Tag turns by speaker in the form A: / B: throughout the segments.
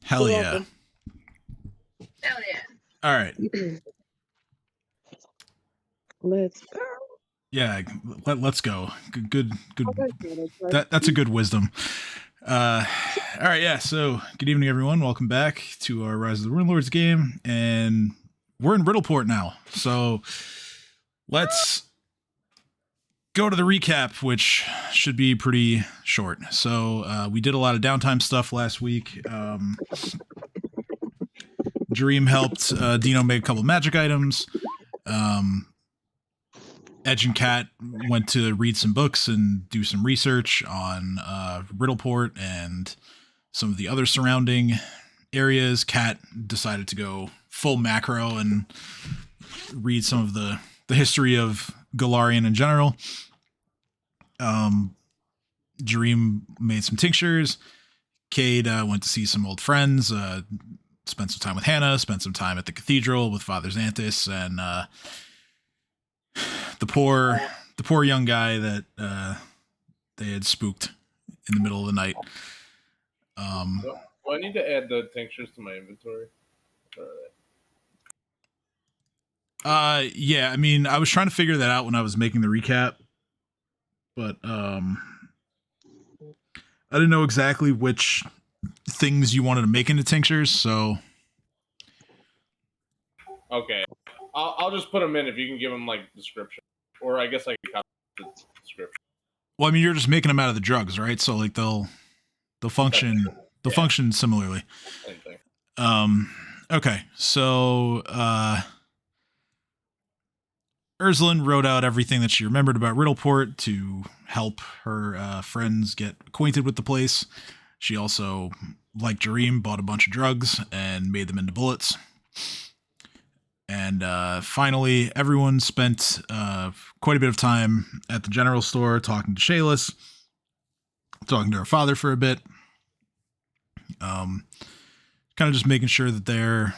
A: Hell yeah.
B: Hell yeah.
A: All right.
C: Let's go.
A: Yeah, let's go. Good.
C: Okay,
A: That's a good wisdom. All right, yeah. So, good evening, everyone. Welcome back to our Rise of the Runelords game, and we're in Riddleport now. So, let's go to the recap, which should be pretty short. So, we did a lot of downtime stuff last week. Dream helped Dino make a couple magic items. Edge and Cat went to read some books and do some research on Riddleport and some of the other surrounding areas. Cat decided to go full macro and read some of the history of Galarian in general. Dream made some tinctures. Cade went to see some old friends, spent some time with Hannah, spent some time at the cathedral with Father Xanthus, and the poor young guy that they had spooked in the middle of the night.
D: Do I need to add the tinctures to my inventory?
A: Yeah, I mean, I was trying to figure that out when I was making the recap, but I didn't know exactly which things you wanted to make into tinctures, so
D: okay. I'll just put them in if you can give them like description, or I guess I can copy the description.
A: Well, I mean, you're just making them out of the drugs, right? So like they'll function function similarly.
D: Same thing.
A: Okay, so Erzalin wrote out everything that she remembered about Riddleport to help her friends get acquainted with the place. She also, like Jareem, bought a bunch of drugs and made them into bullets. And finally, everyone spent quite a bit of time at the general store talking to Shayless, talking to her father for a bit. Kind of just making sure that they're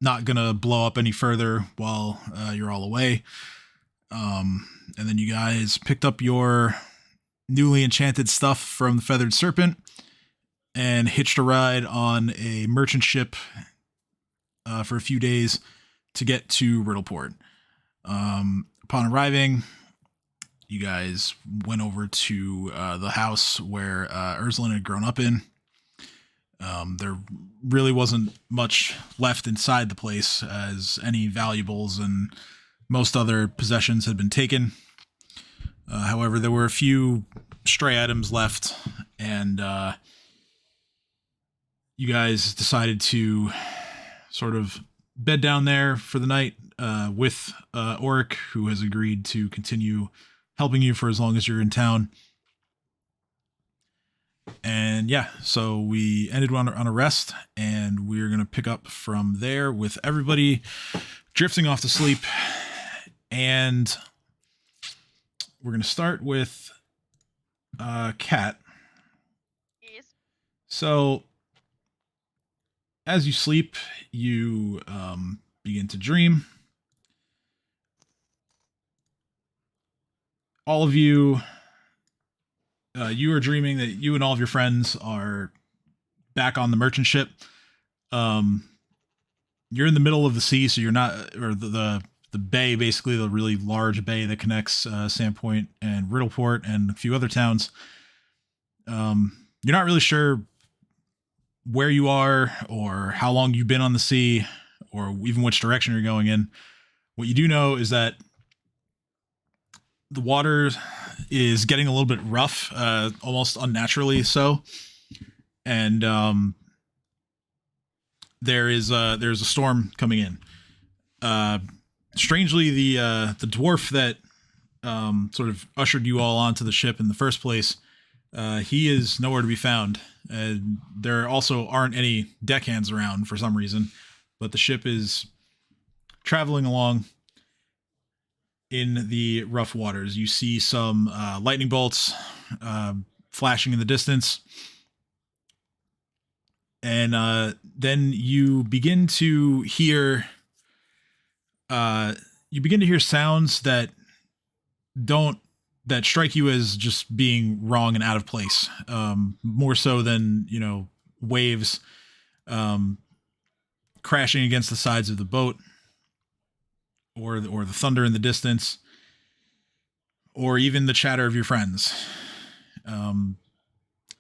A: not going to blow up any further while you're all away. And then you guys picked up your newly enchanted stuff from the Feathered Serpent and hitched a ride on a merchant ship for a few days to get to Riddleport. Upon arriving, you guys went over to the house where Erzalin had grown up in. There really wasn't much left inside the place, as any valuables and most other possessions had been taken. However, there were a few stray items left, and you guys decided to sort of bed down there for the night with Oric, who has agreed to continue helping you for as long as you're in town. And yeah, so we ended on a rest, and we're going to pick up from there with everybody drifting off to sleep. And we're going to start with Cat.
B: Yes.
A: So as you sleep, you begin to dream. All of you, you are dreaming that you and all of your friends are back on the merchant ship. You're in the middle of the sea, so you're not, or the bay, basically the really large bay that connects Sandpoint and Riddleport and a few other towns. You're not really sure where you are or how long you've been on the sea or even which direction you're going in. What you do know is that the water is getting a little bit rough, almost unnaturally so. And there's a storm coming in. Strangely, the dwarf that sort of ushered you all onto the ship in the first place, he is nowhere to be found. There also aren't any deckhands around for some reason, but the ship is traveling along in the rough waters. You see some lightning bolts flashing in the distance, and then you begin to hear sounds that strike you as just being wrong and out of place, more so than waves crashing against the sides of the boat, or the thunder in the distance, or even the chatter of your friends.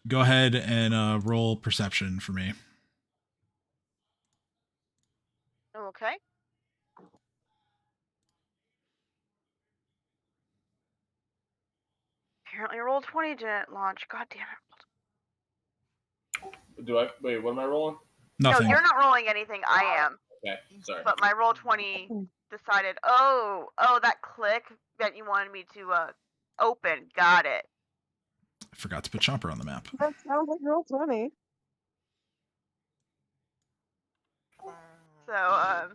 A: Go ahead and roll perception for me.
E: Okay. Apparently roll 20 didn't launch. God damn it.
D: Wait, what am I rolling?
A: Nothing.
E: No, you're not rolling anything. I am.
D: Okay, sorry.
E: But my roll 20 decided, oh, that click that you wanted me to open. Got it.
A: I forgot to put Chomper on the map.
C: That sounds like real funny.
E: So,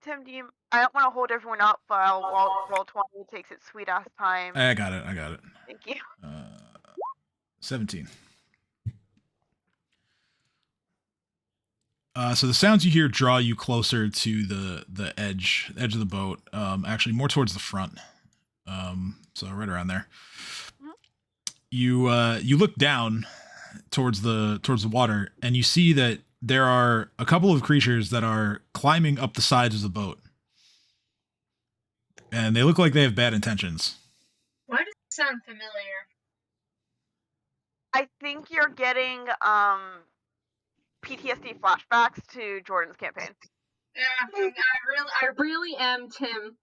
E: Tim, I don't want to hold everyone up while roll 20 takes its sweet ass time.
A: I got it.
E: Thank you.
A: 17. So the sounds you hear draw you closer to the edge of the boat. Actually, more towards the front. So right around there. You look down towards the water, and you see that there are a couple of creatures that are climbing up the sides of the boat, and they look like they have bad intentions.
B: Why does it sound familiar?
E: I think you're getting PTSD flashbacks to Jordan's campaign.
B: Yeah, I really am, Tim.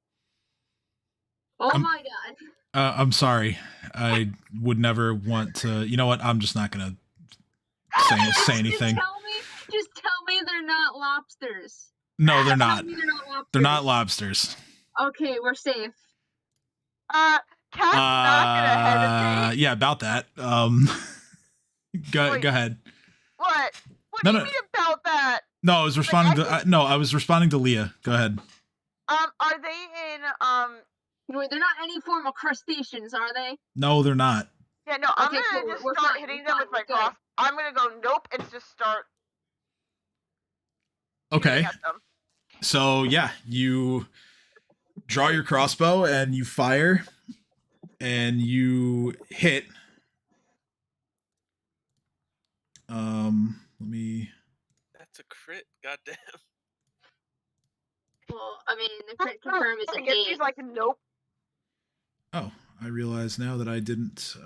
B: Oh my god.
A: I'm sorry. I would never want to. You know what? I'm just not gonna say anything.
B: Just tell me they're not lobsters.
A: No, they're not.
B: Tell me they're not lobsters.
A: They're not lobsters.
B: Okay, we're safe.
E: Cat's not gonna hesitate.
A: Yeah, about that. Go ahead.
E: What? What do you mean about that?
A: No, I was responding I was responding to Leah. Go ahead.
E: Are they in
B: Wait, they're not any form of crustaceans, are they?
A: No, they're not.
E: Yeah, no, I'm gonna just start hitting them with my cross. I'm gonna go nope and just start.
A: Okay. So yeah, you draw your crossbow and you fire, and you hit. Let me.
F: That's a crit. Goddamn.
B: Well, I mean, the crit confirm is
E: I guess she's like nope.
A: Oh, I realize now that I didn't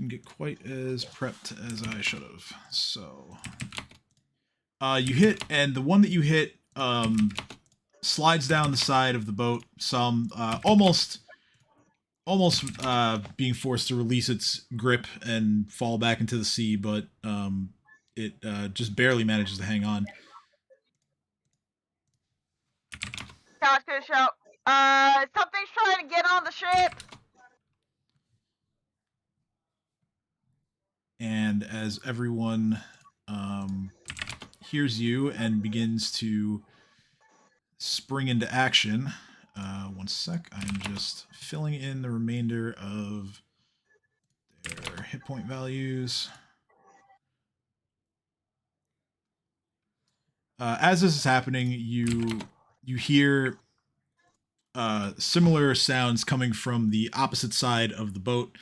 A: get quite as prepped as I should have. So, you hit, and the one that you hit slides down the side of the boat. Some almost being forced to release its grip and fall back into the sea, but it just barely manages to hang on.
E: Cat's gonna shout. Something's trying to get on the ship.
A: And as everyone hears you and begins to spring into action, one sec, I'm just filling in the remainder of their hit point values. As this is happening, you hear similar sounds coming from the opposite side of the boat,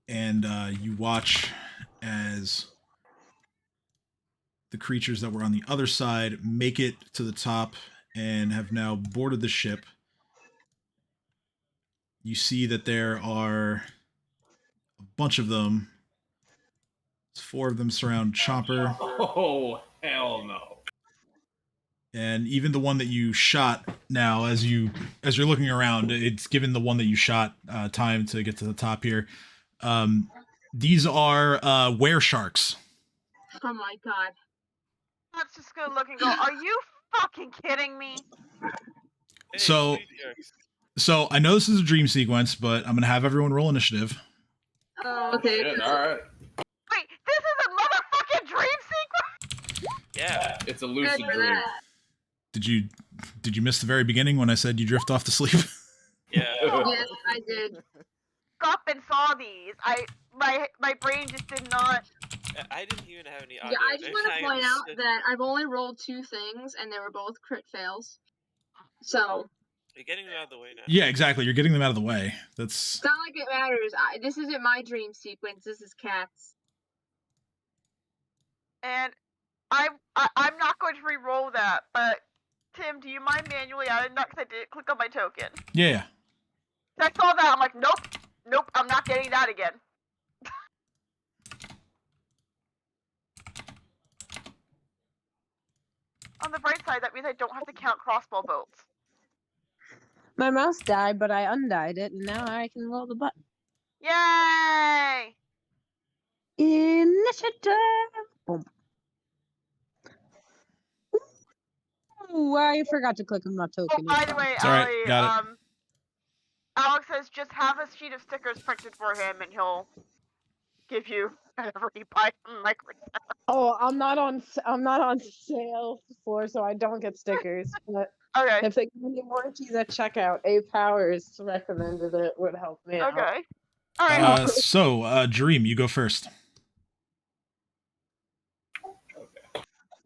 A: and you watch as the creatures that were on the other side make it to the top and have now boarded the ship. You see that there are a bunch of them. 4 of them surround Chomper.
D: Oh, hell no.
A: And even the one that you shot now, as you're looking around, it's given the one that you shot time to get to the top here. These are were sharks.
B: Oh my god.
E: Let's just go look and go. Are you fucking kidding me?
F: Hey,
A: So I know this is a dream sequence, but I'm gonna have everyone roll initiative.
B: Okay.
D: Shit, alright.
E: Wait, this is a motherfucking dream sequence?
F: Yeah.
D: It's a lucid dream.
A: Did you miss the very beginning when I said you drift off to sleep?
F: Yeah.
B: Yes, I did.
E: Up and saw these. My brain just did not.
F: I didn't even have any audio.
B: Yeah, I just want to point out that I've only rolled 2 things, and they were both crit fails. So.
F: You're getting them out of the way now.
A: Yeah, exactly. You're getting them out of the way. That's
B: It's not like it matters. This isn't my dream sequence. This is Cat's.
E: And I'm not going to re-roll that, but Tim, do you mind manually adding that because I didn't click on my token?
A: yeah.
E: I saw that. I'm like, nope, I'm not getting that again. On the bright side, that means I don't have to count crossbow bolts.
C: My mouse died, but I undied it, and now I can roll the button.
E: Yay!
C: Initiative! Boom. Ooh, I forgot to click on my token.
E: Oh, by the way,
A: It's all right, got
E: Alex says just have a sheet of stickers printed for him, and he'll give you whatever he buys from Microsoft.
C: Oh, I'm not on sale for, so I don't get stickers. But
E: Okay.
C: if they give me warranties at checkout, A Powers recommended it would help me out.
E: Okay. All right.
A: So, Dream, you go first.
D: Okay.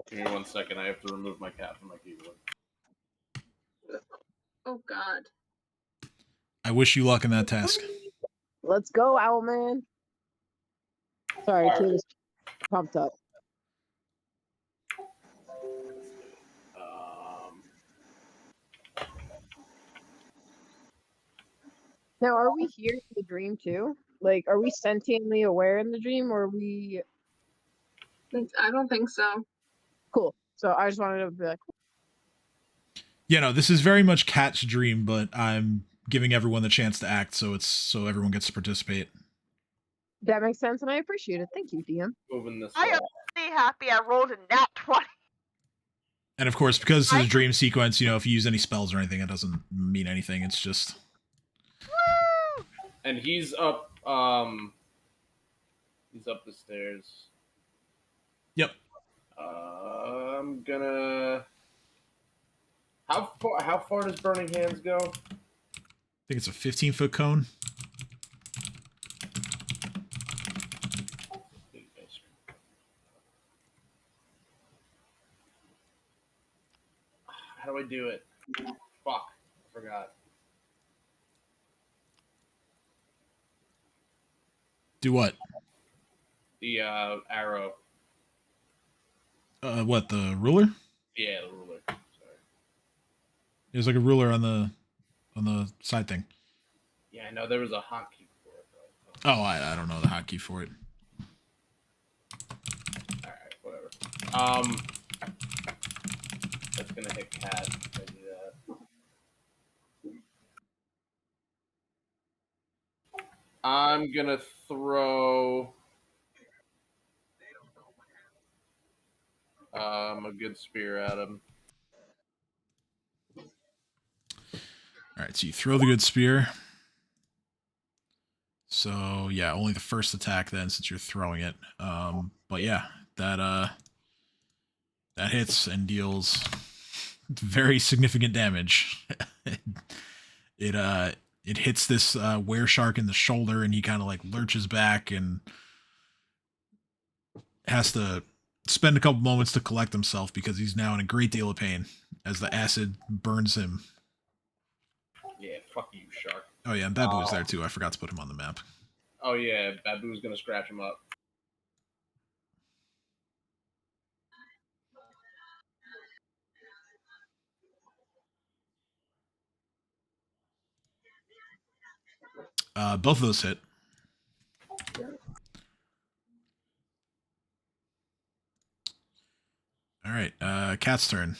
D: Give me 1 second. I have to remove my cat from my keyboard.
B: Oh God.
A: I wish you luck in that task.
C: Let's go, Owlman. Sorry,
D: All right.
C: Tina's pumped up. Now, are we here in the dream too? Like, are we sentiently aware in the dream, or are we
B: I don't think so.
C: cool? So I just wanted to be like,
A: Yeah, no, this is very much Cat's dream, but I'm giving everyone the chance to act, so everyone gets to participate.
C: that makes sense, and I appreciate it. Thank you, DM.
D: Moving this.
E: I am really happy I rolled a nat 20.
A: And of course, because this is a dream sequence, you know, if you use any spells or anything, it doesn't mean anything. It's just.
E: Woo!
D: And he's up. He's up the stairs.
A: Yep.
D: I'm gonna. How far does Burning Hands go?
A: I think it's a 15-foot cone.
D: How do I do it? Fuck. I forgot.
A: Do what?
D: The arrow.
A: What, the ruler?
D: Yeah, the ruler. Sorry.
A: There's like a ruler on the side thing.
D: Yeah, I know there was a hotkey for it.
A: Oh, I don't know the hotkey for it.
D: Alright, whatever. That's gonna hit Cat. If I do that. I'm gonna throw a good spear at him.
A: Alright, so you throw the good spear. So, yeah, only the first attack then, since you're throwing it. But yeah, that hits and deals very significant damage. It hits this were-shark in the shoulder, and he kind of like lurches back and has to spend a couple moments to collect himself because he's now in a great deal of pain as the acid burns him.
D: Yeah, fuck you, shark.
A: Oh yeah, and Babu's there too. I forgot to put him on the map.
D: Oh yeah, Babu's gonna scratch him up.
A: Both of those hit. All right, Cat's turn.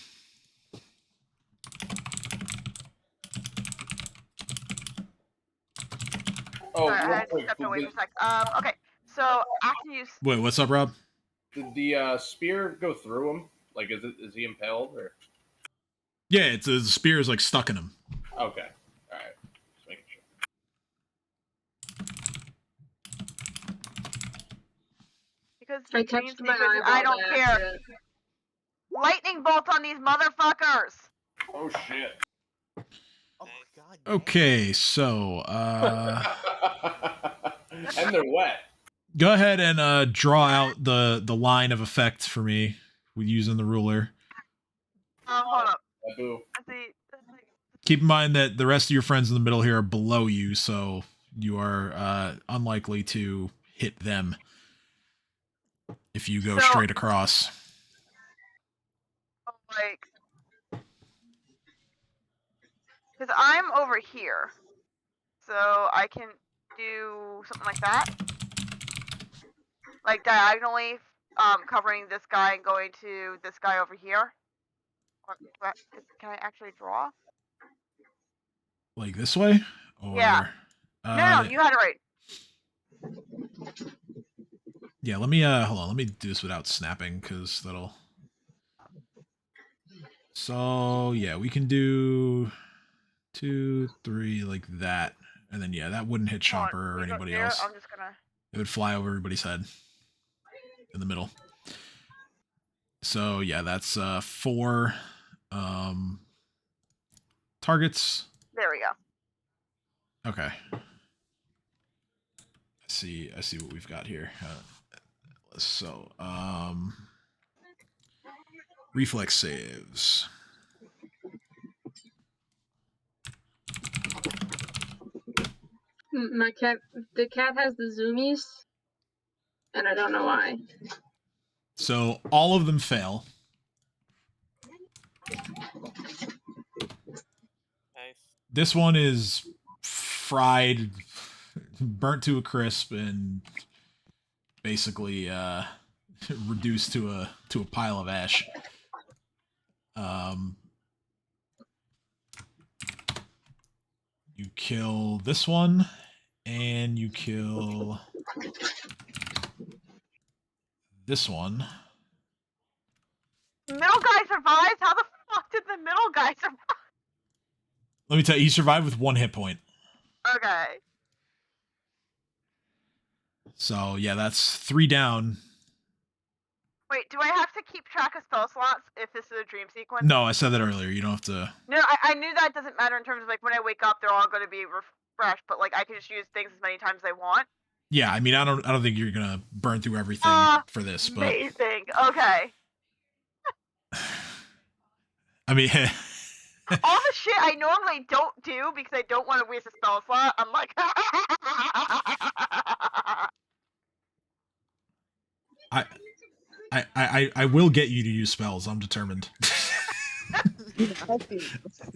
D: Oh,
E: Sorry, I
D: real
E: had to
D: quick,
E: step away
D: did
E: for a sec. Okay, so after you...
A: Wait, what's up, Rob?
D: the spear go through him? Like, is he impaled or?
A: Yeah, it's the spear is like stuck in him.
D: Okay, all right, just making sure.
E: Because
B: I
E: the dream
B: touched my
E: sequence,
B: eyeball.
E: I don't
B: by
E: care.
B: accident.
E: Lightning bolt on these motherfuckers!
D: Oh shit.
G: Oh god.
A: Okay, so
D: And they're wet.
A: go ahead and draw out the line of effect for me with using the ruler.
E: Hold up.
D: Babu.
E: The
A: Keep in mind that the rest of your friends in the middle here are below you, so you are unlikely to hit them if you go
E: So-
A: straight across.
E: Like, because I'm over here, so I can do something like that, like diagonally, covering this guy and going to this guy over here. Can I actually draw?
A: Like this way? Or
E: Yeah. No, you had it right.
A: yeah, let me hold on, let me do this without snapping, because that'll. So yeah, we can do 2, 3 like that. And then yeah, that wouldn't hit
E: Hold on,
A: Chomper or
E: we go
A: anybody
E: there,
A: else.
E: I'm just gonna.
A: It would fly over everybody's head in the middle. So yeah, that's 4 targets.
E: There we go.
A: Okay. I see what we've got here. So, reflex saves.
B: My cat, the cat has the zoomies, and I don't know why.
A: So all of them fail.
F: Nice.
A: This one is fried, burnt to a crisp, and basically reduced to a pile of ash. You kill this one, and you kill this one.
E: Middle guy survives? How the fuck did the middle guy survive?
A: Let me tell you, he survived with 1 hit point.
E: Okay.
A: So yeah, that's 3 down.
E: Wait, do I have to keep track of spell slots if this is a dream sequence?
A: No, I said that earlier. You don't have to.
E: No, I knew that doesn't matter in terms of like when I wake up, they're all going to be refreshed, but like I can just use things as many times as I want.
A: Yeah, I mean, I don't think you're gonna burn through everything for this, but
E: Amazing. Okay.
A: I mean,
E: All the shit I normally don't do because I don't want to waste a spell slot, I'm like.
A: I will get you to use spells. I'm determined.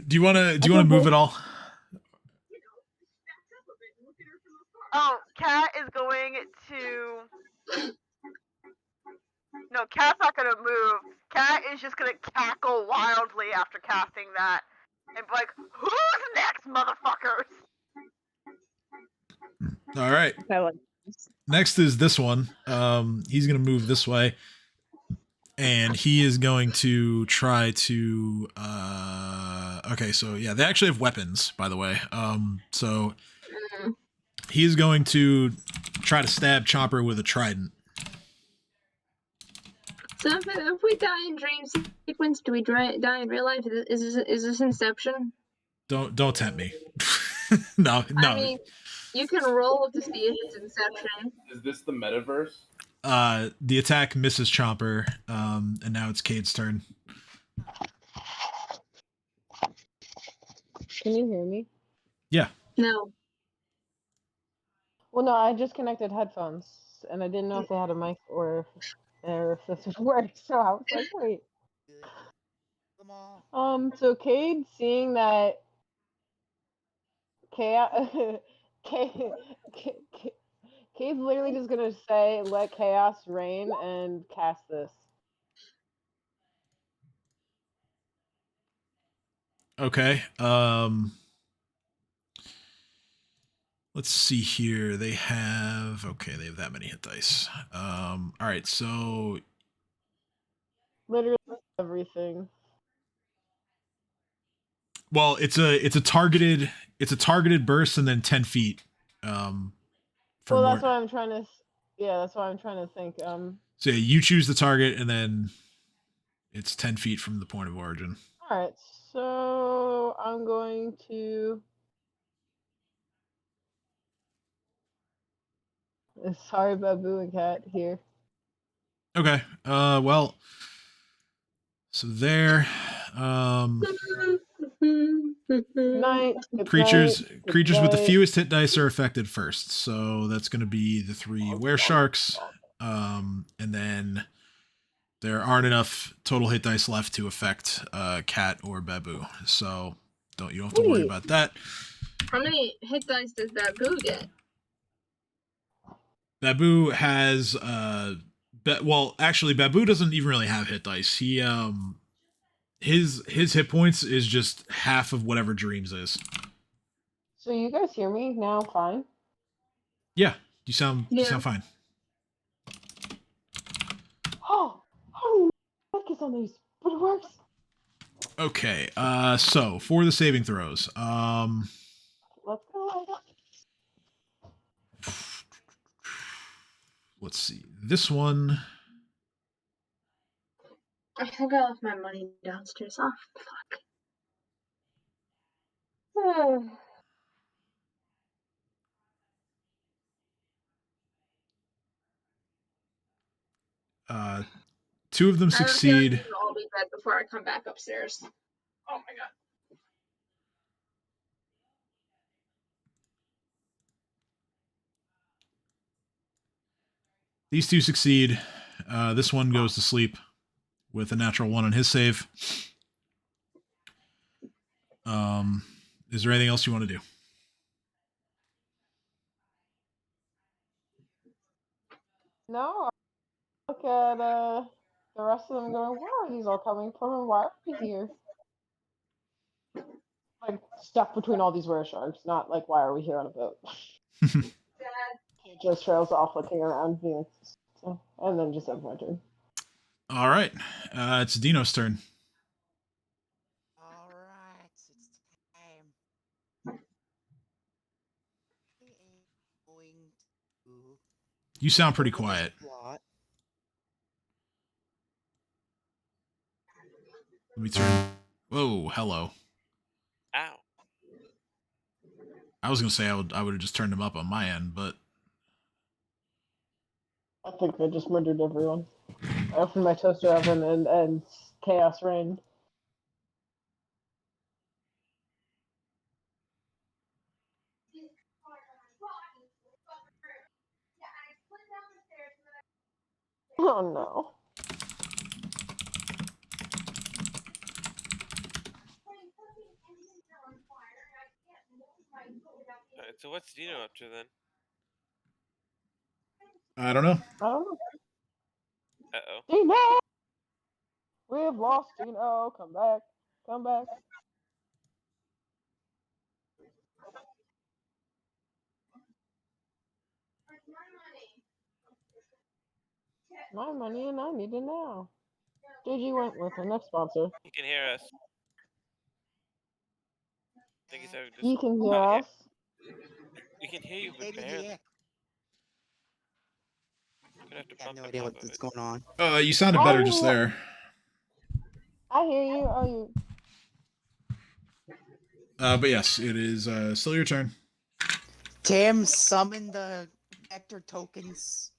A: Do you wanna move at all?
E: Oh, Cat is going to. No, Cat's not gonna move. Cat is just gonna cackle wildly after casting that, and be like, "Who's next, motherfuckers?"
A: All right.
C: I like
A: Next is this one. He's gonna move this way, and he is going to try to. Okay, so yeah, they actually have weapons, by the way. So he's going to try to stab Chomper with a trident.
B: So if we die in dream sequence, do we die in real life? Is this Inception?
A: Don't tempt me. No.
B: I mean, you can roll to see if it's Inception.
D: Is this the metaverse?
A: The attack misses Chomper, and now it's Cade's turn.
C: Can you hear me?
A: Yeah.
B: No.
C: Well, no, I just connected headphones, and I didn't know if they had a mic or if this would work. So I was like, wait.
G: Come on.
C: So Cade, seeing that chaos, Cade's literally just gonna say, "Let chaos reign," and cast this.
A: Okay. Let's see here. They have that many hit dice. All right, so
C: Literally everything.
A: well, it's a targeted burst and then 10 feet. For
C: Well,
A: more.
C: that's what I'm trying to. Yeah, that's what I'm trying to think.
A: So yeah, you choose the target, and then it's 10 feet from the point of origin.
C: All right, so I'm going to. Sorry, Babu and Cat here.
A: Okay. Well. So there.
C: Good night. Good
A: Creatures
C: night, good
A: creatures with the
C: night.
A: fewest hit dice are affected first. So that's going to be the 3 were sharks. And then there aren't enough total hit dice left to affect cat or babu. So you don't have to worry
C: Sweet.
A: about that.
B: How many hit dice does Babu get?
A: Babu has well, actually Babu doesn't even really have hit dice. He his hit points is just half of whatever Dreams is.
C: So you guys hear me now? Fine.
A: Yeah, you sound
B: Yeah.
A: fine.
C: Oh, how the heck is on these? But it works.
A: Okay, so for the saving throws,
C: Let's go.
A: let's see. This one,
B: I think I left my money downstairs. Oh, fuck. Oh.
A: two of them
B: I have a feeling
A: succeed.
B: these will all be dead before I come back upstairs. Oh my god.
A: These two succeed. This one goes to sleep with a natural 1 on his save. Is there anything else you want to do?
C: No, I look at the rest of them going, where are these all coming from and why are we here? Like, stuck between all these were sharks, not like, why are we here on a boat? It just trails off looking around, so, and then just ends my turn.
A: All right, it's Dino's turn.
G: All right, it's time. I am going to.
A: You sound pretty
G: open this
A: quiet.
G: plot.
A: Let me turn. Whoa, hello.
F: Ow.
A: I was gonna say I would have just turned him up on my end, but
C: I think they just murdered everyone. I opened my toaster oven and chaos reigned. Oh no.
F: Alright, so what's Dino up to then?
A: I don't know.
C: I don't know.
F: Uh-oh.
C: Dino! We have lost Dino. Come back. Come back. My money and I need it now. JG Wentworth, our next sponsor.
F: He can hear us. I think he's having
C: He can hear
F: yeah.
C: us.
F: We can hear you, but
G: Maybe
F: barely.
G: yeah.
F: Gonna have to
G: I have
F: bump
G: no
F: on
G: idea
F: top
G: what's
F: of it.
G: going on.
A: You sounded better just there.
C: I hear you. Oh, you.
A: But yes, it is still your turn.
G: Tim, summon the vector tokens.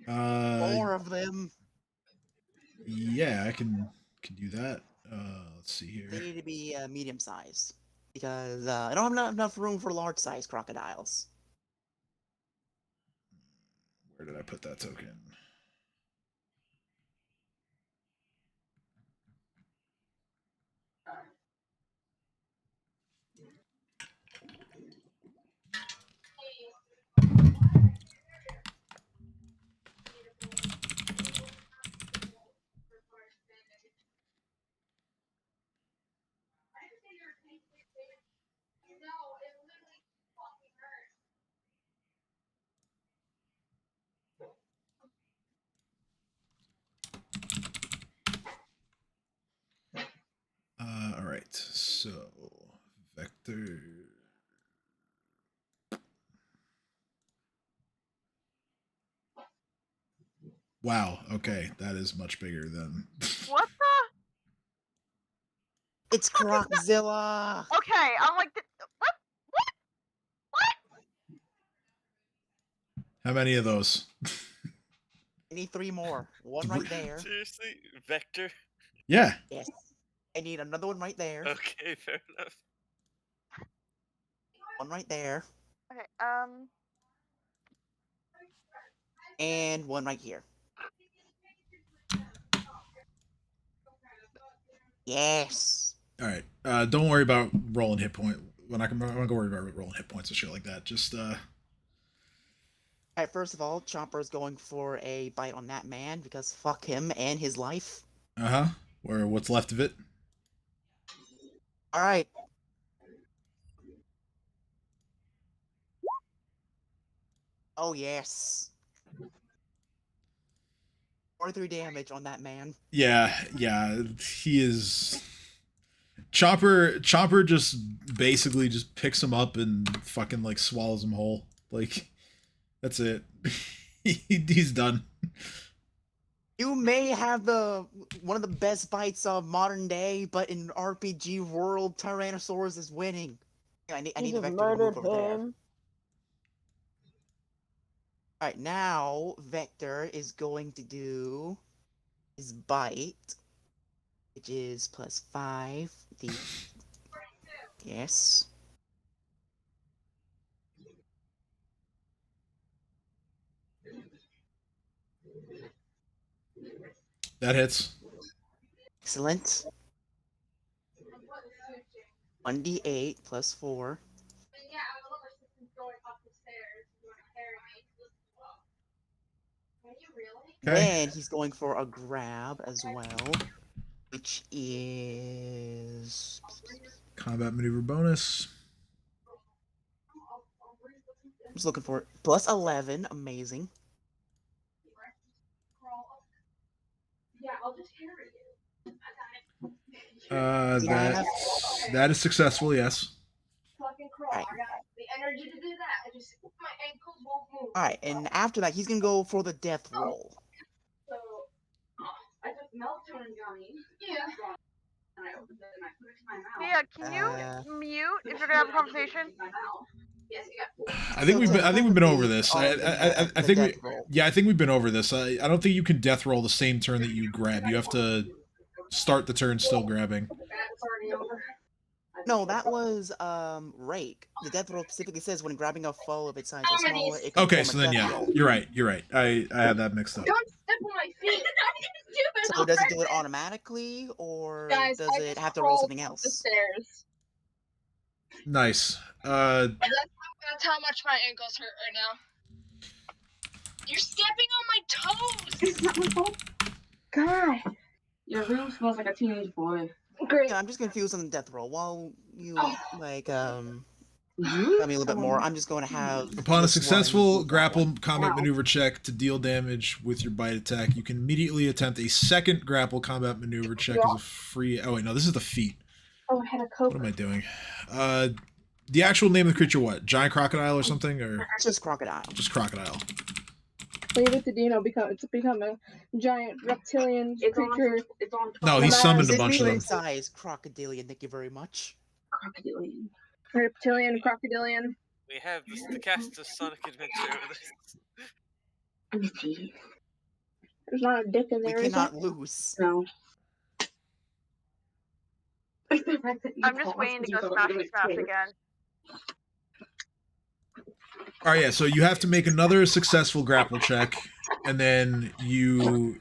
G: More of them.
A: Yeah, I can do that. Let's see here.
G: They need to be medium sized because I don't have enough room for large size crocodiles.
A: Where did I put that token? All right. So vector. Wow. Okay, that is much bigger than.
E: What the?
G: It's Croczilla.
E: Okay, I'm like, what?
A: How many of those?
G: I need 3 more. One right there.
F: Seriously? Vector?
A: Yeah.
G: Yes. I need another one right there.
F: Okay, fair enough.
G: One right there.
E: Okay,
G: And one right here. Yes.
A: All right. Don't worry about rolling hit point. I'm not gonna worry about rolling hit points and shit like that. Just
G: Alright, first of all, Chomper's going for a bite on that man because fuck him and his life.
A: or what's left of it.
G: Alright. Oh, yes. 43 damage on that man.
A: Yeah, he is. Chopper just basically just picks him up and fucking like swallows him whole. Like, that's it. He's done.
G: You may have one of the best bites of modern day, but in RPG world, Tyrannosaurus is winning. I need
C: He
G: the
C: just
G: Vector to
C: murdered
G: move over there.
C: him.
G: Alright, now Vector is going to do his bite, which is +5. Yes.
A: That hits.
G: Excellent. 1d8 +4.
A: Okay.
G: Then he's going for a grab as well, which is
A: Combat maneuver bonus.
G: I'm just looking for it. +11, amazing.
A: That is successful. Yes.
G: Alright. Alright, and after that, he's gonna go for the death roll.
E: Mia, can you mute if you're gonna have a conversation?
A: I think we've been over this. I think I think we've been over this. I don't think you can death roll the same turn that you grab. You have to start the turn still grabbing.
G: No, that was rake. The death roll specifically says when grabbing a foe of its size or smaller, it can
A: Okay,
G: form
A: so
G: a
A: then
G: death
A: yeah,
G: roll.
A: you're right. I had that mixed up.
B: Don't step on my feet.
G: So does it do it automatically, or
B: Guys,
G: does
B: I
G: it
B: just
G: have to roll
B: crawled
G: something
B: up
G: else?
B: the stairs.
A: Nice.
B: That's how much my ankles hurt right now. You're stepping on my toes. It's not my fault. God, your room smells like a teenage boy. Great.
G: Yeah, I'm just confused on the death roll. While you like tell me
B: Mm-hmm.
G: a little bit more, I'm just going to have
A: Upon a
G: this
A: successful
G: one.
A: grapple combat
B: Wow.
A: maneuver check to deal damage with your bite attack, you can immediately attempt a second grapple combat maneuver check as a free. Oh wait, no, this is the feat.
B: Oh, I had a Coke.
A: What am I doing? The actual name of the creature, what? Giant crocodile or something, or
G: It's just crocodile.
A: just crocodile?
C: Leave it to Dino to become a giant reptilian creature.
B: It's on.
A: No, he
C: Nice.
A: summoned a
G: Is it
A: bunch of them.
G: medium-sized crocodilian? Thank you very much.
B: Crocodilian.
C: Reptilian, crocodilian.
F: We have the cast of Sonic Adventure over this.
B: Let me see.
C: There's not a dick in
G: We
C: there, is
G: cannot
C: there?
G: lose.
B: No.
E: I'm just waiting to go smash again.
A: All right, yeah. So you have to make another successful grapple check, and then you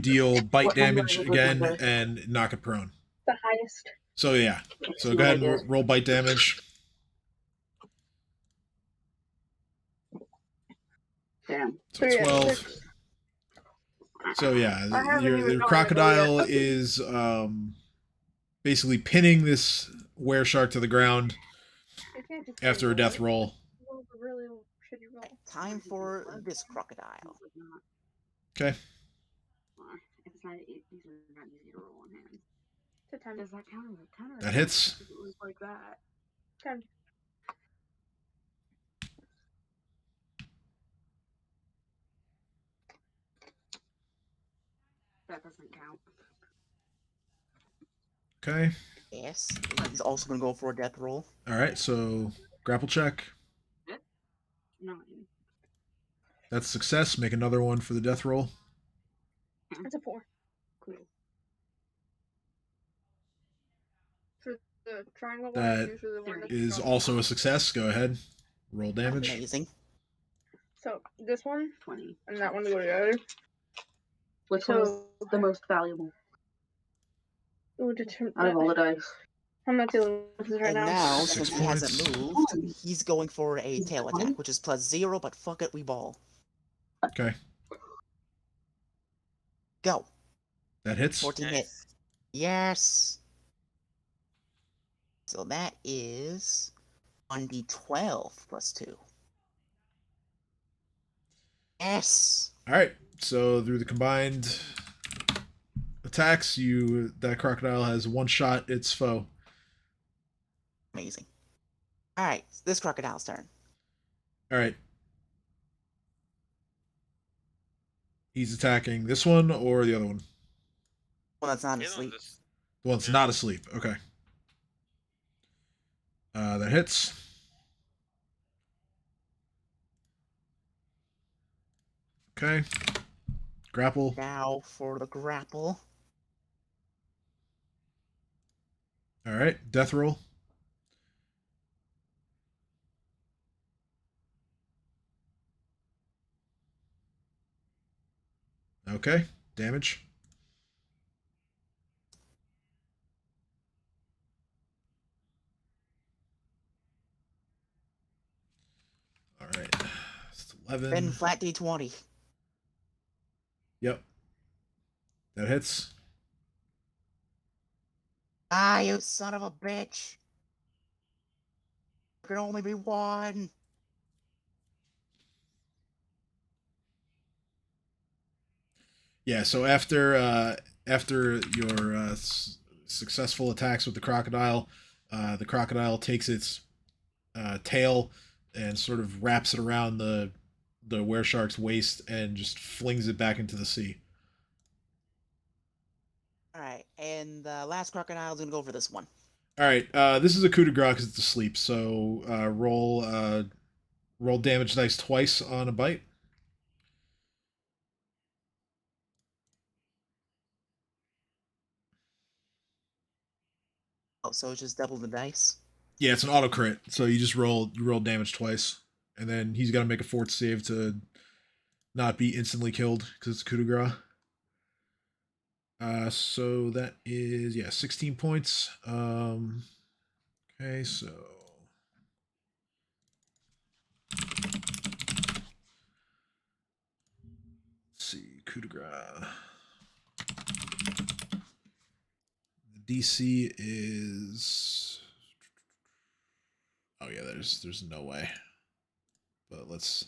A: deal bite damage again and knock it prone.
C: The highest.
A: So yeah. So go ahead and roll bite damage.
B: Damn.
A: So 12. So yeah,
B: I haven't even
A: your
B: gone
A: crocodile
B: yet.
A: is basically pinning this were shark to the ground after a death roll.
C: Really shitty roll.
G: Time for this crocodile.
A: Okay.
B: It's not, these are not easy to roll on hands.
C: It's a 10.
B: Does that count as a 10 or
A: That hits.
B: It was like that.
C: 10.
B: That doesn't count.
A: Okay.
G: Yes. He's also going to go for a death roll.
A: All right. So grapple check.
B: 9.
A: That's a success. Make another one for the death roll.
C: That's a 4.
B: Cool. The triangle one
A: That
B: is usually the one that's
A: is
B: strong.
A: also a success. Go ahead. Roll damage.
G: Amazing.
B: So this one
H: 20.
B: and that one go together.
H: Which
B: So-
H: one is the most valuable
B: Ooh, determine
H: out of all the dice?
B: I'm not dealing with this right
G: And
B: now.
G: now,
A: 6
G: since he
A: points.
G: hasn't moved, he's going for a tail attack, which is +0, but fuck it, we ball.
A: Okay.
G: Go.
A: That hits.
G: 14 hit.
F: Nice.
G: Yes. So that is 1d12 +2. Yes.
A: All right. So through the combined attacks, that crocodile has one shot its foe.
G: Amazing. Alright, this crocodile's turn.
A: All right. He's attacking this one or the other one?
G: Well, that's not
F: You know,
G: asleep.
F: this-
A: The one's
F: Yeah.
A: not asleep. Okay. That hits. Okay. Grapple.
G: Now for the grapple.
A: All right. Death roll. Okay. Damage. All right. It's 11.
G: Then flat d20.
A: Yep. That hits.
G: Ah, you son of a bitch. There can only be one.
A: Yeah. So after your successful attacks with the crocodile takes its tail and sort of wraps it around the wereshark's waist and just flings it back into the sea.
G: Alright, and the last crocodile's gonna go for this one.
A: All right. This is a coup de grace because it's asleep. So roll damage dice twice on a bite.
G: Oh, so it's just double the dice?
A: Yeah, it's an auto crit. So you roll damage twice, and then he's got to make a fort save to not be instantly killed because it's coup de grace. So that is 16 points. Okay, so let's see, coup de grace. The DC is. Oh yeah, there's no way. But let's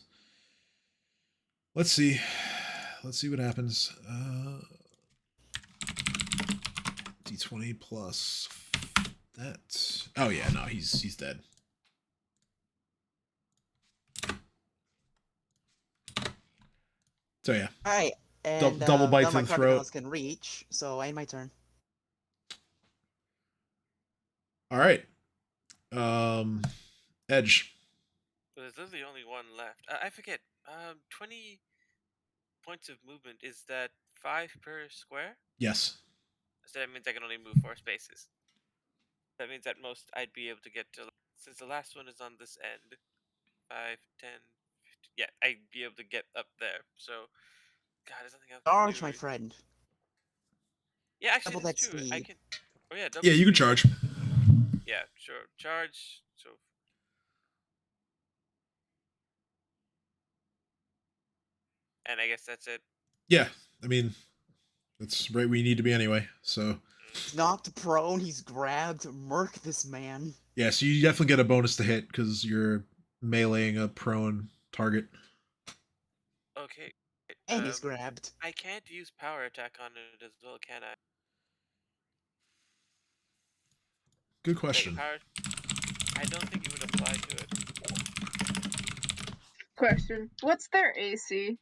A: see. Let's see what happens. D20 plus that. Oh yeah, no, he's dead. So yeah.
G: Alright, and
A: Double bite
G: none
A: to
G: of my
A: the throat.
G: crocodiles can reach, so I end my turn.
A: All right. Edge.
F: But there's literally only one left. I forget. 20 points of movement. Is that 5 per square?
A: Yes.
F: So that means I can only move 4 spaces. That means at most I'd be able to get to. Since the last one is on this end, 5, 10, 15. Yeah, I'd be able to get up there. So, God, there's nothing else.
G: Charge, my friend.
F: Yeah, actually,
G: Double
F: that's
G: that
F: true. I
G: speed.
F: can. Oh yeah, double
A: Yeah, you can
F: speed.
A: charge.
F: Yeah, sure. Charge. So. And I guess that's it.
A: Yeah, I mean, that's right where you need to be anyway. So
G: He's knocked prone, he's grabbed. Murk this man.
A: yeah, so you definitely get a bonus to hit because you're meleeing a prone target.
F: Okay.
G: And he's grabbed.
F: I can't use power attack on it as well, can I?
A: Good
F: Like,
A: question.
F: I don't think it would apply to it.
B: Question. What's their AC?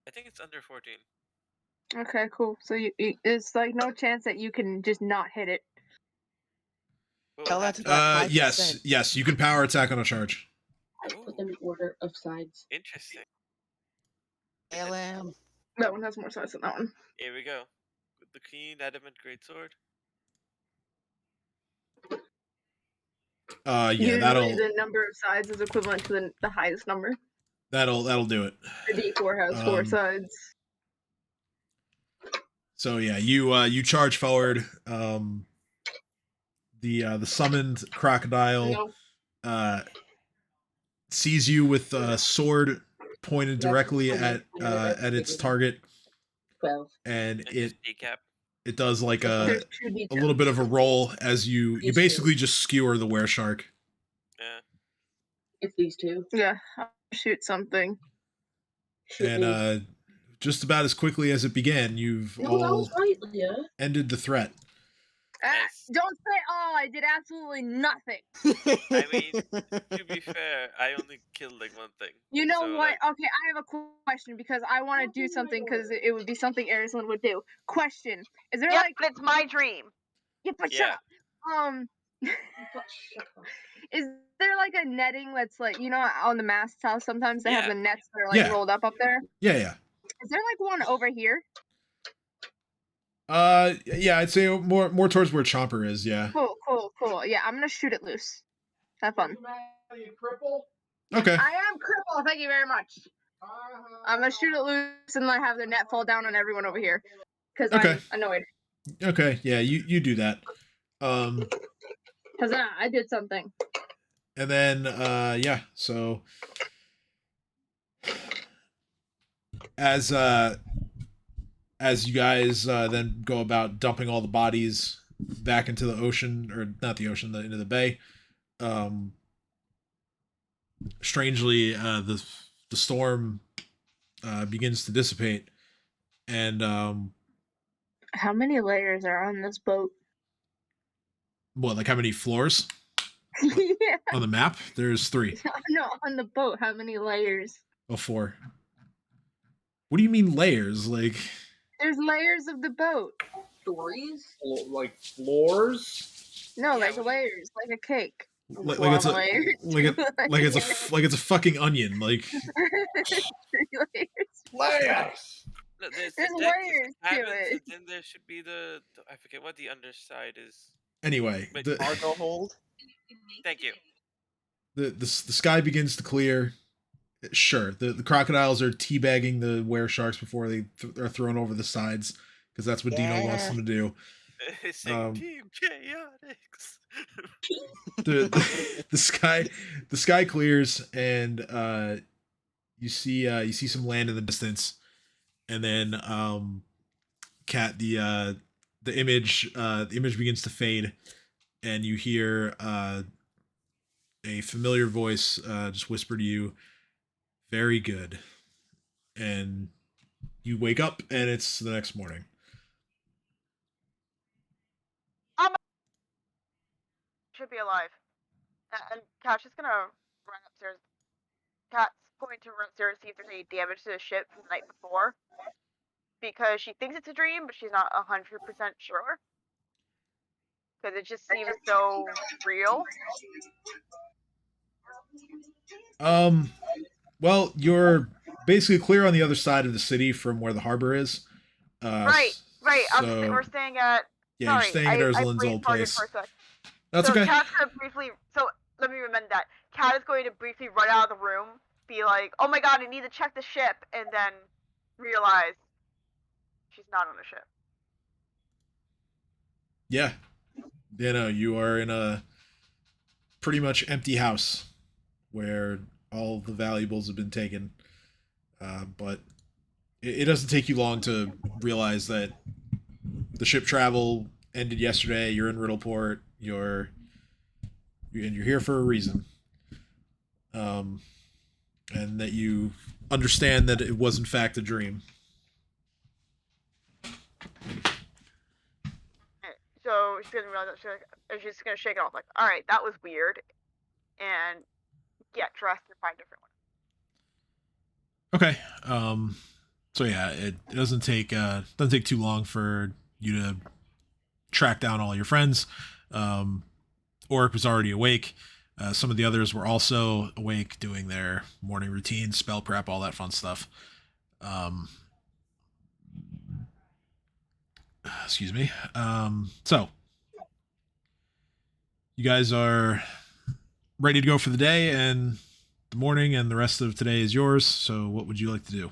F: I think it's under 14.
B: Okay, cool. So it's like no chance that you can just not hit it.
F: What
G: Tell
F: would
G: that to
F: happen?
G: that 5%.
A: Yes, you can power attack on a charge.
H: I put them in order of sides.
F: Interesting.
G: LM.
B: That one has more size than that one.
F: Here we go. With the keen adamant greatsword.
A: Yeah,
H: Usually
A: that'll
H: the number of sides is equivalent to the highest number.
A: that'll do it.
H: The D4 has 4 sides.
A: So yeah, you charge forward. The summoned crocodile sees you with a sword pointed directly at its target,
H: 12.
A: and
F: And just decap.
A: it does like a
H: There's 2 D10s.
A: little bit of a roll as you basically just skewer the wereshark.
F: Yeah.
H: It's these 2.
C: Yeah, I'll shoot something.
H: Shoot
A: And
H: me.
A: just about as quickly as it began, you've
H: No, that
A: all
H: was right, Leah.
A: ended the threat.
F: Nice.
C: Don't say, oh, I did absolutely nothing.
F: I mean, to be fair, I only killed like one thing.
C: You know
F: so,
C: what?
F: like-
C: Okay, I have a question because I want to do something because it would be something Erzalin would do. Question: Is there
E: Yep,
C: like?
E: it's my dream.
C: Yeah, but
F: Yeah.
C: shut up. Is there like a netting that's like on the masts how sometimes they have
F: Yeah.
C: the nets that are like
A: Yeah.
C: rolled up there?
A: Yeah.
C: Is there like one over here?
A: Yeah, I'd say more towards where Chomper is. Yeah.
C: Cool. Yeah, I'm gonna shoot it loose. Have fun.
A: Okay.
C: I am crippled. Thank you very much. I'm gonna shoot it loose and then have the net fall down on everyone over here because
A: Okay.
C: I'm annoyed.
A: Okay. Yeah, you do that.
C: Huzzah! I did something.
A: And then yeah, so as you guys then go about dumping all the bodies back into the ocean, or not the ocean, into the bay, strangely the storm begins to dissipate, and
C: How many layers are on this boat?
A: what, like how many floors
C: Yeah.
A: on the map? There's 3.
C: No, on the boat. How many layers?
A: Oh, 4. What do you mean layers? Like,
C: There's layers of the boat.
H: Stories?
D: Like floors?
C: No,
F: Yeah,
C: like
F: what-
C: layers, like a cake.
A: like
C: One
A: it's a
C: layer,
A: like it's a fucking onion. Like,
C: 3 layers.
D: Layers!
F: No, there's
C: There's
F: the deck, there's
C: layers
F: the
C: to
F: cabins,
C: it.
F: and then there should be the I forget what the underside is.
A: anyway,
F: Wait,
A: the
G: Cargo hold.
F: Thank you.
A: the sky begins to clear. Sure, the crocodiles are teabagging the were sharks before they are thrown over the sides, because that's what Dino wants
G: Yeah.
A: them to do.
F: Sing Team Chaotix.
A: The sky clears, and you see some land in the distance, and then Cat the image begins to fade, and you hear a familiar voice just whisper to you, "Very good," and you wake up, and it's the next morning.
E: Should be alive. And Cat's just gonna run upstairs. Cat's going to run upstairs and see if there's any damage to the ship from the night before. Because she thinks it's a dream, but she's not 100% sure. Because it just seems so real.
A: Well, you're basically clear on the other side of the city from where the harbor is.
E: Right.
A: So,
E: We're staying at.
A: yeah,
E: Sorry,
A: you're staying at Erzalin's
E: brain
A: old
E: farted
A: place.
E: for a sec.
A: That's
E: so
A: okay.
E: Cat's gonna briefly. So let me amend that. Cat is going to briefly run out of the room, be like, "Oh my god, I need to check the ship," and then realize she's not on the ship.
A: Yeah. No, you are in a pretty much empty house where all the valuables have been taken. But it doesn't take you long to realize that the ship travel ended yesterday. You're in Riddleport. You're here for a reason. And that you understand that it was in fact a dream.
E: So she's gonna realize that she's gonna shake it off, like, all right, that was weird, and get dressed and find a different one.
A: Okay. So yeah, it doesn't take too long for you to track down all your friends. Oric was already awake. Some of the others were also awake, doing their morning routine, spell prep, all that fun stuff. Excuse me. So you guys are ready to go for the day and the morning, and the rest of today is yours. So what would you like to do?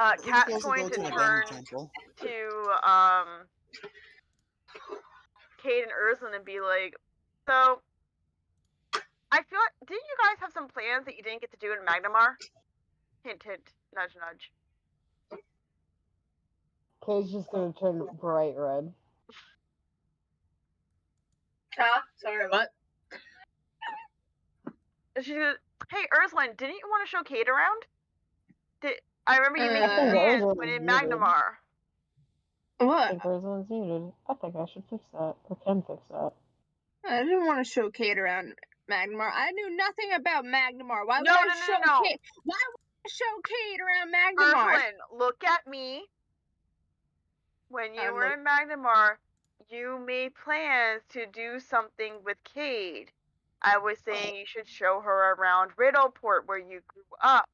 G: We're
E: Cat's
G: supposed to
E: going
G: go
E: to
G: to an
E: turn
G: abandoned temple.
E: to Cade and Erzalin and be like, so I feel like, didn't you guys have some plans that you didn't get to do in Magnamar? Hint, hint, nudge, nudge.
C: Cade's just gonna turn bright red.
B: Sorry, what?
E: And she's gonna, hey, Erzalin, didn't you want to show Cade around? I remember you making
C: I think
E: plans
C: Erzalin
E: when
C: is
E: in
C: muted.
E: Magnamar.
C: I
B: What?
C: think Erzalin's muted. I think I should fix that, or can fix that.
B: I didn't want to show Kate around Magnamar. I knew nothing about Magnamar. Why would
E: No,
B: I
E: no,
B: show
E: no.
B: Kate? Why would I show Kate around Magnamar?
E: Erzalin, look at me. When you
B: I'm
E: were in Magnamar, you made plans to do something with Cade. I was saying you should show her around Riddleport where you grew up.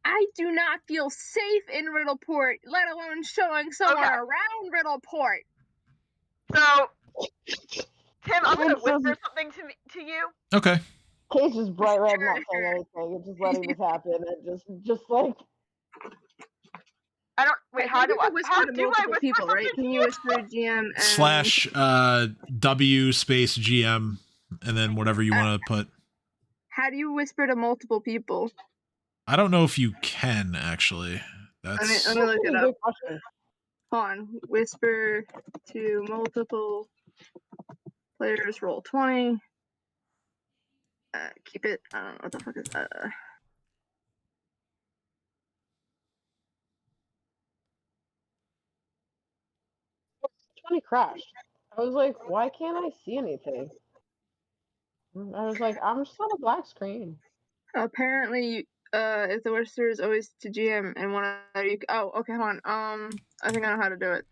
B: I do not feel safe in Riddleport, let alone showing someone around Riddleport.
E: So, Tim, I'm gonna whisper something to you.
A: Okay.
C: Cade's just bright red, not saying anything, and just letting this happen, and just like.
E: I don't. Wait, how do I whisper
B: people,
E: something
B: right?
E: to
B: Can
E: you?
B: you whisper GM and
A: Slash W space GM, and then whatever you want to put.
B: How do you whisper to multiple people?
A: I don't know if you can actually. That's.
B: Let me look it up. Hold on. Whisper to multiple players. Roll 20. Keep it. I don't know what the fuck is that.
C: 20 crashed. I was like, why can't I see anything? I was like, I'm just on a black screen.
B: Apparently, if the whisper is always to GM and one of you. Oh, okay, hold on. I think I know how to do it.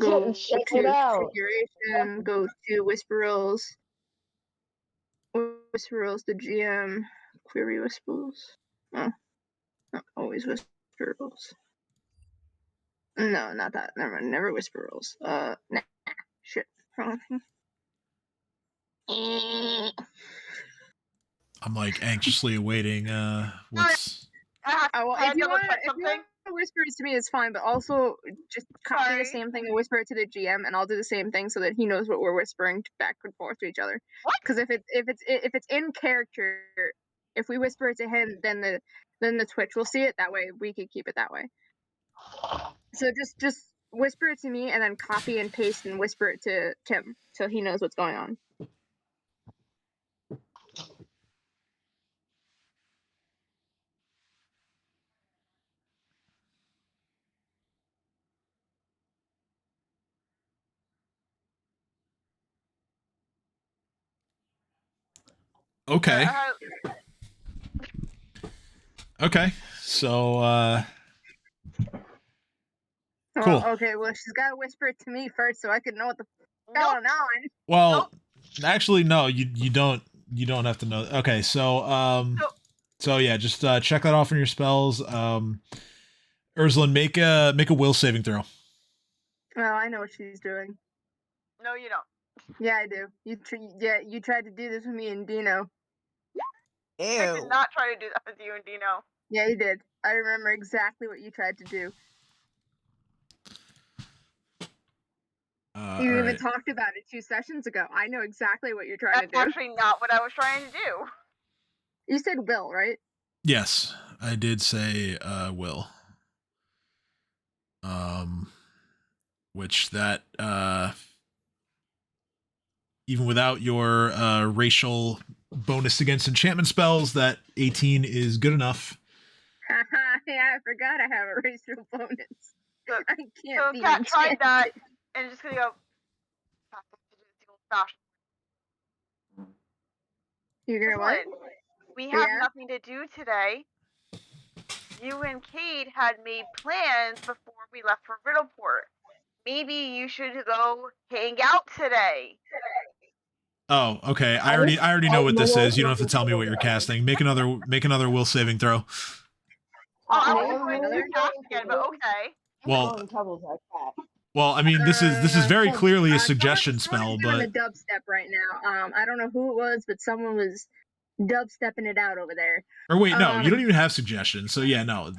B: Go
C: Check
B: to
C: it out.
B: configuration. Go to whisper rules. Whisper rules to GM. Query whispers. Oh, not always whisper rules. No, not that. Never mind. Never whisper rules. Nah. Shit.
A: I'm like anxiously awaiting what's.
B: If you want to whisper it to me, it's fine. But also, just copy the same thing and whisper it to the GM, and I'll do the same thing so that he knows what we're whispering back and forth to each other. Because if it's in character, if we whisper it to him, then the Twitch will see it. That way, we can keep it that way. So just whisper it to me, and then copy and paste and whisper it to Tim, so he knows what's going on.
A: Okay. Okay. So cool.
B: Okay, well, she's got to whisper it to me first so I can know what the going on.
A: Well, actually, no. You don't have to know. Okay. So yeah, just check that off on your spells. Erzalin, make a will saving throw.
B: Well, I know what she's doing.
E: No, you don't.
B: Yeah, I do. You tried to do this with me and Dino.
G: Ew.
E: I did not try to do that with you and Dino.
B: Yeah, you did. I remember exactly what you tried to do. You even talked about it 2 sessions ago. I know exactly what you're trying to do.
E: That's actually not what I was trying to do.
B: You said will, right?
A: Yes, I did say will. Which that even without your racial bonus against enchantment spells, that 18 is good enough.
B: Yeah, I forgot I have a racial bonus.
E: Look,
B: I can't be
E: Cat tried
B: enchanted.
E: that and just gonna go.
B: You're gonna what?
E: We have nothing to do today. You and Cade had made plans before we left for Riddleport. Maybe you should go hang out today.
A: Oh, okay. I already know what this is. You don't have to tell me what you're casting. Make another will saving throw.
E: I was going to cast again, but okay.
A: Well, Well, I mean, this is very clearly a suggestion spell,
B: someone's
A: but
B: doing a dubstep right now. I don't know who it was, but someone was dubstepping it out over there.
A: or wait, no, you don't even have suggestions. So yeah, no,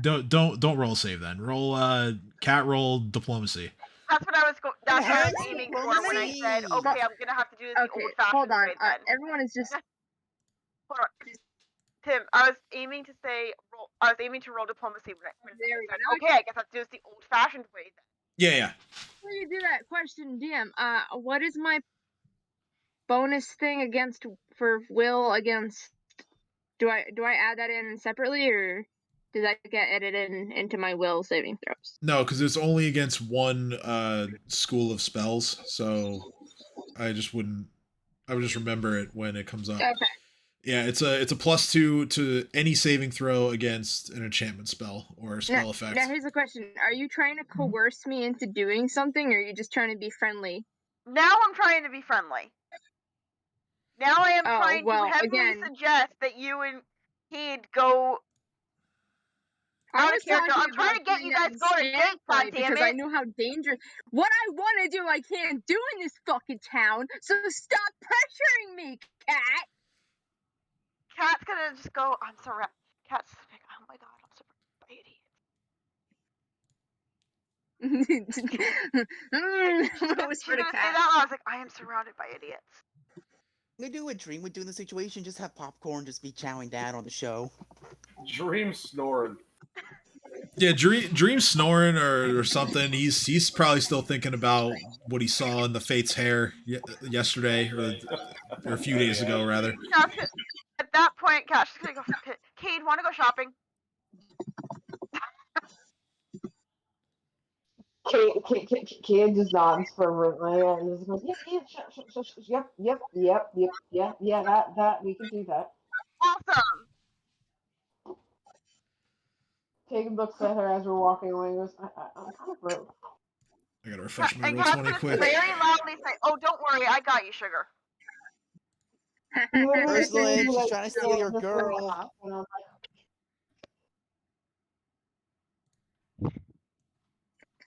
A: don't roll save then. Roll roll diplomacy.
E: That's what I was that's what I was aiming for when I said, okay, I'm gonna have to do this the old-fashioned
B: hold on.
E: way then.
B: Everyone is just
E: Hold on. Tim, I was aiming to say I was aiming to roll diplomacy when
B: There we
E: I said,
B: go.
E: okay, I guess I have to do this the old-fashioned way then.
A: Yeah.
B: before you do that question, DM. What is my bonus thing against for will against? Do I add that in separately, or does that get edited into my will saving throws?
A: No, because it's only against one school of spells, so I would just remember it when it comes up.
B: Okay.
A: Yeah, it's a +2 to any saving throw against an enchantment spell or spell effect.
B: Now here's the question: are you trying to coerce me into doing something, or are you just trying to be friendly?
E: Now I'm trying to be friendly. Now I am trying to heavily suggest that you and Cade go out of character. I'm trying to get you guys going a date, goddammit.
B: Because I know how dangerous. What I want to do, I can't do in this fucking town. So stop pressuring me, Cat.
E: Cat's gonna just go. I'm surrounded. Cat's like, oh my god, I'm surrounded by idiots.
B: Whisper to Cat.
E: I was like, I am surrounded by idiots.
G: We do what Dream would do in the situation. Just have popcorn, just be chowing down on the show.
D: Dream snoring.
A: Yeah, Dream snoring or something. He's probably still thinking about what he saw in the Fate's hair yesterday or a few days ago, rather.
E: At that point, Cat's just gonna go. Cade, want to go shopping?
C: Cade just nods fervently and just goes, yeah, that we can do that.
E: Awesome.
C: Cade looks at her as we're walking away and goes, I'm kind of broke.
A: I gotta refresh my
E: And
A: roll
E: Cat's
A: 20
E: gonna
A: quick.
E: very loudly say, "Oh, don't worry, I got you, sugar."
G: Erzalin, she's trying to steal your girl.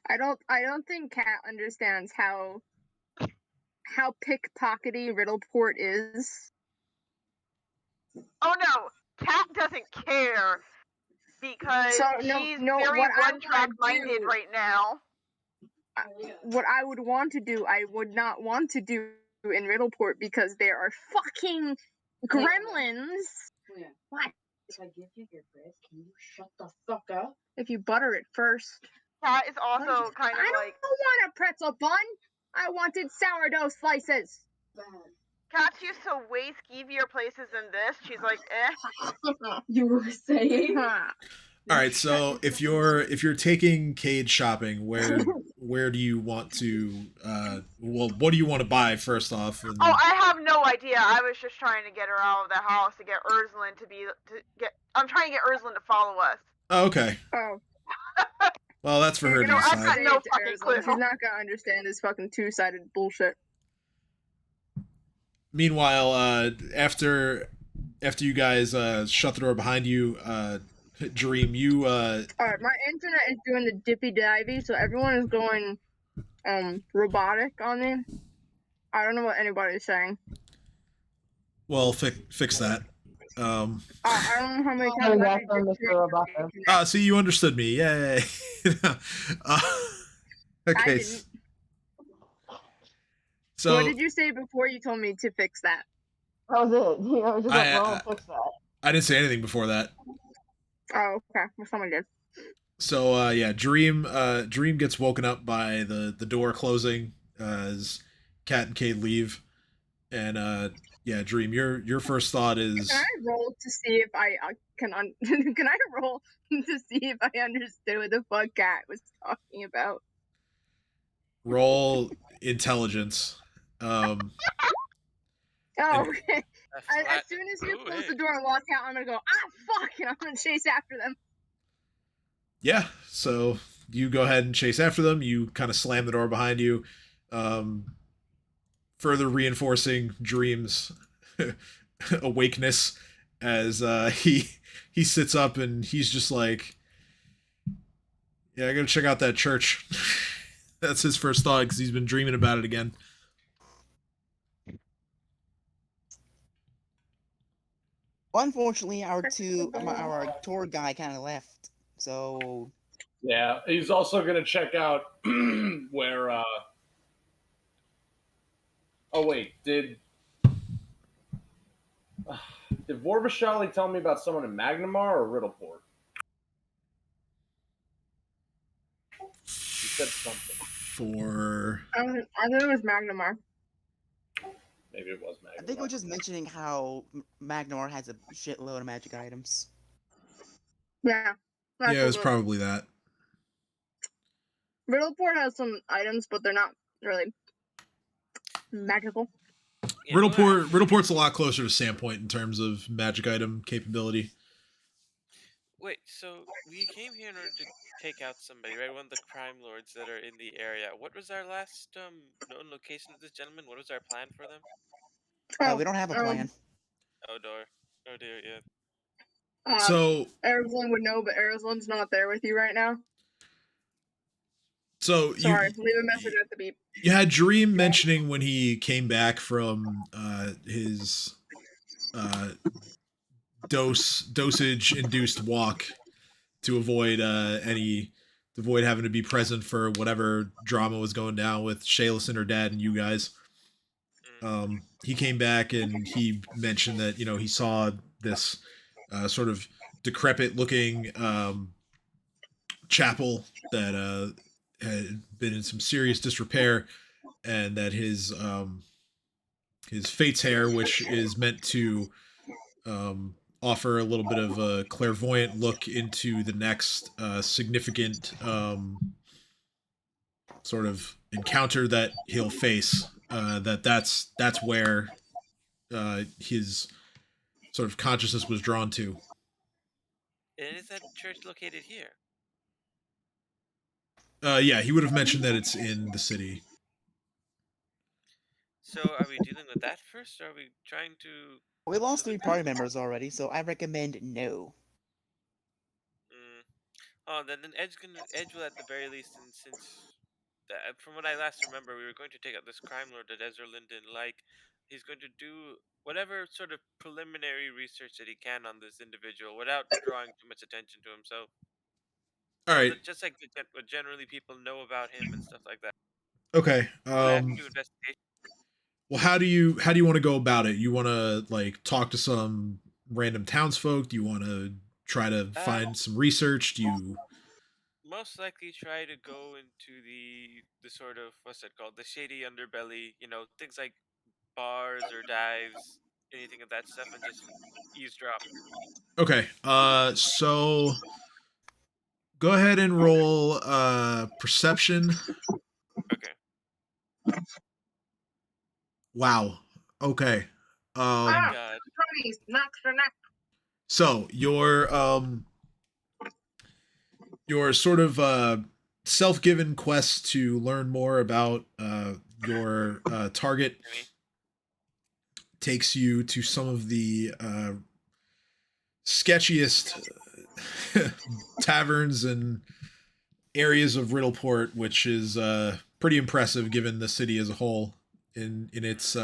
B: I don't think Cat understands how pickpockety Riddleport is.
E: Oh no, Cat doesn't care because she's very one-track minded right now.
B: What I would want to do, I would not want to do in Riddleport because there are fucking gremlins.
H: Yeah.
B: What?
H: If I give you your bread, can you shut the fuck up?
B: If you butter it first.
E: Cat is also kind of
B: I don't want a pretzel bun. I wanted sourdough slices.
E: Cat's used to way skeevier places than this. She's like, eh.
H: You were saying?
A: All right, so if you're taking Cade shopping, where do you want to? What do you want to buy first off? And...
E: Oh, I have no idea. I was just trying to get her out of the house to get Erzalin I'm trying to get Erzalin to follow us.
A: Oh, okay.
B: Oh.
A: Well, that's for her to decide.
E: I've got no fucking clue.
B: She's not gonna understand this fucking two-sided bullshit.
A: Meanwhile, after you guys shut the door behind you, Dream, you
B: Alright, my internet is doing the dippy-divey, so everyone is going robotic on me. I don't know what anybody's saying.
A: Well, fix that.
B: I don't know how many times
A: see, you understood me. Yay. Okay. So
B: what did you say before you told me to fix that?
C: That was it. You know, just like, fix that.
A: I didn't say anything before that.
B: Oh, okay. Well, someone did.
A: So yeah, Dream gets woken up by the door closing as Cat and Cade leave, and yeah, Dream, your first thought is.
B: Can I roll to see if I can I roll to see if I understood what the fuck Cat was talking about?
A: Roll intelligence.
B: Oh, okay. As soon as you close the door and walk out, I'm gonna go, fuck, and I'm gonna chase after them.
A: Yeah, so you go ahead and chase after them. You kind of slam the door behind you, further reinforcing Dream's awakeness as he sits up and he's just like, yeah, I gotta check out that church. That's his first thought because he's been dreaming about it again.
G: Well, unfortunately, our tour guy kind of left. So
D: Yeah, he's also gonna check out where. Oh wait, did Vorvashali tell me about someone in Magnamar or Riddleport? He said something.
B: I thought it was Magnamar.
D: Maybe it was Magnamar.
G: I think we're just mentioning how Magnar has a shitload of magic items.
B: Yeah.
A: Yeah, it was probably that.
B: Riddleport has some items, but they're not really magical.
F: Yeah, well,
A: Riddleport's a lot closer to Sandpoint in terms of magic item capability.
F: wait, so we came here in order to take out somebody, right? One of the crime lords that are in the area. What was our last known location of this gentleman? What was our plan for them?
G: We don't have a plan.
F: Oh dear, yeah.
A: So
B: Erzalin would know, but Erzalin's not there with you right now.
A: So
B: sorry, leave a message at the beep.
A: You had Dream mentioning when he came back from his dosage induced walk to avoid having to be present for whatever drama was going down with Shayless and her dad and you guys. He came back and he mentioned that he saw this sort of decrepit looking chapel that had been in some serious disrepair, and that his Fate's Hair, which is meant to offer a little bit of a clairvoyant look into the next significant sort of encounter that he'll face, that's where his sort of consciousness was drawn to.
F: And is that church located here?
A: Yeah, he would have mentioned that it's in the city.
F: So are we dealing with that first, or are we trying to...
G: We lost 3 party members already, so I recommend no.
F: Oh, then Edge will at the very least, and since from what I last remember, we were going to take out this crime lord that Erzalin didn't like. He's going to do whatever sort of preliminary research that he can on this individual without drawing too much attention to himself.
A: All right.
F: Just like what generally people know about him and stuff like that.
A: Okay.
F: Investigation.
A: Well, how do you want to go about it? You want to like talk to some random townsfolk? Do you want to try to find some research? Do you
F: most likely try to go into the sort of, what's that called, the shady underbelly? Things like bars or dives, anything of that stuff, and just eavesdrop.
A: Okay. So go ahead and roll perception.
F: Okay.
A: Wow. Okay.
F: Thank God.
A: So your sort of self-given quest to learn more about your target takes you to some of the sketchiest taverns and areas of Riddleport, which is pretty impressive given the city as a whole in its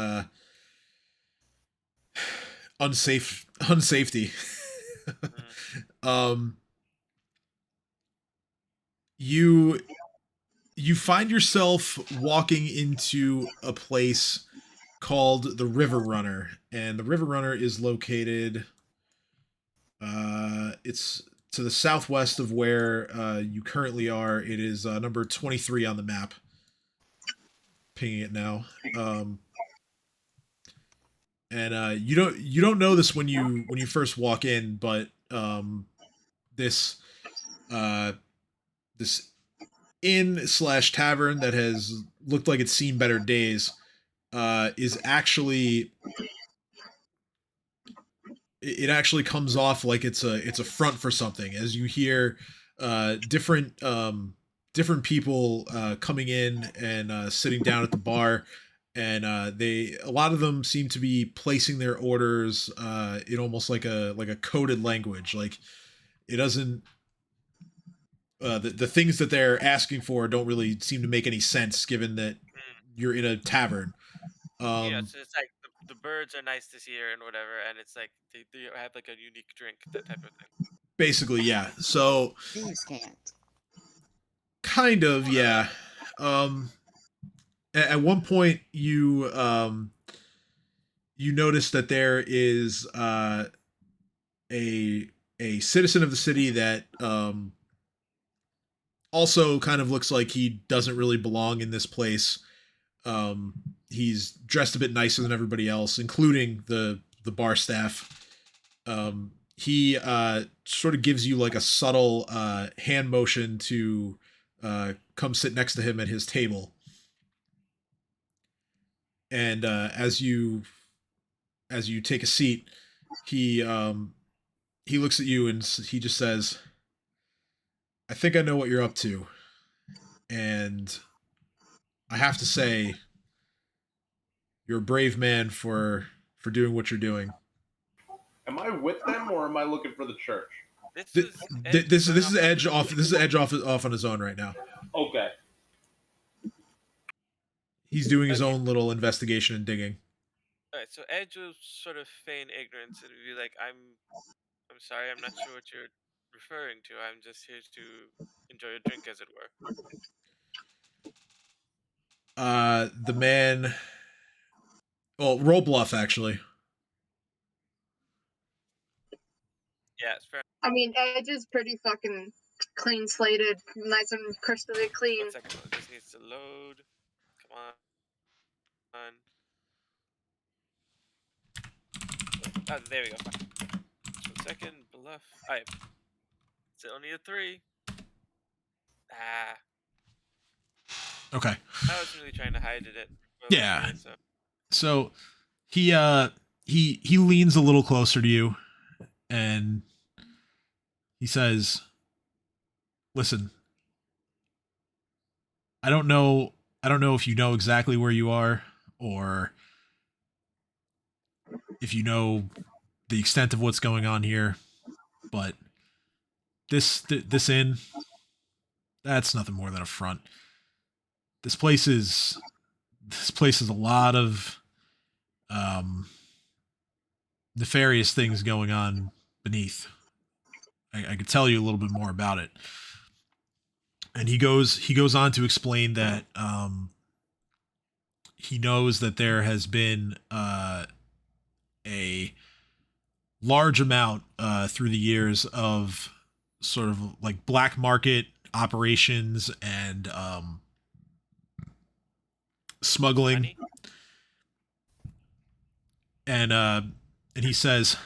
A: unsafety. You find yourself walking into a place called the River Runner, and the River Runner is located it's to the southwest of where you currently are. It is number 23 on the map. Pinging it now. And you don't know this when you first walk in, but this inn/tavern that has looked like it's seen better days is actually, it actually comes off like it's a front for something, as you hear different people coming in and sitting down at the bar, and a lot of them seem to be placing their orders in almost like a coded language. Like it doesn't the things that they're asking for don't really seem to make any sense given that you're in a tavern.
F: Yeah, so it's like the birds are nice this year and whatever, and it's like they have like a unique drink, that type of thing.
A: Basically, yeah. So
G: Thieves can't.
A: kind of, yeah. At one point, you you notice that there is a citizen of the city that also kind of looks like he doesn't really belong in this place. He's dressed a bit nicer than everybody else, including the bar staff. He sort of gives you like a subtle hand motion to come sit next to him at his table. And as you take a seat, he looks at you and he just says, "I think I know what you're up to, and I have to say, you're a brave man for doing what you're doing."
D: Am I with them or am I looking for the church?
A: This is Edge off. This is Edge off on his own right now.
D: Okay.
A: He's doing his own little investigation and digging.
F: Alright, so Edge will sort of feign ignorance and be like, I'm sorry, I'm not sure what you're referring to. I'm just here to enjoy a drink, as it were.
A: The man. Well, roll bluff actually.
F: Yeah, it's fair.
B: I mean, Edge is pretty fucking clean slated, nice and crystally clean.
F: 1 second, this needs to load. Come on. Oh, there we go. 1 second, bluff. Alright. It's only a 3. Ah.
A: Okay.
F: I was really trying to hide it.
A: Yeah.
F: Way,
A: so he leans a little closer to you and he says, "Listen, I don't know if you know exactly where you are or if you know the extent of what's going on here, but this inn, that's nothing more than a front. This place is a lot of nefarious things going on beneath. I could tell you a little bit more about it." And he goes on to explain that he knows that there has been a large amount through the years of sort of like black market operations and smuggling.
F: Money?
A: And he says,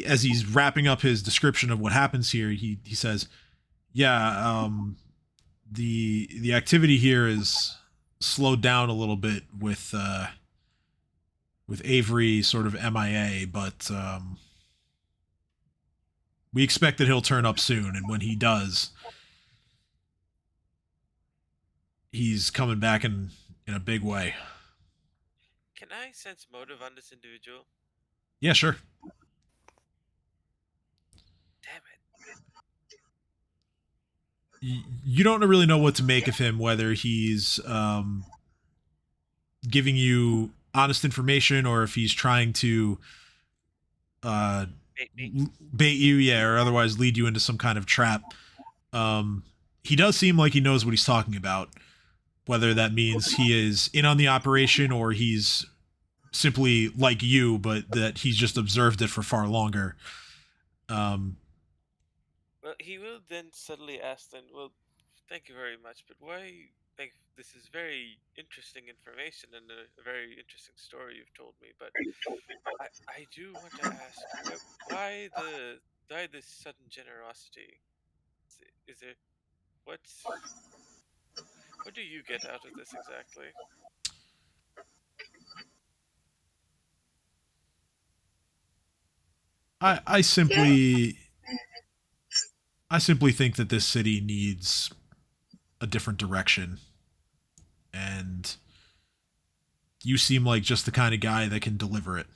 A: as he's wrapping up his description of what happens here, he says, "Yeah, the activity here is slowed down a little bit with Avery sort of MIA, but we expect that he'll turn up soon, and when he does, he's coming back in a big way."
F: Can I sense motive on this individual?
A: Yeah, sure.
F: Damn it.
A: You don't really know what to make of him, whether he's giving you honest information or if he's trying to bait you, yeah, or otherwise lead you into some kind of trap. He does seem like he knows what he's talking about, whether that means he is in on the operation or he's simply like you, but that he's just observed it for far longer.
F: Well, he will then suddenly ask then, well, thank you very much, but why, this is very interesting information and a very interesting story you've told me, but I do want to ask, why this sudden generosity? Is there, what do you get out of this exactly?
A: I simply think that this city needs a different direction, and you seem like just the kind of guy that can deliver it.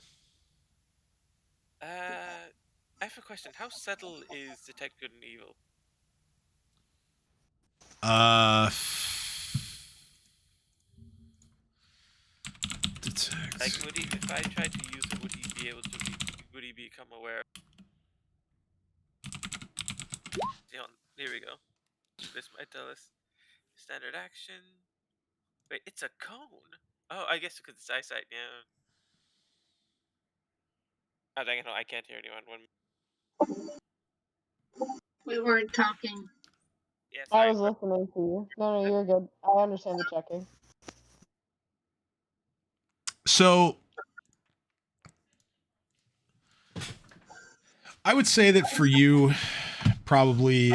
F: I have a question. How subtle is detect good and evil?
A: Detect.
F: Like, would he, if I tried to use it, would he be able to? Would he become aware? Here we go. This might tell us standard action. Wait, it's a cone. Oh, I guess because it's eyesight. Yeah. Oh, dang it! No, I can't hear anyone.
B: We weren't talking.
F: Yeah,
C: I
F: sorry.
C: was listening to you. No, you're good. I understand the checking.
A: So I would say that for you, probably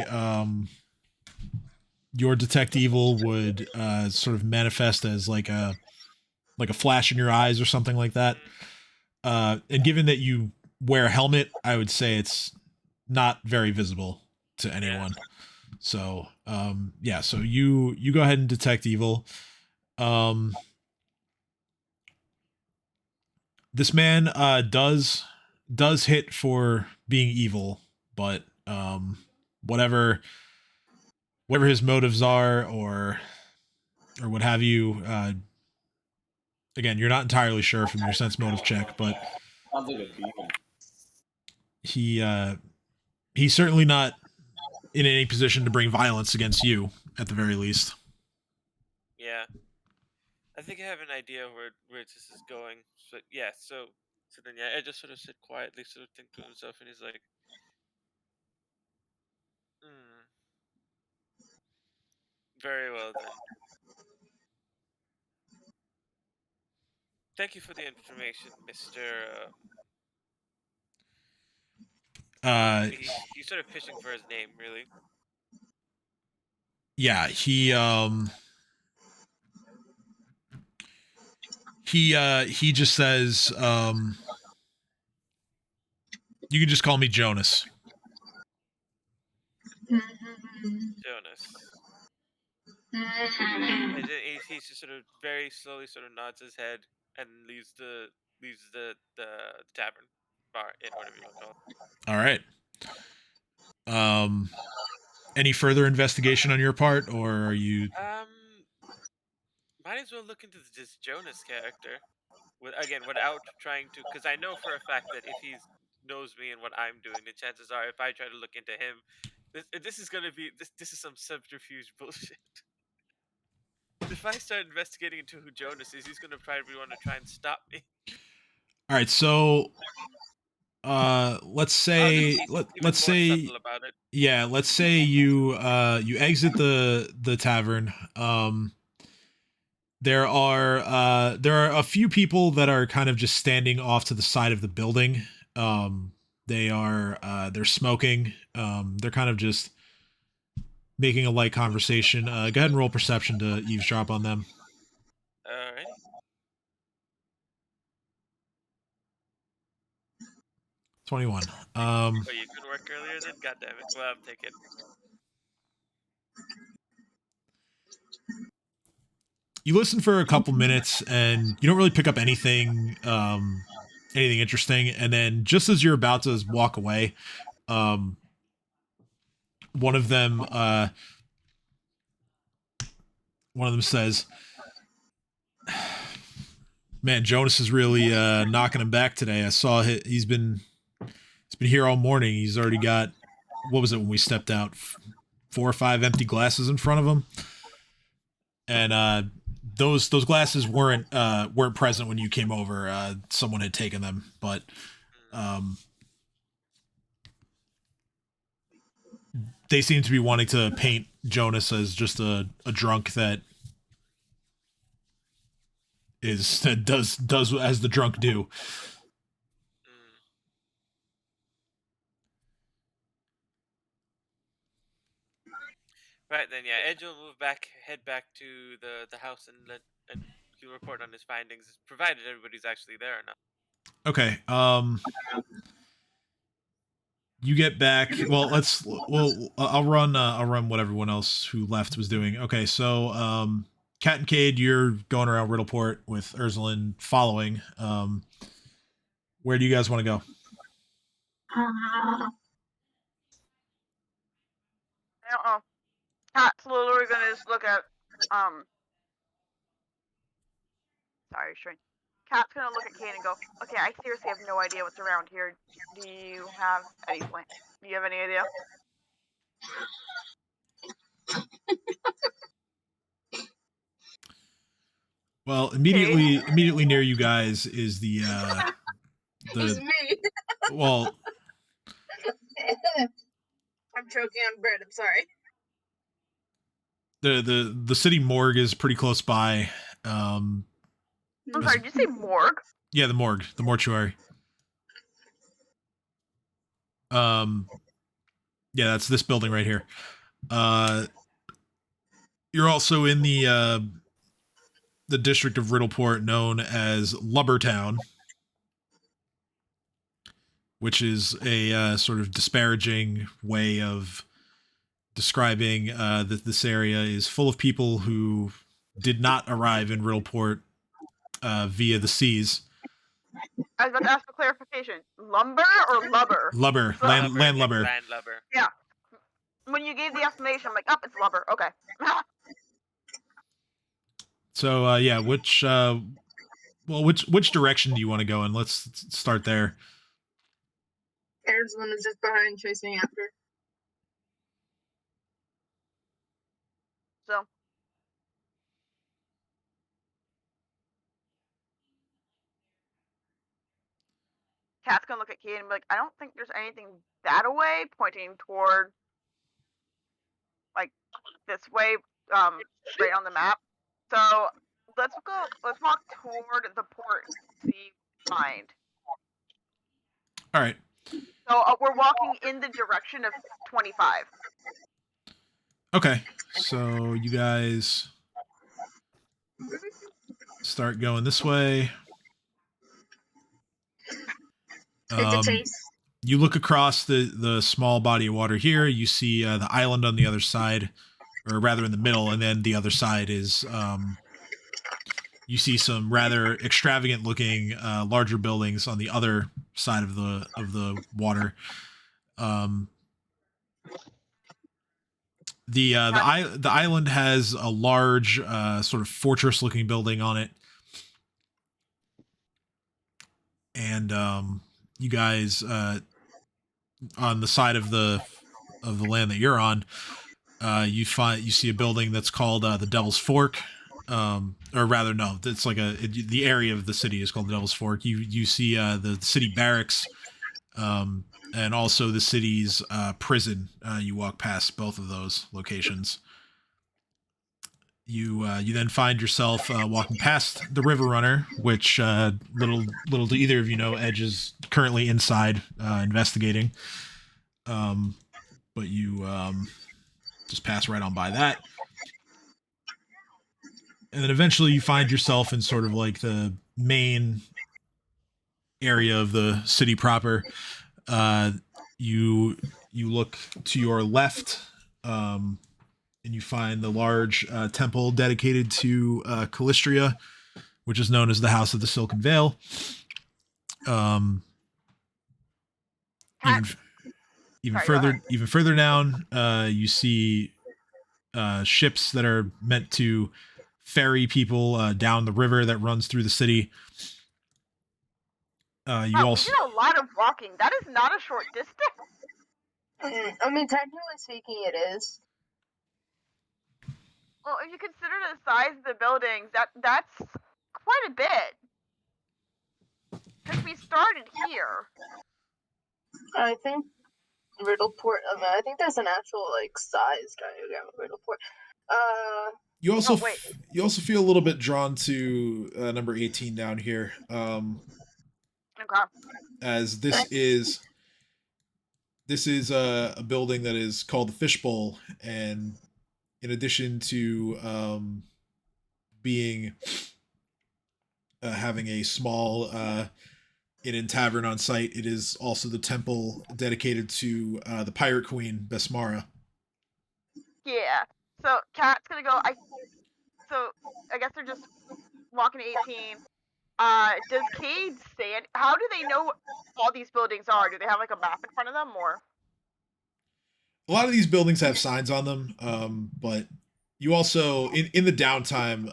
A: your detect evil would sort of manifest as like a flash in your eyes or something like that. And given that you wear a helmet, I would say it's not very visible to anyone. So yeah, so you go ahead and detect evil. This man does hit for being evil, but whatever his motives are or what have you, again, you're not entirely sure from your sense motive check, but
D: Sounds like a demon.
A: He's certainly not in any position to bring violence against you, at the very least.
F: Yeah. I think I have an idea where this is going. So yeah, so then yeah, I just sort of sit quietly, sort of think to himself, and he's like, very well then. Thank you for the information, Mr. He's sort of fishing for his name, really.
A: Yeah, he just says, you can just call me Jonas.
F: Jonas. And then he just sort of very slowly sort of nods his head and leaves the tavern, bar, inn, whatever you want to call it.
A: All right. Any further investigation on your part, or are you?
F: Might as well look into this Jonas character, without trying to, because I know for a fact that if he knows me and what I'm doing, the chances are if I try to look into him, this is gonna be this is some subterfuge bullshit. If I start investigating into who Jonas is, he's gonna probably want to try and stop me.
A: All right, so let's say let's say
F: Subtle about it.
A: yeah, let's say you you exit the tavern. There are a few people that are kind of just standing off to the side of the building. They're smoking. They're kind of just making a light conversation. Go ahead and roll perception to eavesdrop on them.
F: Alright.
A: 21.
F: Oh, you couldn't work earlier then? God damn it. Well, I'll take it.
A: You listen for a couple minutes and you don't really pick up anything interesting, and then just as you're about to walk away, one of them says, man, Jonas is really knocking him back today. I saw he's been here all morning. He's already got, what was it when we stepped out, 4 or 5 empty glasses in front of him, and those glasses weren't present when you came over. Someone had taken them, but they seem to be wanting to paint Jonas as just a drunk that does as the drunk do.
F: Right then, yeah, Edge will head back to the house, and he'll report on his findings, provided everybody's actually there or not.
A: Okay. You get back. Well, I'll run what everyone else who left was doing. Okay, so Cat and Cade, you're going around Riddleport with Erzalin following. Where do you guys want to go?
E: I don't know. Cat's literally gonna just look at sorry, Shrink. Cat's gonna look at Kane and go, okay, I seriously have no idea what's around here. Do you have any plan? Do you have any idea?
A: Well, immediately near you guys is the
B: It's me.
A: well,
B: I'm choking on bread. I'm sorry.
A: the city morgue is pretty close by.
E: I'm sorry, did you say morgue?
A: Yeah, the morgue, the mortuary. Yeah, that's this building right here. You're also in the district of Riddleport known as Lubbertown, which is a sort of disparaging way of describing that this area is full of people who did not arrive in Riddleport via the seas.
E: I was about to ask for clarification. Lumber or lubber?
A: Lubber, landlubber.
F: Landlubber.
E: Yeah. When you gave the explanation, I'm like, oh, it's lubber. Okay.
A: So yeah, which direction do you want to go in? Let's start there.
B: Erzalin is just behind, chasing after.
E: So. Cat's gonna look at Kate and be like, I don't think there's anything that away, pointing toward, like, this way, right on the map. So, let's walk toward the port, see what we find.
A: Alright.
E: So, we're walking in the direction of 25.
A: Okay, so you guys start going this way. You look across the small body of water here. You see the island on the other side, or rather in the middle, and then the other side is you see some rather extravagant looking larger buildings on the other side of the water. The island has a large sort of fortress looking building on it, and you guys on the side of the land that you're on, you see a building that's called the Devil's Fork, or rather no, it's like the area of the city is called the Devil's Fork. You see the city barracks, and also the city's prison. You walk past both of those locations. You then find yourself walking past the River Runner, which little do either of you know, Edge is currently inside investigating. But you just pass right on by that. And then eventually you find yourself in sort of like the main area of the city proper. You look to your left, and you find the large temple dedicated to Callistria, which is known as the House of the Silken Veil. Even further down, you see ships that are meant to ferry people down the river that runs through the city.
E: We did a lot of walking. That is not a short distance.
B: I mean, technically speaking, it is.
E: Well, if you consider the size of the buildings, that's quite a bit. Because we started here.
B: I think Riddleport. I think there's an actual like size diagram of Riddleport.
A: You also you also feel a little bit drawn to number 18 down here.
E: Okay.
A: As this is a building that is called the Fishbowl, and in addition to being having a small inn and tavern on site, it is also the temple dedicated to the pirate queen Besmara.
E: Yeah. So Cat's gonna go. So I guess they're just walking to 18. Does Cade say it? How do they know what all these buildings are? Do they have like a map in front of them, or?
A: a lot of these buildings have signs on them, but you also in the downtime,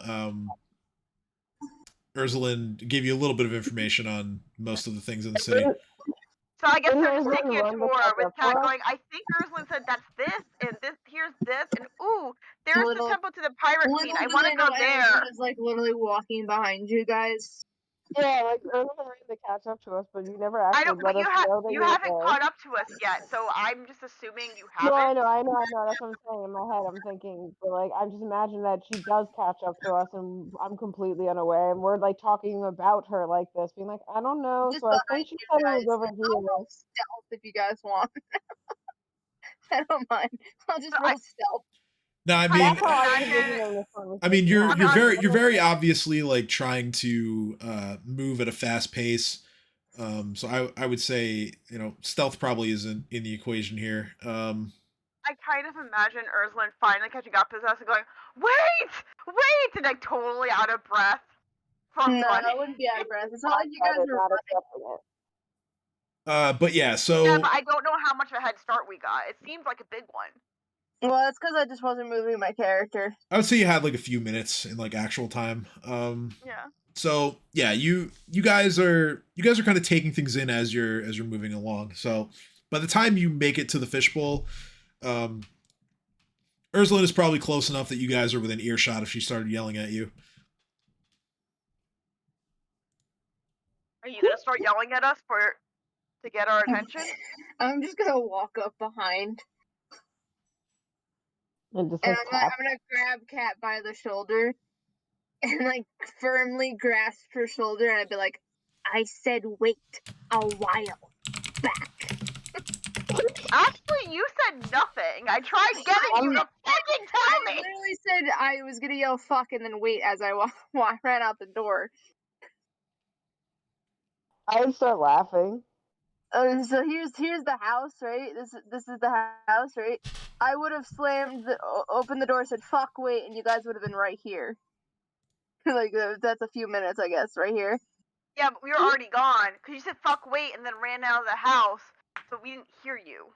A: Erzalin gave you a little bit of information on most of the things in the city.
E: So I guess
C: Didn't
E: they're just
C: Erzalin
E: taking a
C: run the
E: tour with
C: catch-up
E: Cat
C: for us?
E: going, I think Ursula said that's this, and this, here's this, and ooh, there's
B: Little-
E: the temple to the Pirate Queen. I
B: Little
E: want
B: did
E: to
B: I
E: go
B: know
E: there.
B: Erzalin was like literally walking behind you guys.
C: Yeah, like Erzalin ran the catch-up to us, but you never
E: I
C: actually
E: know, but
C: let us know that
E: you
C: you were
E: haven't
C: there.
E: caught up to us yet, so I'm just assuming you
C: No, I
E: haven't.
C: know. That's what I'm saying in my head. I'm thinking, but like, I'm just imagining that she does catch up to us, and I'm completely unaware, and we're like talking about her like this, being like, I don't know.
B: Just
C: So I
B: behind
C: think she
B: you
C: said it was
B: guys.
C: over
B: I'll roll
C: here.
B: stealth if you guys want. I don't mind. I'll just
E: So
B: roll stealth.
A: No, I
E: I
A: mean,
C: That's how I was
E: imagine-
C: envisioning this conversation.
A: I mean,
E: I'm not-
A: you're very obviously like trying to move at a fast pace. So I would say, you know, stealth probably isn't in the equation here.
E: I kind of imagine Ursula finally catching up to us and going, wait, and like totally out of breath from
B: No,
E: running.
B: I wouldn't be out of breath. It's not like you guys
C: Not
B: were running.
C: accepting it.
A: But yeah, so
E: Yeah, but I don't know how much of a head start we got. It seemed like a big one.
B: Well, it's because I just wasn't moving my character.
A: I would say you had like a few minutes in like actual time.
E: Yeah.
A: So yeah, you guys are kind of taking things in as you're moving along. So by the time you make it to the fishbowl, Erzalin is probably close enough that you guys are within earshot if she started yelling at you.
E: Are you gonna start yelling at us to get our attention?
B: I'm just gonna walk up behind
C: And just
B: and
C: like
B: I'm
C: tap.
B: gonna grab Kat by the shoulder and like firmly grasp her shoulder and I'd be like, I said wait a while back.
E: Actually, you said nothing. I tried getting you to fucking tell
B: I
E: me.
B: literally said I was gonna yell fuck and then wait as I ran out the door.
C: I would start laughing.
B: So here's the house, right? This is the house, right? I would have slammed opened the door, said fuck, wait, and you guys would have been right here. Like that's a few minutes, I guess, right here.
E: Yeah, but we were already gone because you said fuck, wait, and then ran out of the house, so we didn't hear you.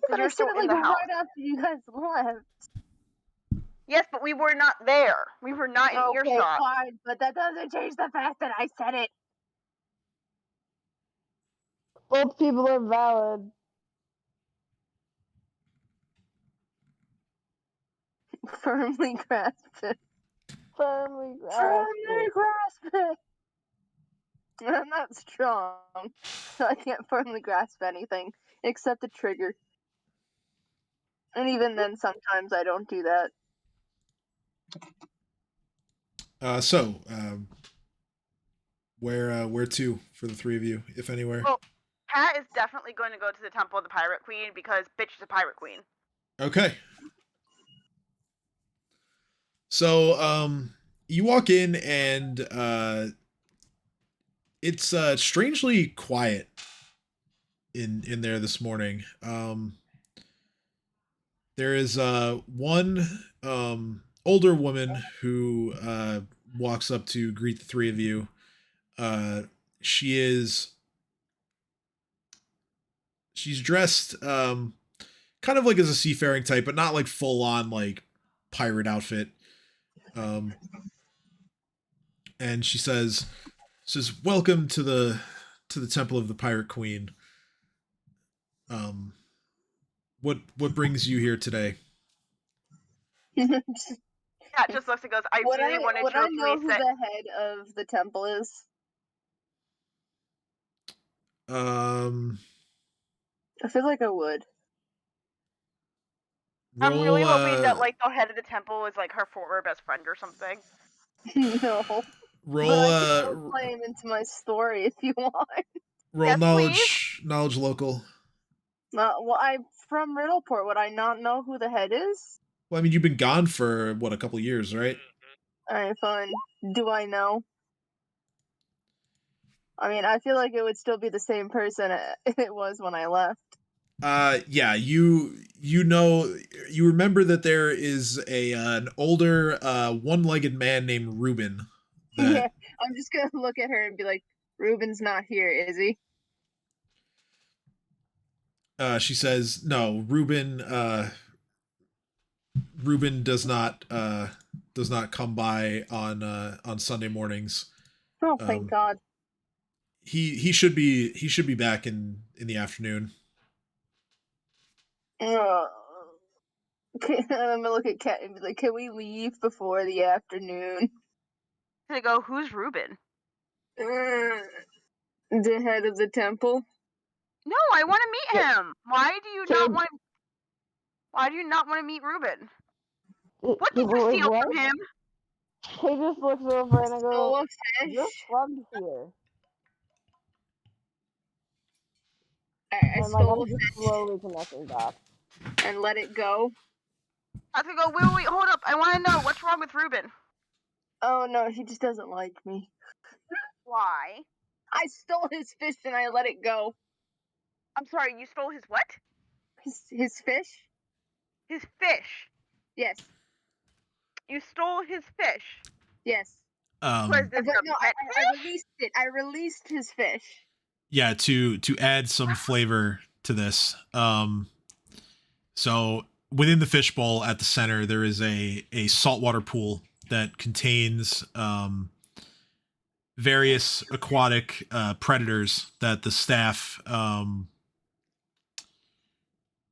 B: But
E: You're
B: I said
E: still
B: it
E: in
B: like
E: the house.
B: right after you guys left.
E: Yes, but we were not there. We were not in
B: Okay,
E: earshot.
B: fine, but that doesn't change the fact that I said it.
C: Both people are valid.
B: Firmly grasp it.
C: Firmly grasp
B: Firmly
C: it.
B: grasp it. I'm not strong, so I can't firmly grasp anything except a trigger. And even then, sometimes I don't do that.
A: Where to for the three of you, if anywhere?
E: Well, Kat is definitely going to go to the Temple of the Pirate Queen because bitch is a pirate queen.
A: Okay. So you walk in and it's strangely quiet in there this morning. There is one older woman who walks up to greet the three of you. She's dressed kind of like as a seafaring type, but not like full on like pirate outfit. And she says, "Welcome to the Temple of the Pirate Queen. What brings you here today?"
E: Kat just looks and goes, I really wanted
B: would
E: to
B: I know who
E: reset.
B: the head of the temple is? I feel like I would.
E: I'm really
A: roll,
E: hoping that like the head of the temple is like her former best friend or something.
B: No.
A: roll
B: But I can play him into my story if you want.
A: roll
E: Yes,
A: knowledge local.
B: Well, I'm from Riddleport. Would I not know who the head is?
A: Well, I mean, you've been gone for what, a couple years, right?
B: Alright, fine. Do I know? I mean, I feel like it would still be the same person it was when I left.
A: Yeah, you know, you remember that there is an older one-legged man named Reuben.
B: Yeah, I'm just gonna look at her and be like, Ruben's not here, is he?
A: She says, "No, Ruben does not come by on Sunday mornings.
B: Oh, thank God.
A: He should be back in the afternoon."
B: I'm gonna look at Kat and be like, "Can we leave before the afternoon?"
E: They go, who's Ruben?
B: The head of the temple.
E: No, I want to meet him. Why do you not want? Why do you not want to meet Ruben? What did you steal from him?
C: He just looks over and I go,
B: Stole a
C: "You're
B: fish.
C: from here."
B: I
C: And
B: stole a
C: I'm just
B: fish
C: slowly connecting dots.
B: and let it go.
E: I have to go. Wait, hold up. I want to know what's wrong with Ruben.
B: Oh no, he just doesn't like me.
E: Why?
B: I stole his fish and I let it go.
E: I'm sorry. You stole his what?
B: His fish?
E: His fish.
B: Yes.
E: You stole his fish.
B: Yes.
E: Was this
B: But
E: a
B: no,
E: pet
B: I
E: fish?
B: released it. I released his fish.
A: Yeah, to add some flavor to this. So within the fishbowl at the center, there is a saltwater pool that contains various aquatic predators that the staff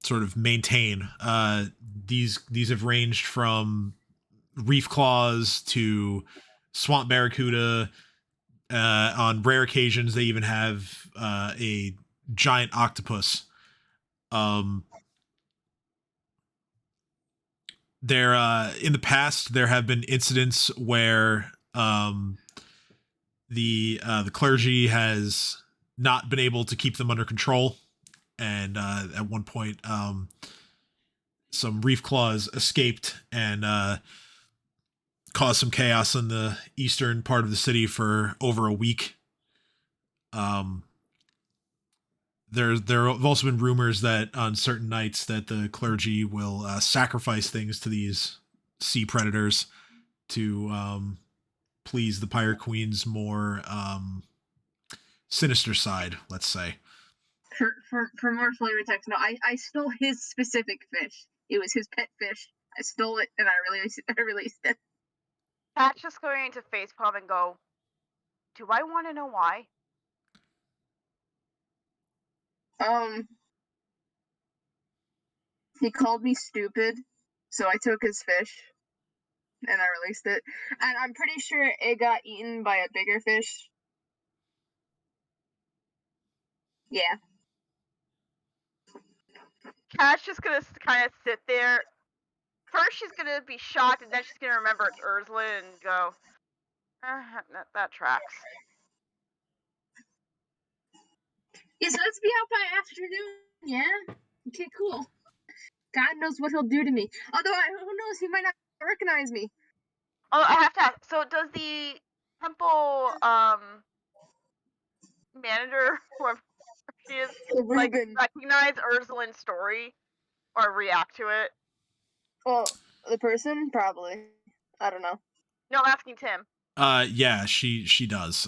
A: sort of maintain. These have ranged from reef claws to swamp barracuda. On rare occasions, they even have a giant octopus. There, in the past, there have been incidents where the clergy has not been able to keep them under control, and at one point, some reef claws escaped and caused some chaos in the eastern part of the city for over a week. There have also been rumors that on certain nights that the clergy will sacrifice things to these sea predators to please the Pirate Queen's more sinister side, let's say.
B: For more flavor text, no, I stole his specific fish. It was his pet fish. I stole it and I released it.
E: Pat's just going to facepalm and go, do I want to know why?
B: He called me stupid, so I took his fish and I released it. And I'm pretty sure it got eaten by a bigger fish. Yeah.
E: Kat's just gonna kind of sit there. First, she's gonna be shocked, and then she's gonna remember it's Erzalin and go, that tracks.
B: Yeah, so let's be out by afternoon, yeah? Okay, cool. God knows what he'll do to me. Although, who knows, he might not recognize me.
E: Oh, I have to ask. So, does the temple manager, whoever she is, like recognize Erzalin's story or react to it?
B: Well, the person probably. I don't know.
E: No, I'm asking Tim.
A: Yeah, she does.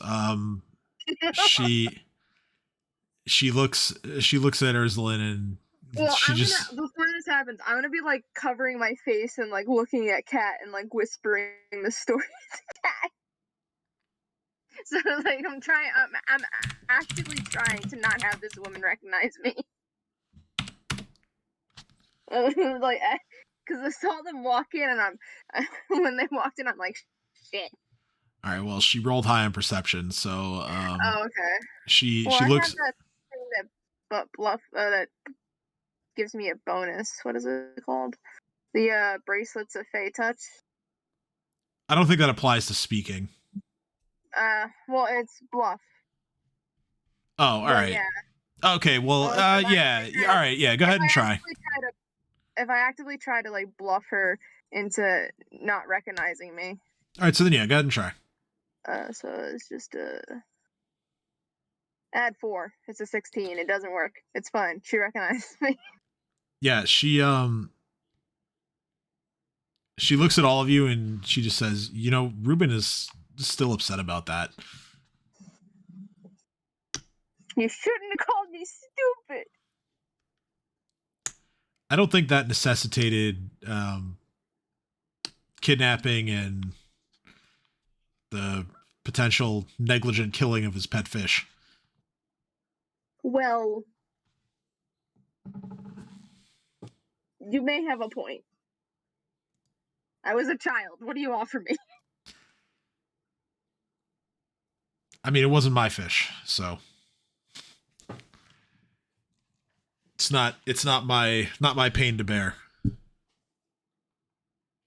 A: She looks at Erzalin and
B: well,
A: she
B: before this happens, I'm gonna be like covering my face and like looking at Kat and like whispering the story to Kat. So like I'm actively trying to not have this woman recognize me. Like, because I saw them walk in and when they walked in, I'm like, shit.
A: All right, well, she rolled high on perception, so
B: oh, okay.
A: She
B: I
A: looks.
B: have that thing that bluff that gives me a bonus. What is it called? The bracelets of Fey Touch.
A: I don't think that applies to speaking.
B: Well, it's bluff.
A: Oh, all right. Yeah. Okay, well, yeah. All right, yeah. Go ahead and try.
B: If I actively try to like bluff her into not recognizing me.
A: All right, so then yeah, go ahead and try.
B: So it's just add 4. It's a 16. It doesn't work. It's fine. She recognizes me.
A: Yeah, she looks at all of you and she just says, "You know, Ruben is still upset about that."
B: You shouldn't have called me stupid.
A: I don't think that necessitated kidnapping and the potential negligent killing of his pet fish.
B: Well, you may have a point. I was a child. What do you offer me?
A: I mean, it wasn't my fish, so it's not my pain to bear.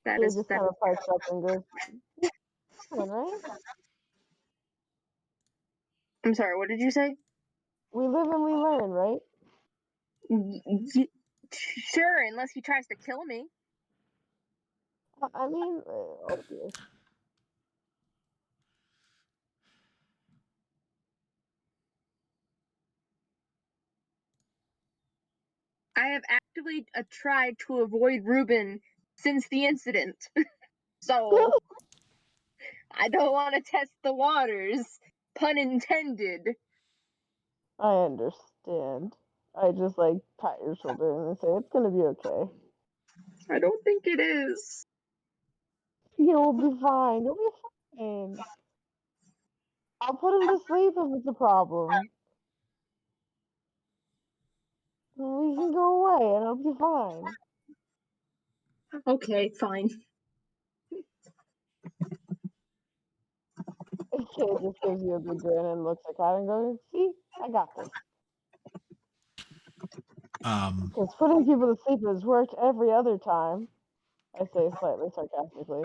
B: That
C: He
B: is
C: just
B: that.
C: kind of pipes up and goes, right?
B: I'm sorry. What did you say?
C: We live and we learn, right?
B: Sure, unless he tries to kill me.
C: I mean, oh dear.
B: I have actively tried to avoid Ruben since the incident. So, I don't want to test the waters. Pun intended.
C: I understand. I just like pat your shoulder and say it's gonna be okay.
B: I don't think it is.
C: You'll be fine. You'll be fine. I'll put him to sleep if it's a problem. We can go away and it'll be fine.
B: Okay, fine.
C: Kay just gives you a big grin and looks at Kat and goes, see, I got this. Because putting people to sleep has worked every other time. I say slightly sarcastically.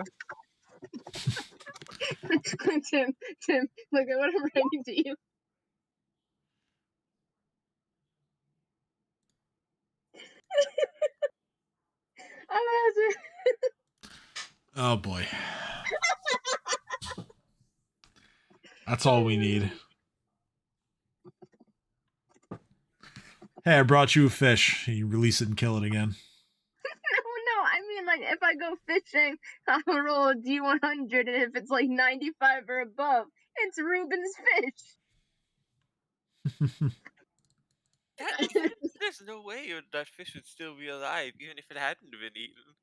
B: Tim, look at what I'm writing to you.
A: Oh boy. That's all we need. Hey, I brought you a fish. You release it and kill it again.
B: No, I mean, like, if I go fishing, I'll roll a D100, and if it's like 95 or above, it's Ruben's fish.
F: There's no way that fish would still be alive, even if it hadn't been eaten.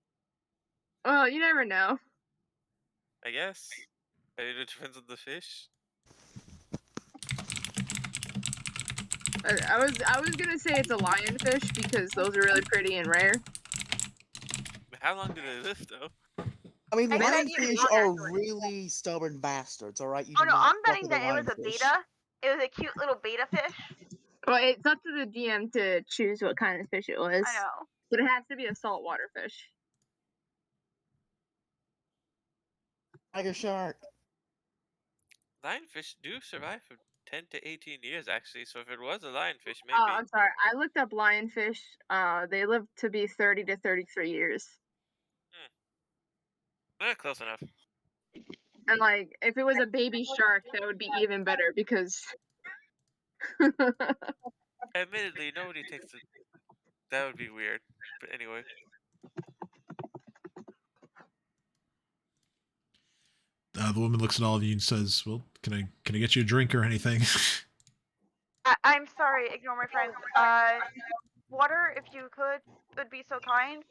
B: Well, you never know.
F: I guess. I mean, it depends on the fish.
B: I was gonna say it's a lionfish because those are really pretty and rare.
F: How long do they live, though?
G: I mean,
E: I bet
G: lionfish
E: you
G: are
E: actually.
G: really stubborn bastards, alright? You
E: Oh
G: do
E: no,
G: not
E: I'm
G: fuck
E: betting
G: with
E: that it was a
G: lionfish.
E: beta. It was a cute little beta fish.
B: Well, it's up to the DM to choose what kind of fish it was.
E: I know.
B: But it has to be a saltwater fish.
G: Tiger shark.
F: Lionfish do survive for 10 to 18 years, actually, so if it was a lionfish,
B: Oh,
F: maybe.
B: I'm sorry. I looked up lionfish. They live to be 30 to 33 years.
F: Close enough.
B: And, like, if it was a baby shark, that would be even better because...
F: Admittedly, nobody takes it. That would be weird. But anyway.
A: The woman looks at all of you and says, "Well, can I get you a drink or anything?"
E: I'm sorry, ignore my friends. Water, if you would be so kind.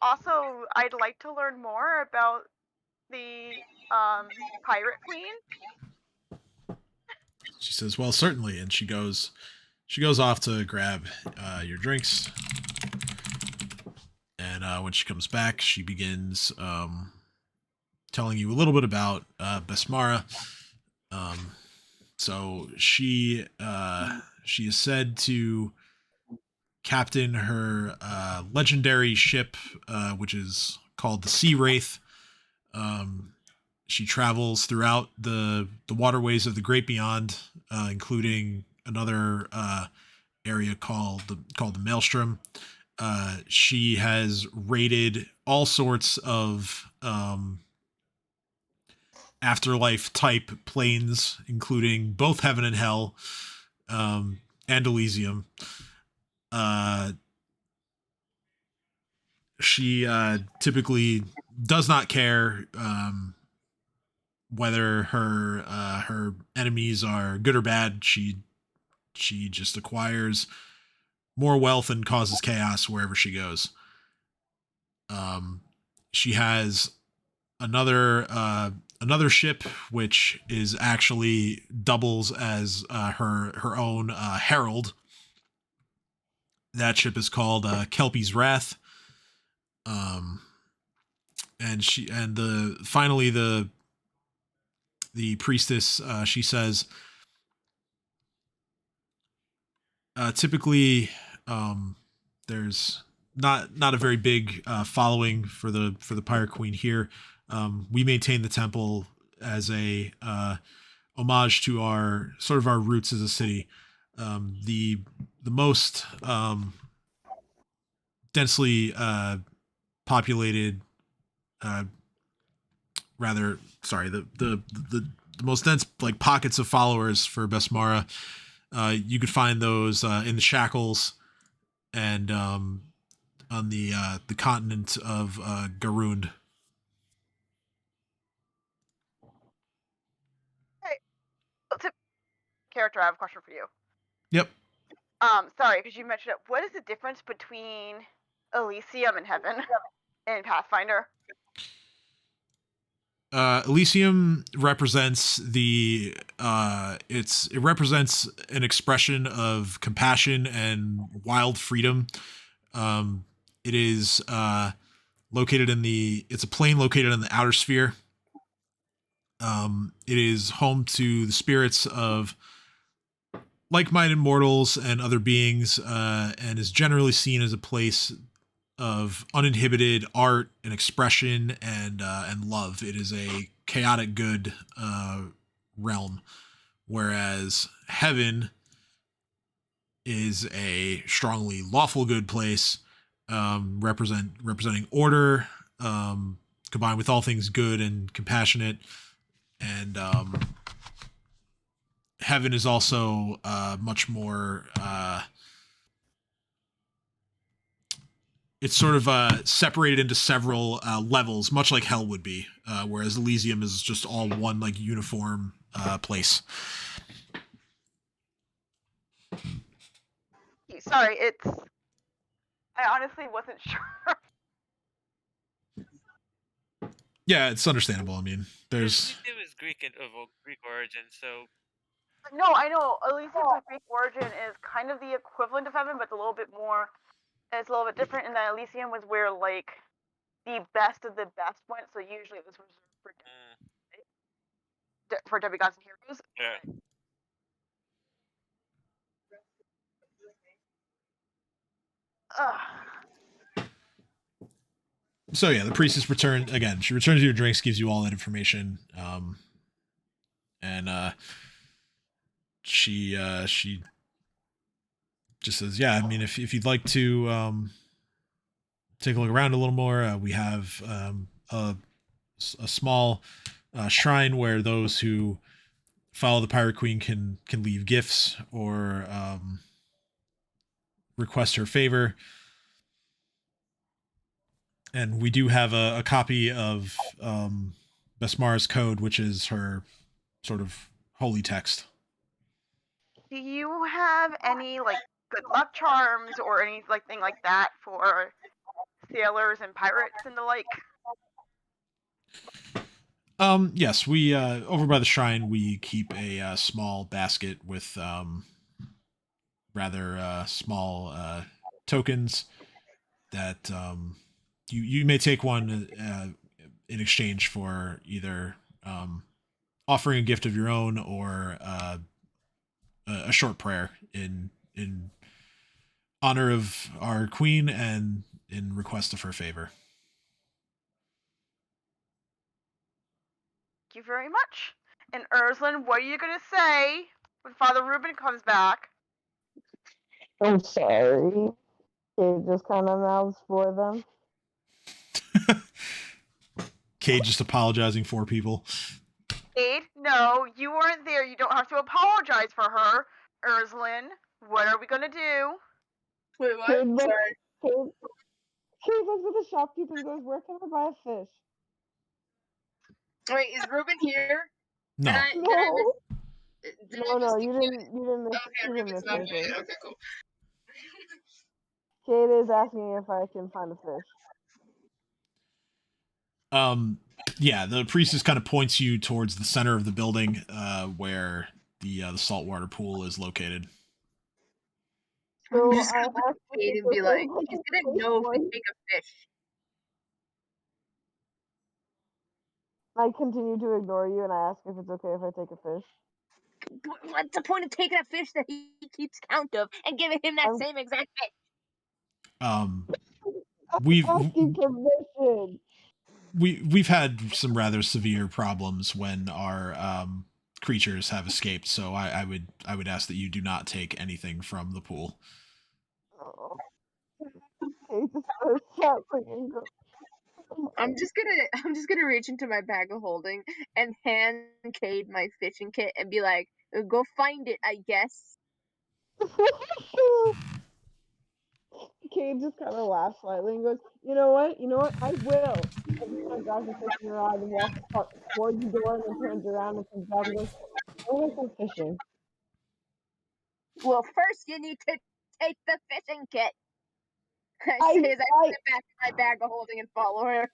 E: Also, I'd like to learn more about the pirate queen.
A: She says, "Well, certainly," and she goes off to grab your drinks. And when she comes back, she begins telling you a little bit about Besmara. So she is said to captain her legendary ship, which is called the Sea Wraith. She travels throughout the waterways of the Great Beyond, including another area called the Maelstrom. She has raided all sorts of afterlife type planes, including both Heaven and Hell, and Elysium. She typically does not care whether her enemies are good or bad. She just acquires more wealth and causes chaos wherever she goes. She has another ship which is actually doubles as her own herald. That ship is called Kelpie's Wrath. And finally the priestess, she says, typically there's not a very big following for the Pirate Queen here. We maintain the temple as a homage to our roots as a city. The most densely populated, the most dense pockets of followers for Besmara. You could find those in the Shackles and on the continent of Garund.
E: Hey, character, I have a question for you.
A: Yep.
E: Sorry, because you mentioned it. What is the difference between Elysium and Heaven in Pathfinder?
A: Elysium represents it represents an expression of compassion and wild freedom. It is located it's a plane located in the outer sphere. It is home to the spirits of like-minded mortals and other beings, and is generally seen as a place of uninhibited art and expression and love. It is a chaotic good realm, whereas Heaven is a strongly lawful good place, representing order, combined with all things good and compassionate. And Heaven is also much more. It's sort of separated into several levels, much like Hell would be, whereas Elysium is just all one uniform place.
E: Sorry, I honestly wasn't sure.
A: Yeah, it's understandable. I mean, there's.
F: Elysium is Greek Greek origin, so.
E: No, I know. Elysium's Greek origin is kind of the equivalent of Heaven, but it's a little bit more. It's a little bit different in that Elysium was where the best of the best went. So usually it was reserved for demigods and heroes.
F: Yeah.
A: So yeah, the priestess returns again. She returns you your drinks, gives you all that information, and she just says, "Yeah, I mean, if you'd like to take a look around a little more, we have a small shrine where those who follow the Pirate Queen can leave gifts or request her favor." And we do have a copy of Besmara's code, which is her sort of holy text.
E: Do you have any good luck charms or anything like that for sailors and pirates and the like?
A: Yes, we over by the shrine we keep a small basket with rather small tokens that you may take one in exchange for either offering a gift of your own or a short prayer in honor of our queen and in request of her favor.
E: Thank you very much. And Erzalin, what are you gonna say when Father Reuben comes back?
C: I'm sorry. It just kind of mouths for them.
A: Cade just apologizing for people.
E: Cade, no, you weren't there. You don't have to apologize for her. Erzalin, what are we gonna do?
B: Wait, what?
C: Cade looks,
B: Sorry.
C: Cade looks at the shopkeeper and goes, "Where can I buy a fish?"
B: Wait, is Ruben here?
A: No.
B: No.
C: No, you didn't miss.
B: Okay,
C: You didn't
B: Ruben's
C: miss
B: not
C: anything.
B: here. Okay, cool.
C: Cade is asking if I can find a fish.
A: Yeah, the priestess kind of points you towards the center of the building, where the saltwater pool is located.
C: So
B: I'm just
C: I
B: gonna look
C: asked
B: at Cade and be like, he's gonna know if we take a fish.
C: I continue to ignore you and I ask if it's okay if I take a fish.
B: What's the point of taking a fish that he keeps count of and giving him that
C: I'm-
B: same exact fish?
A: We've
C: Asking permission.
A: we've had some rather severe problems when our creatures have escaped, so I would ask that you do not take anything from the pool.
C: Oh. Okay, just start shouting and go.
B: I'm just gonna reach into my bag of holding and hand Cade my fishing kit and be like, go find it, I guess.
C: Cade just kind of laughs slightly and goes, You know what? I will. And just kind of grabs the fish in her eye and walks towards the door and then turns around and comes back and goes, I'm going to go fishing.
B: Well, first you need to take the fishing kit. I say as I put it back in my bag of holding and follow her.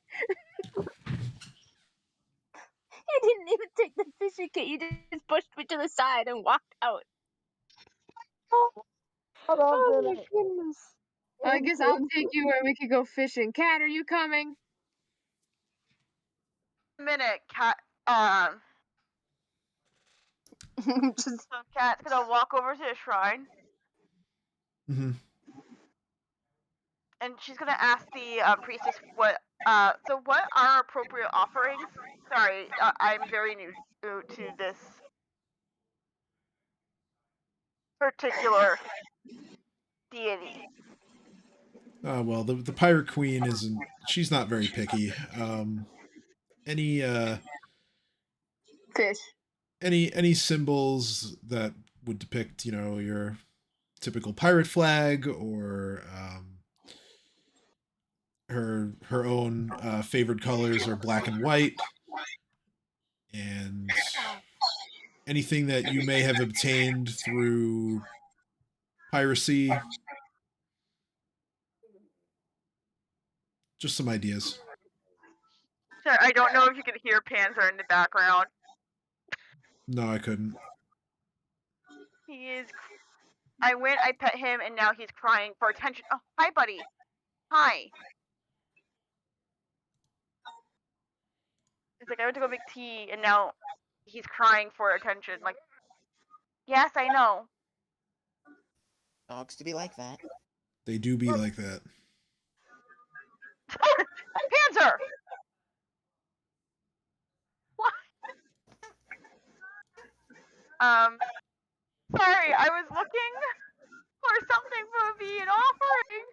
B: You didn't even take the fishing kit. You just pushed me to the side and walked out. Oh my goodness. I guess I'll take you where we could go fishing. Cat, are you coming?
E: Minute, Cat.
B: Just
E: So Cat's gonna walk over to the shrine,
A: Mm-hmm.
E: and she's gonna ask the priestess what. So what are appropriate offerings? Sorry, I'm very new to this particular deity.
A: Well, the pirate queen isn't. She's not very picky. Any
B: fish.
A: any symbols that would depict, your typical pirate flag, or her own favored colors are black and white, and anything that you may have obtained through piracy. Just some ideas.
E: Sorry, I don't know if you can hear Panzer in the background.
A: No, I couldn't.
E: He is. I went, I pet him, and now he's crying for attention. Oh, hi, buddy. Hi. He's like, I went to go make tea, and now he's crying for attention. Like, yes, I know.
G: Dogs to be like that.
A: They do be like that.
E: Panzer! What? Sorry, I was looking for something to be an offering.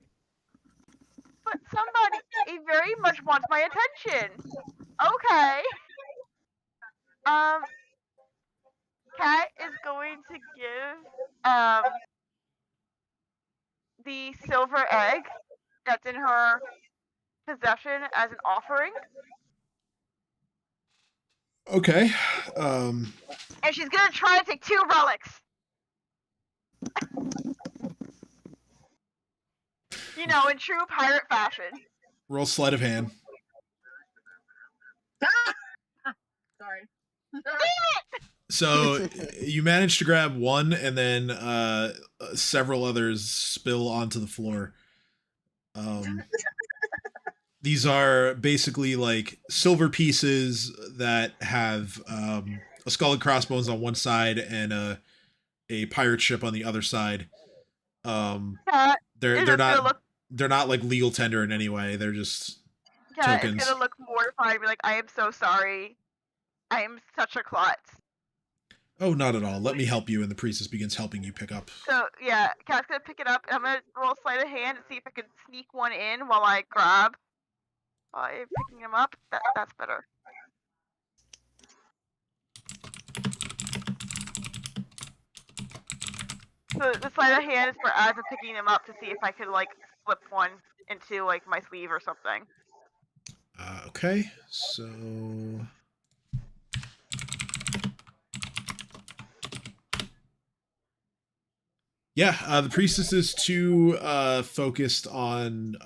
E: But somebody, he very much wants my attention. Okay. Cat is going to give, the silver egg that's in her possession as an offering.
A: Okay.
E: And she's gonna try to take 2 relics. In true pirate fashion.
A: Roll sleight of hand.
B: Sorry.
A: So you manage to grab one, and then several others spill onto the floor. These are basically like silver pieces that have a skull and crossbones on one side and a pirate ship on the other side. They're not like legal tender in any way. They're just tokens.
E: It's gonna look mortified and be like, I am so sorry. I am such a klutz.
A: Oh, not at all. Let me help you, and the priestess begins helping you pick up.
E: So, yeah, Cat's gonna pick it up, and I'm gonna roll sleight of hand and see if I can sneak one in while I grab. While I'm picking them up. That's better. So the sleight of hand is for as I'm picking them up to see if I could, like, slip one into, like, my sleeve or something.
A: Okay, so... Yeah, the priestess is too focused on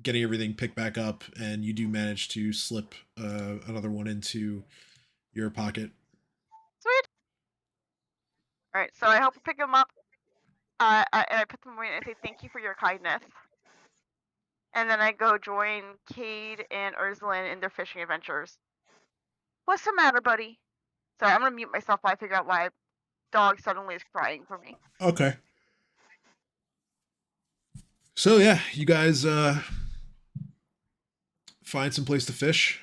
A: getting everything picked back up, and you do manage to slip another one into your pocket.
E: Sweet. All right, so I help pick them up. And I put them away and I say thank you for your kindness. And then I go join Cade and Erzalin in their fishing adventures. What's the matter, buddy? Sorry, I'm gonna mute myself while I figure out why dog suddenly is crying for me.
A: Okay. So yeah, you guys find some place to fish.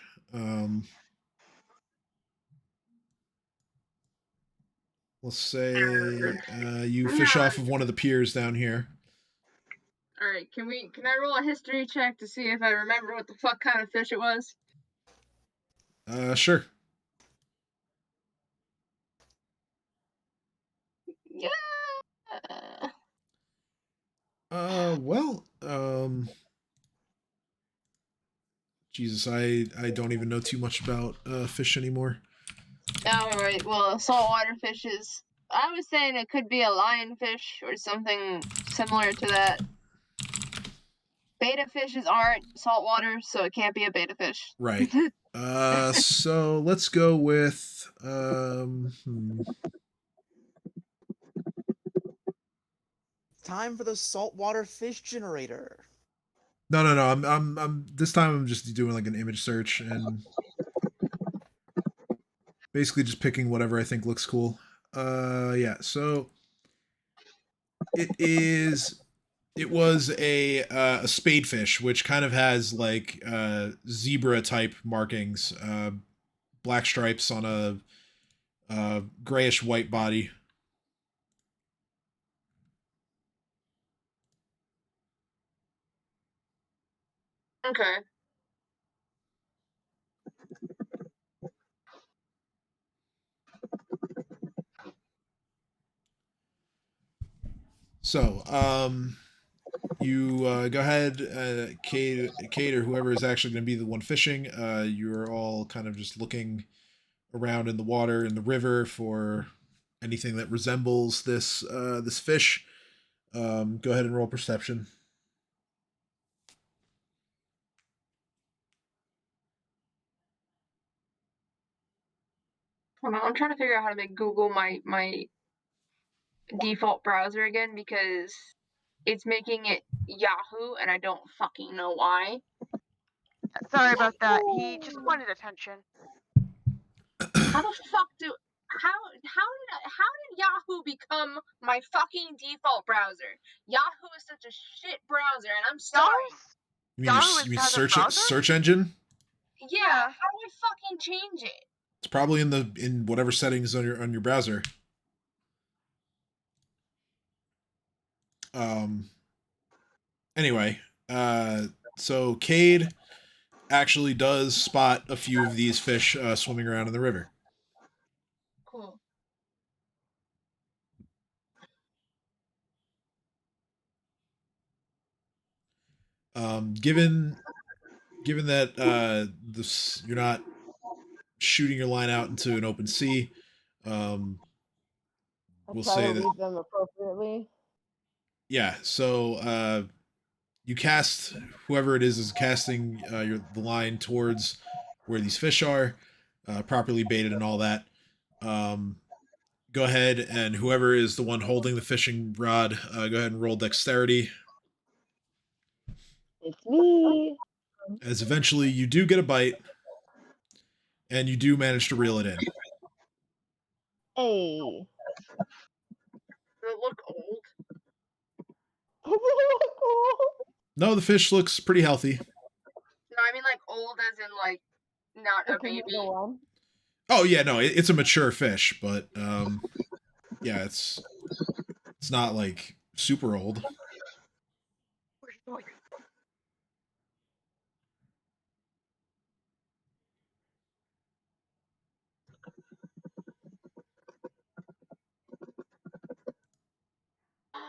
A: Let's say you fish off of one of the piers down here.
B: All right, can I roll a history check to see if I remember what the fuck kind of fish it was?
A: Sure.
B: Yeah.
A: Well, Jesus, I don't even know too much about fish anymore.
B: All right. Well, saltwater fishes. I was saying it could be a lionfish or something similar to that. Beta fishes aren't saltwater, so it can't be a beta fish.
A: Right. So let's go with
G: Time for the saltwater fish generator.
A: No. I'm this time I'm just doing like an image search and basically just picking whatever I think looks cool. Yeah. So it was a spadefish, which kind of has like zebra type markings, black stripes on a grayish white body.
B: Okay.
A: So, you go ahead, Kate, or whoever is actually going to be the one fishing. You're all kind of just looking around in the water in the river for anything that resembles this fish. Go ahead and roll perception.
B: Hold on, I'm trying to figure out how to make Google my default browser again because it's making it Yahoo and I don't fucking know why.
E: Sorry about that. He just wanted attention.
B: How the fuck how did Yahoo become my fucking default browser? Yahoo is such a shit browser, and I'm sorry.
A: You mean search engine?
B: Yeah, how do I fucking change it?
A: It's probably in whatever settings on your browser. Anyway, so Cade actually does spot a few of these fish swimming around in the river.
B: Cool.
A: Given that this you're not shooting your line out into an open sea, we'll say that
C: lead them appropriately.
A: yeah. So you cast whoever it is casting the line towards where these fish are, properly baited and all that. Go ahead and whoever is the one holding the fishing rod, go ahead and roll dexterity.
C: It's me.
A: As eventually you do get a bite, and you do manage to reel it in.
C: Hey.
B: Does it look old?
C: Does it look cool?
A: No, the fish looks pretty healthy.
B: No, I mean like old as in like not a baby.
A: Oh yeah, no, it's a mature fish, but yeah, it's not like super old.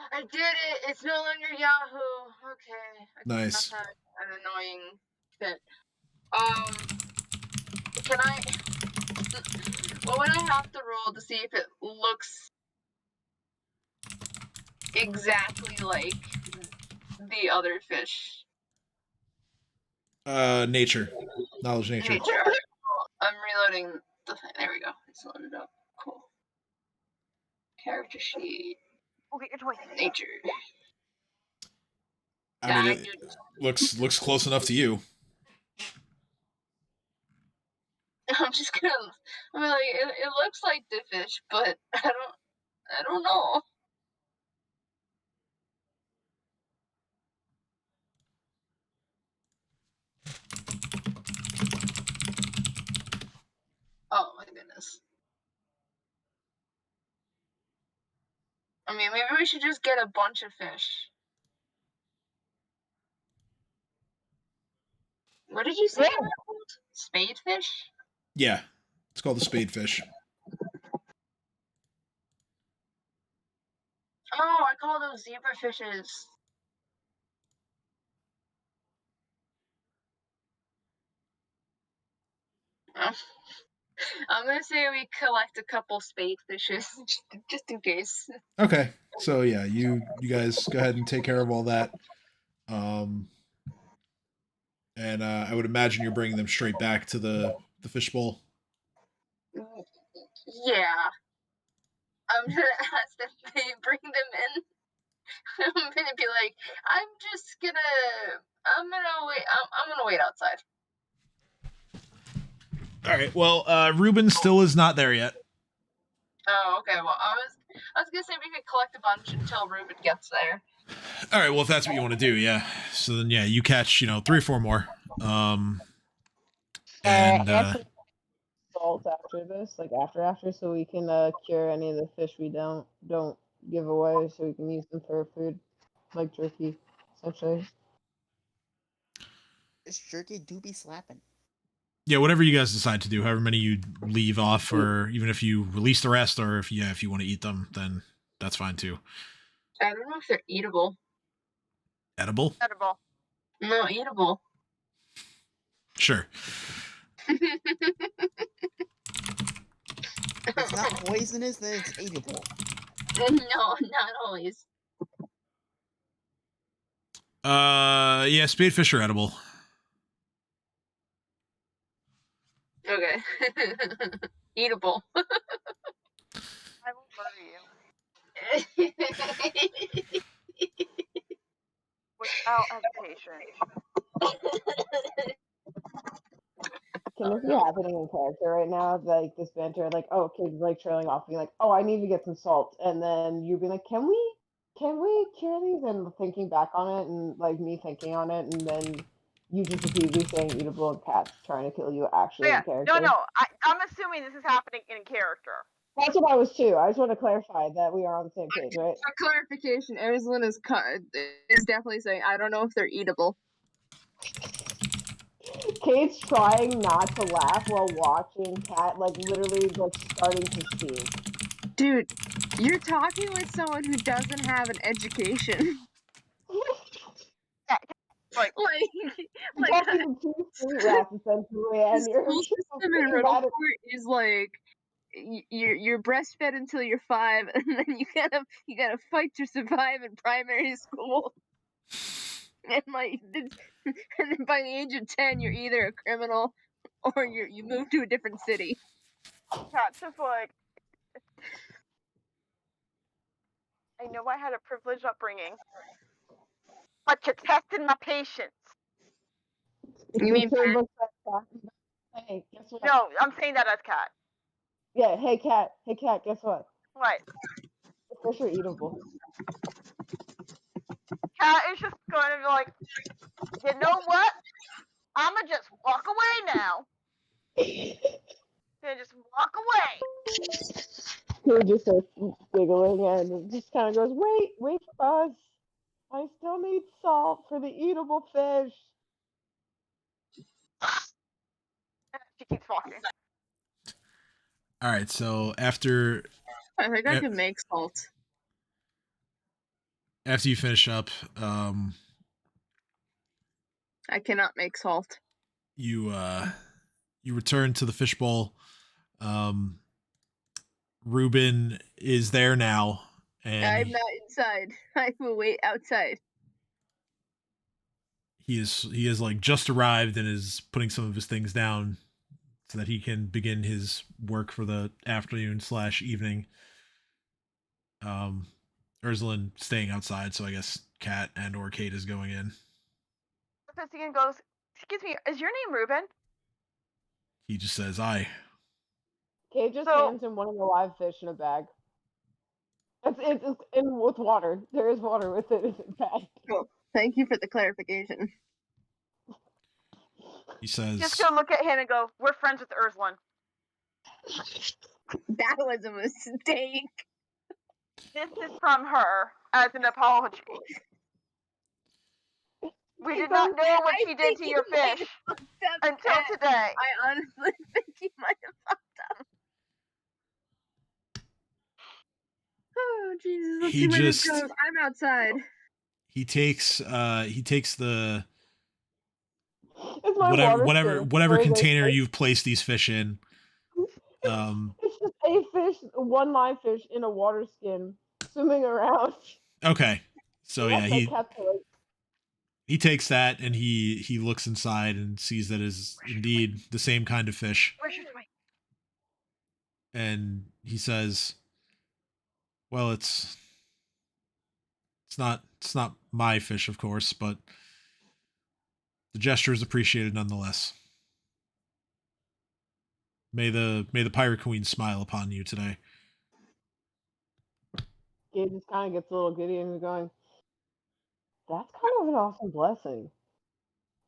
B: I did it! It's no longer Yahoo! Okay.
A: Nice.
B: That's an annoying bit. Can I... What would I have to roll to see if it looks exactly like the other fish?
A: Nature. Knowledge nature.
B: Nature. Alright, cool. I'm reloading the thing. There we go. It's loaded up. Cool. Character sheet.
E: Go get your toy.
B: Nature.
A: I
B: Yeah,
A: mean,
B: I
A: it
B: do.
A: looks close enough to you.
B: I'm just gonna. I mean, like, it looks like the fish, but I don't know. Oh my goodness. I mean, maybe we should just get a bunch of fish. What did you say they were called? Spadefish?
A: Yeah, it's called the spadefish.
B: Oh, I call those zebra fishes. I'm gonna say we collect a couple spade-fishes, just in case.
A: Okay, so yeah, you guys go ahead and take care of all that. And I would imagine you're bringing them straight back to the fishbowl.
B: Yeah. I'm gonna ask that they bring them in. I'm gonna be like, I'm gonna wait outside.
A: All right. Well, Ruben still is not there yet.
B: Oh, okay. Well, I was gonna say we could collect a bunch until Ruben gets there.
A: All right. Well, if that's what you want to do, yeah. So then, yeah, you catch 3 or 4 more. And
C: Salt after this, like after, so we can cure any of the fish we don't give away, so we can use them for food, like jerky, essentially.
G: This jerky do be slapping.
A: yeah, whatever you guys decide to do, however many you leave off, or even if you release the rest, or if you want to eat them, then that's fine too.
B: I don't know if they're eatable.
A: Edible?
E: Edible.
B: No, eatable.
A: Sure.
G: If it's not poisonous, then it's eatable.
B: No, not always.
A: Yeah, spadefish are edible.
B: Okay. Eatable.
E: I will murder you without hesitation.
C: Can this be happening in character right now? Like this banter, like, oh, kids like trailing off, being like, oh, I need to get some salt, and then you being like, can we cure these? And thinking back on it, and like me thinking on it, and then you just repeatedly saying eatable and cats trying to kill you actually
E: Yeah.
C: in character.
E: No. I'm assuming this is happening in character.
C: That's what I was too. I just want to clarify that we are on the same page, right?
B: For clarification, Erzalin is definitely saying, I don't know if they're eatable.
C: Kate's trying not to laugh while watching Cat like literally like starting to steam.
B: Dude, you're talking with someone who doesn't have an education.
E: Like,
C: You're talking to 2 street rats essentially, and
B: the
C: you're
B: school
C: just
B: system in
C: thinking about it.
B: Runelords is like you're breastfed until you're 5, and then you gotta fight to survive in primary school. And and then by the age of 10, you're either a criminal or you move to a different city.
E: Cat's just like, I know I had a privileged upbringing, but you're testing my patience.
B: You mean
C: Hey, guess what?
E: No, I'm saying that as Cat.
C: Yeah, hey Cat, guess what?
E: What?
C: The fish are eatable.
E: Cat is just going to be like, you know what? I'ma just walk away now. Gonna just walk away.
C: He just starts giggling and just kind of goes, wait, Buzz. I still need salt for the eatable fish.
E: She keeps walking.
A: All right, so after
B: I think I can make salt.
A: you finish up,
B: I cannot make salt.
A: you return to the fishbowl. Ruben is there now, and
B: I'm not inside. I will wait outside.
A: he is like just arrived and is putting some of his things down so that he can begin his work for the afternoon / evening. Erzalin staying outside, so I guess Kat and or Kate is going in.
E: Caspian goes, excuse me, is your name Ruben?
A: He just says, "I."
C: Kate just hands him one of the live fish in a bag. It's in with water. There is water with it in the bag.
B: Cool. Thank you for the clarification.
A: He says,
E: Just gonna look at him and go, we're friends with Erzalin.
B: That was a mistake.
E: This is from her as an apology. We did not know what she did to your fish until today.
B: I honestly think he might have fucked up. Oh Jesus! Let's see where this goes. I'm outside.
A: He takes the
C: It's my
A: whatever container you've placed these fish in.
C: It's just a fish, one live fish in a water skin swimming around.
A: Okay, so yeah, he takes that and he looks inside and sees that is indeed the same kind of fish.
E: Where's your toy?
A: And he says, "Well, it's not my fish, of course, but the gesture is appreciated nonetheless. May the Pirate Queen smile upon you today."
C: Gabe just kind of gets a little giddy and is going, "That's kind of an awesome blessing."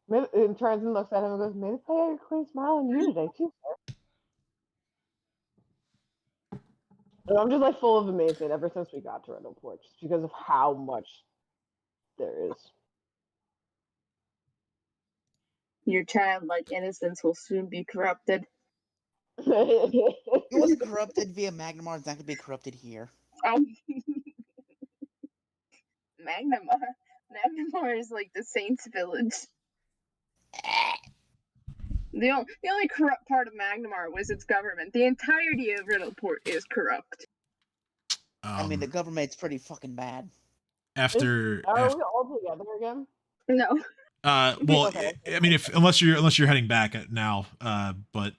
C: And turns and looks at him and goes, "May the Pirate Queen smile on you today too, sir." And I'm just like full of amazement ever since we got to Runelords, just because of how much there is.
B: Your childlike innocence will soon be corrupted.
G: It was corrupted via Magnamar. It's not gonna be corrupted here.
B: Magnamar is like the Saints Village. The only corrupt part of Magnamar was its government. The entirety of Riddleport is corrupt.
G: I mean, the government's pretty fucking bad.
C: Are we all together again?
B: No.
A: Well,
C: Okay.
A: I mean, unless you're heading back now, but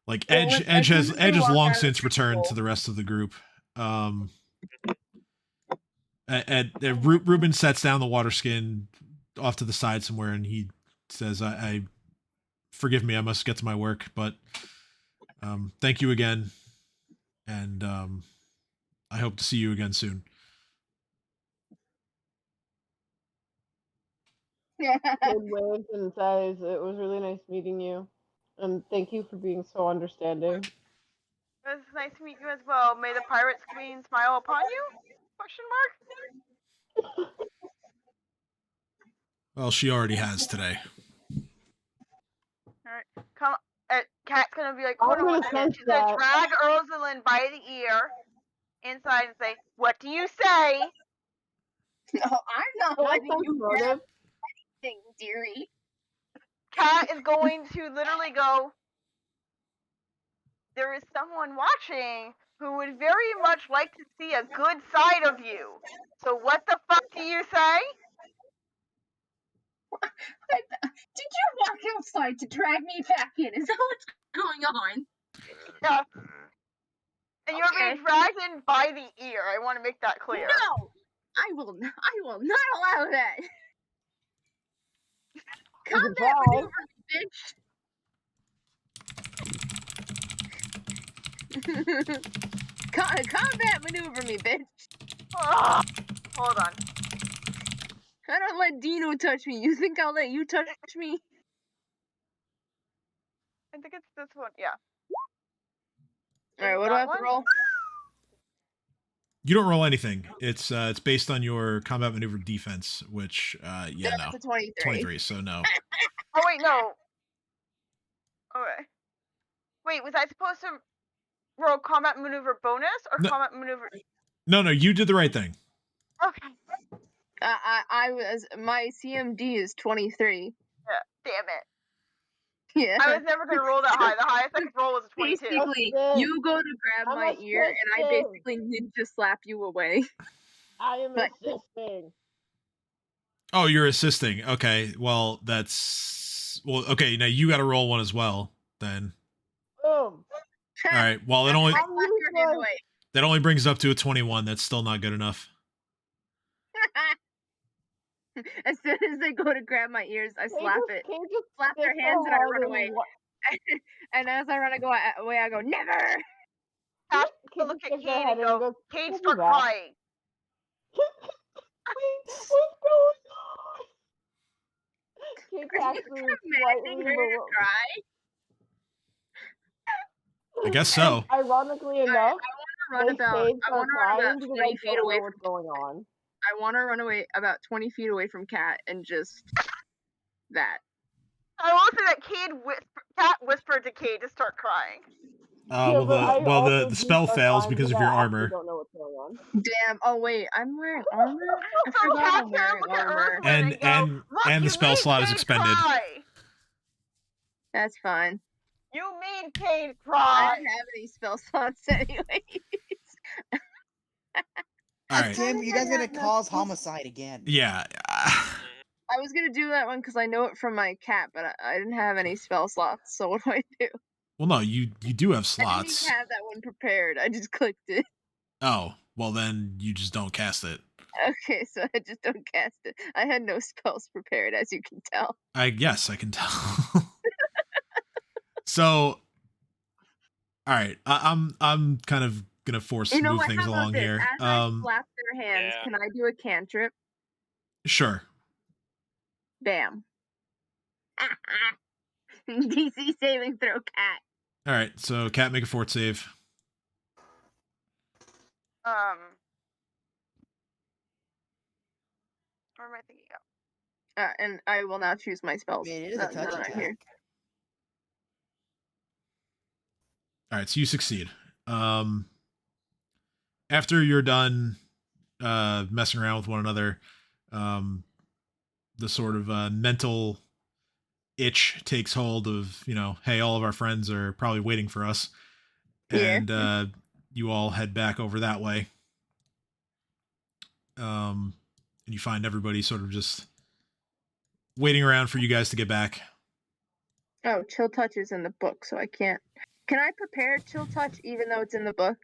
A: like Edge has long since returned to the rest of the group. Ruben sets down the water skin off to the side somewhere, and he says, "I forgive me, I must get to my work, but thank you again, and I hope to see you again soon."
C: Kid waves and says, "It was really nice meeting you, and thank you for being so understanding."
E: It was nice to meet you as well. May the Pirate's Queen smile upon you? Question mark?
A: Well, she already has today.
E: Alright, come. Kat's gonna be like, hold on one second. She's gonna drag Erzalin by the ear inside and say, "What do you say?"
B: No, I'm not letting you grab anything, dearie.
E: Kat is going to literally go, there is someone watching who would very much like to see a good side of you. So what the fuck do you say?
B: Did you walk outside to drag me back in? Is that what's going on?
E: Yeah. And you're being dragged in by the ear. I want to make that clear.
B: No! I will not allow that. Combat maneuver, bitch. Combat maneuver me, bitch.
E: Hold on.
B: I don't let Dino touch me. You think I'll let you touch me?
E: I think it's this one. Yeah.
B: Alright, what do I have to roll?
A: You don't roll anything. It's based on your combat maneuver defense, which
B: That's a 23.
A: 23, so no.
E: Oh wait, no. Okay. Wait, was I supposed to roll combat maneuver bonus or combat maneuver?
A: No, you did the right thing.
E: Okay.
B: My CMD is 23.
E: Yeah, damn it.
B: Yeah.
E: I was never gonna roll that high. The highest I could roll was a 22.
B: Basically, you go to grab my ear, and I basically ninja slap you away.
C: I am assisting.
A: Oh, you're assisting. Okay, well okay. Now you got to roll one as well. Then
C: Boom.
A: all right. Well,
C: I'm
B: Slap your hand
C: useless.
B: away.
A: that only brings it up to a 21. That's still not good enough.
B: As soon as they go to grab my ears, I slap it.
C: Kate just
B: Slap their
C: sticks
B: hands
C: her
B: and I
C: head
B: run
C: in
B: away.
C: what-
B: And as I run away, I go, never!
E: Cash
C: Kate
E: look
C: just
E: at
C: sticks her
E: Kate
C: head
E: and
C: in and
E: go,
C: goes,
E: Kate,
C: "We'll be
E: start
C: back."
E: crying.
C: What's going on? Kate's
B: Are you
C: actually
B: commanding
C: slightly
B: her to
C: bewildered.
B: cry?
A: I guess so.
C: Ironically
B: Alright,
C: enough,
B: I want to run
C: crying
B: about
C: because
B: 20
C: I
B: feet
C: don't
B: away
C: know
B: from
C: what's going on.
B: I want to run away about 20 feet away from Cat and just that.
E: I will say that Cat whispered to Kate to start crying.
C: Yeah, but I also
A: the
C: do
A: spell
C: start
A: fails
C: crying
A: because of
C: I
A: your
C: actually
A: armor.
C: don't know what's going on.
B: Damn. Oh wait, I'm wearing armor. I
E: So
B: forgot
E: Cat's
B: I'm
E: gonna
B: wearing
E: look at
B: armor.
E: Erzalin and go, look,
A: and
E: you
A: the spell
E: made
A: slot is
E: Kate
A: expended.
E: Cry.
B: That's fine.
E: You made Kate
B: I
E: cry.
B: don't have any spell slots anyway.
A: All right.
G: Damn, you guys gonna cause homicide again.
A: Yeah.
B: I was gonna do that one because I know it from my cat, but I didn't have any spell slots. So what do I do?
A: Well, no, you do have
B: I didn't
A: slots.
B: even have that one prepared. I just clicked it.
A: Oh, well then you just don't cast it.
B: Okay, so I just don't cast it. I had no spells prepared, as you can tell.
A: Yes, I can tell. So, all right, I'm kind of gonna force
B: You know
A: move
B: what?
A: things
B: How about
A: along
B: this?
A: here.
B: As I slap their hands,
F: Yeah.
B: can I do a cantrip?
A: Sure.
B: Bam. DC saving throw, Cat.
A: All right, so Cat, make a fort save.
E: Where am I thinking of?
B: And I will now choose my spells.
G: I mean, it is a touch
B: right
G: attack.
B: here.
A: All right, so you succeed. After you're done messing around with one another, the sort of mental itch takes hold of, hey, all of our friends are probably waiting for us.
B: Yeah.
A: And you all head back over that way. And you find everybody sort of just waiting around for you guys to get back.
B: Oh, chill touch is in the book, so I can't. Can I prepare chill touch even though it's in the book?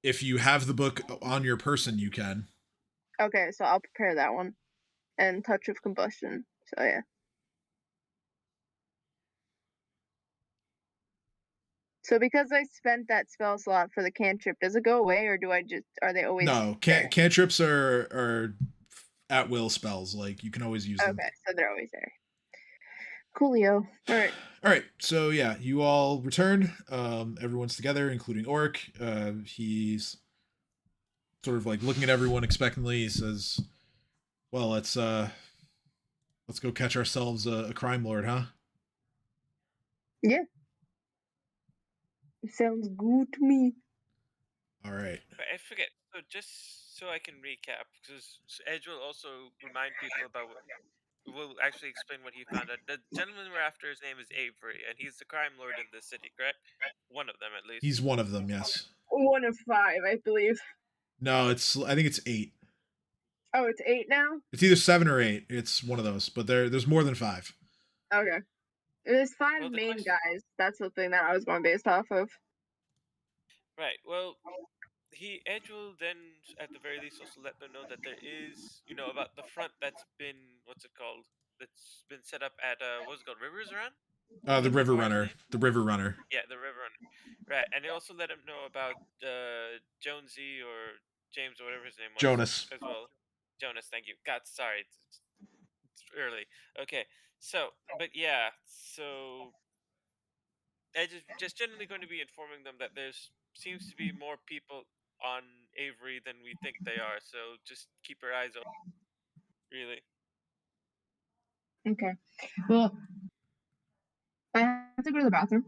A: If you have the book on your person, you can.
B: Okay, so I'll prepare that one. And touch of combustion. So yeah. So because I spent that spell slot for the cantrip, does it go away or are they always
A: No,
B: there?
A: cantrips are at will spells. Like, you can always use them.
B: Okay, so they're always there. Coolio. Alright.
A: All right, so yeah, you all return. Everyone's together, including Orc. He's sort of like looking at everyone expectantly. He says, "Well, let's go catch ourselves a crime lord, huh?"
B: Yeah. It sounds good to me.
A: All right.
F: But I forget. So just so I can recap, because Edge will also remind people about what. Will actually explain what he found out. The gentleman we're after, his name is Avery, and he's the crime lord in this city, correct? One of them, at least.
A: He's one of them, yes.
B: 1 of 5, I believe.
A: No, I think it's 8.
B: Oh, it's 8 now?
A: It's either 7 or 8. It's one of those, but there's more than 5.
B: Okay. There's 5 main guys. That's the thing that I was going based off of.
F: Right. Well, Edge will then, at the very least, also let them know that there is, about the front that's been, what's it called? That's been set up at, what's it called? Rivers Run?
A: The River Runner. The River Runner.
F: Yeah, the River Runner. Right. And they also let him know about Jonesy or James or whatever his name was.
A: Jonas.
F: As well. Jonas, thank you. God, sorry. It's early. Okay. So, but yeah, so Edge is just generally going to be informing them that there's seems to be more people on Avery than we think they are. So just keep your eyes open. Really.
B: Okay. Well, I have to go to the bathroom.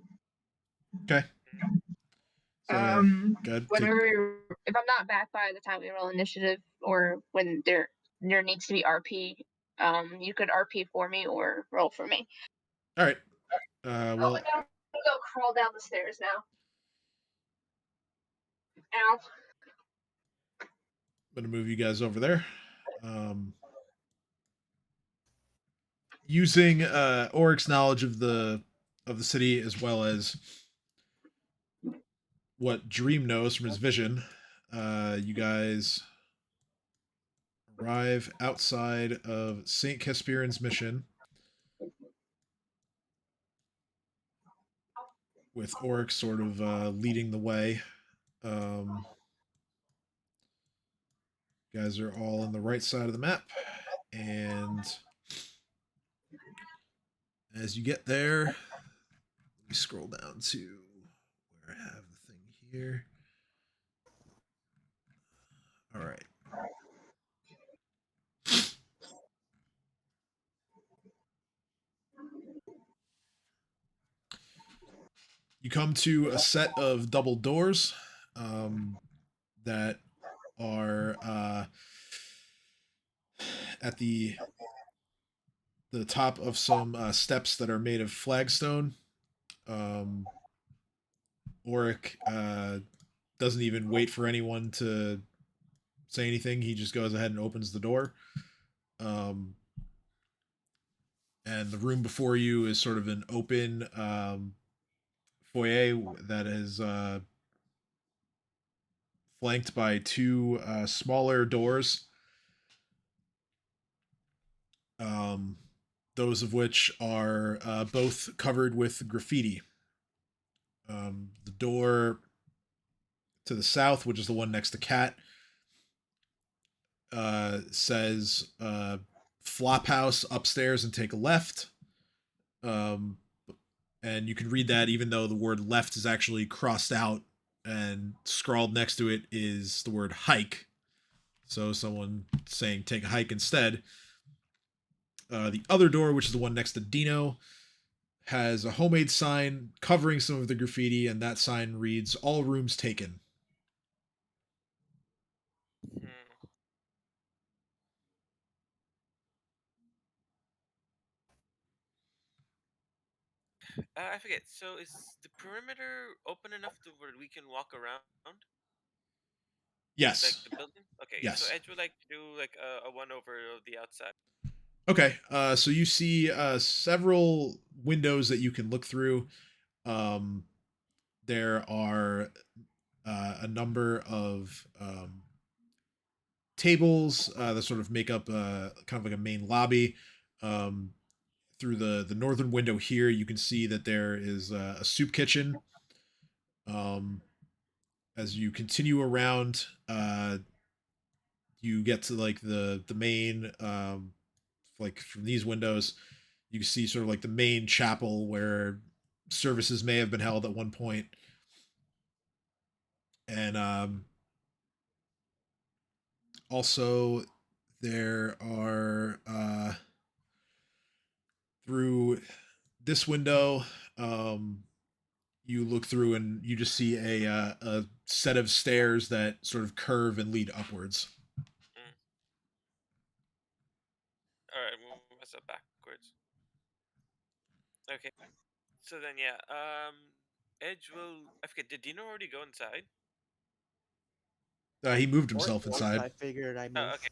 A: Okay. So, good.
B: If I'm not back by the time we roll initiative, or when there needs to be RP, you could RP for me or roll for me.
A: All right. Well,
B: I'm gonna go crawl down the stairs now. Ow.
A: I'm gonna move you guys over there. using Oric's knowledge of the city as well as what Dream knows from his vision, you guys arrive outside of Saint Caspieran's mission with Oric sort of leading the way. You guys are all on the right side of the map, and as you get there, let me scroll down to where I have the thing here. All right. You come to a set of double doors that are at the top of some steps that are made of flagstone. Oric doesn't even wait for anyone to say anything. He just goes ahead and opens the door. And the room before you is sort of an open foyer that is flanked by two smaller doors. Those of which are both covered with graffiti. The door to the south, which is the one next to Cat, says Flop House upstairs and take a left. And you can read that even though the word left is actually crossed out, and scrawled next to it is the word hike. So someone saying take a hike instead. The other door, which is the one next to Dino, has a homemade sign covering some of the graffiti, and that sign reads all rooms taken.
F: I forget. So is the perimeter open enough to where we can walk around?
A: Yes.
F: Like the building? Okay.
A: Yes.
F: So Edge would like to do like a one over of the outside.
A: Okay. So you see several windows that you can look through. There are a number of tables that sort of make up kind of like a main lobby. Through the northern window here, you can see that there is a soup kitchen. As you continue around, you get to like the main like from these windows, you can see sort of like the main chapel where services may have been held at one point. And also there are through this window, you look through and you just see a set of stairs that sort of curve and lead upwards.
F: All right, we'll move myself backwards. Okay, so then yeah, Edge will. I forget. Did Dino already go inside?
A: He moved himself inside.
G: I figured I moved.
F: Oh, okay.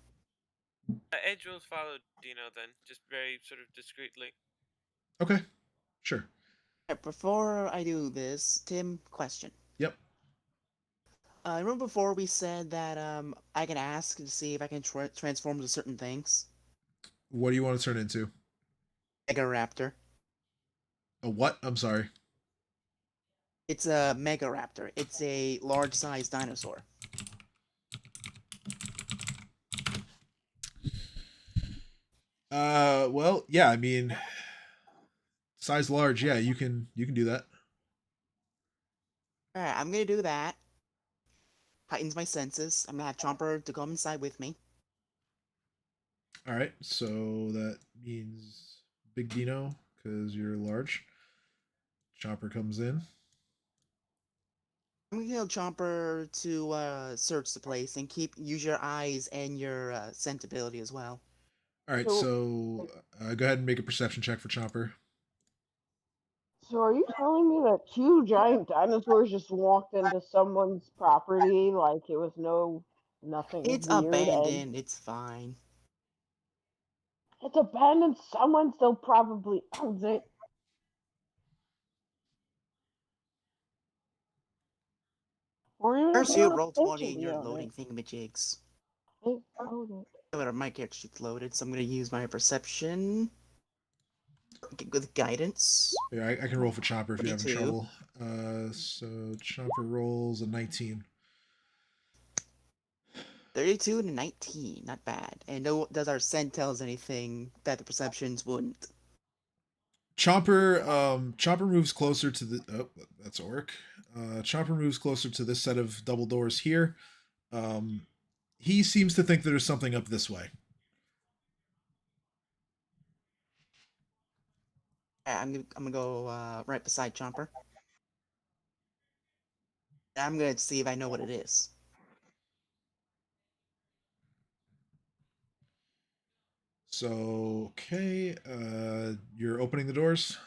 F: Edge will follow Dino then, just very sort of discreetly.
A: Okay, sure.
G: Before I do this, Tim, question.
A: Yep.
G: Remember before we said that I can ask to see if I can transform to certain things?
A: What do you want to turn into?
G: Mega Raptor.
A: A what? I'm sorry.
G: It's a Mega Raptor. It's a large-sized dinosaur.
A: Well, yeah, I mean, size large, yeah, you can do that.
G: Alright, I'm gonna do that. Heightens my senses. I'm gonna have Chomper to come inside with me.
A: Alright, so that means Big Dino, because you're large. Chopper comes in.
G: I'm gonna tell Chomper to search the place and use your eyes and your scent ability as well.
A: Alright, so go ahead and make a perception check for Chopper.
C: So are you telling me that two giant dinosaurs just walked into someone's property like it was nothing
G: It's
C: weird?
G: abandoned. It's fine.
C: It's abandoned. Someone still probably owns it. Or even if
G: First,
C: they
G: you
C: don't
G: roll 20 and
C: officially
G: you're
C: own
G: loading
C: it,
G: thingamajigs.
C: they own it.
G: My character sheet's loaded, so I'm gonna use my perception with guidance.
A: Yeah, I can roll for Chopper if you're having
G: 22.
A: trouble. So Chopper rolls a 19.
G: 32 and a 19, not bad. And no, does our scent tell us anything that the perceptions wouldn't?
A: Chopper moves closer to the. Oh, that's Orc. Chopper moves closer to this set of double doors here. He seems to think that there's something up this way.
G: I'm gonna go right beside Chomper. I'm gonna see if I know what it is.
A: So okay, you're opening the doors.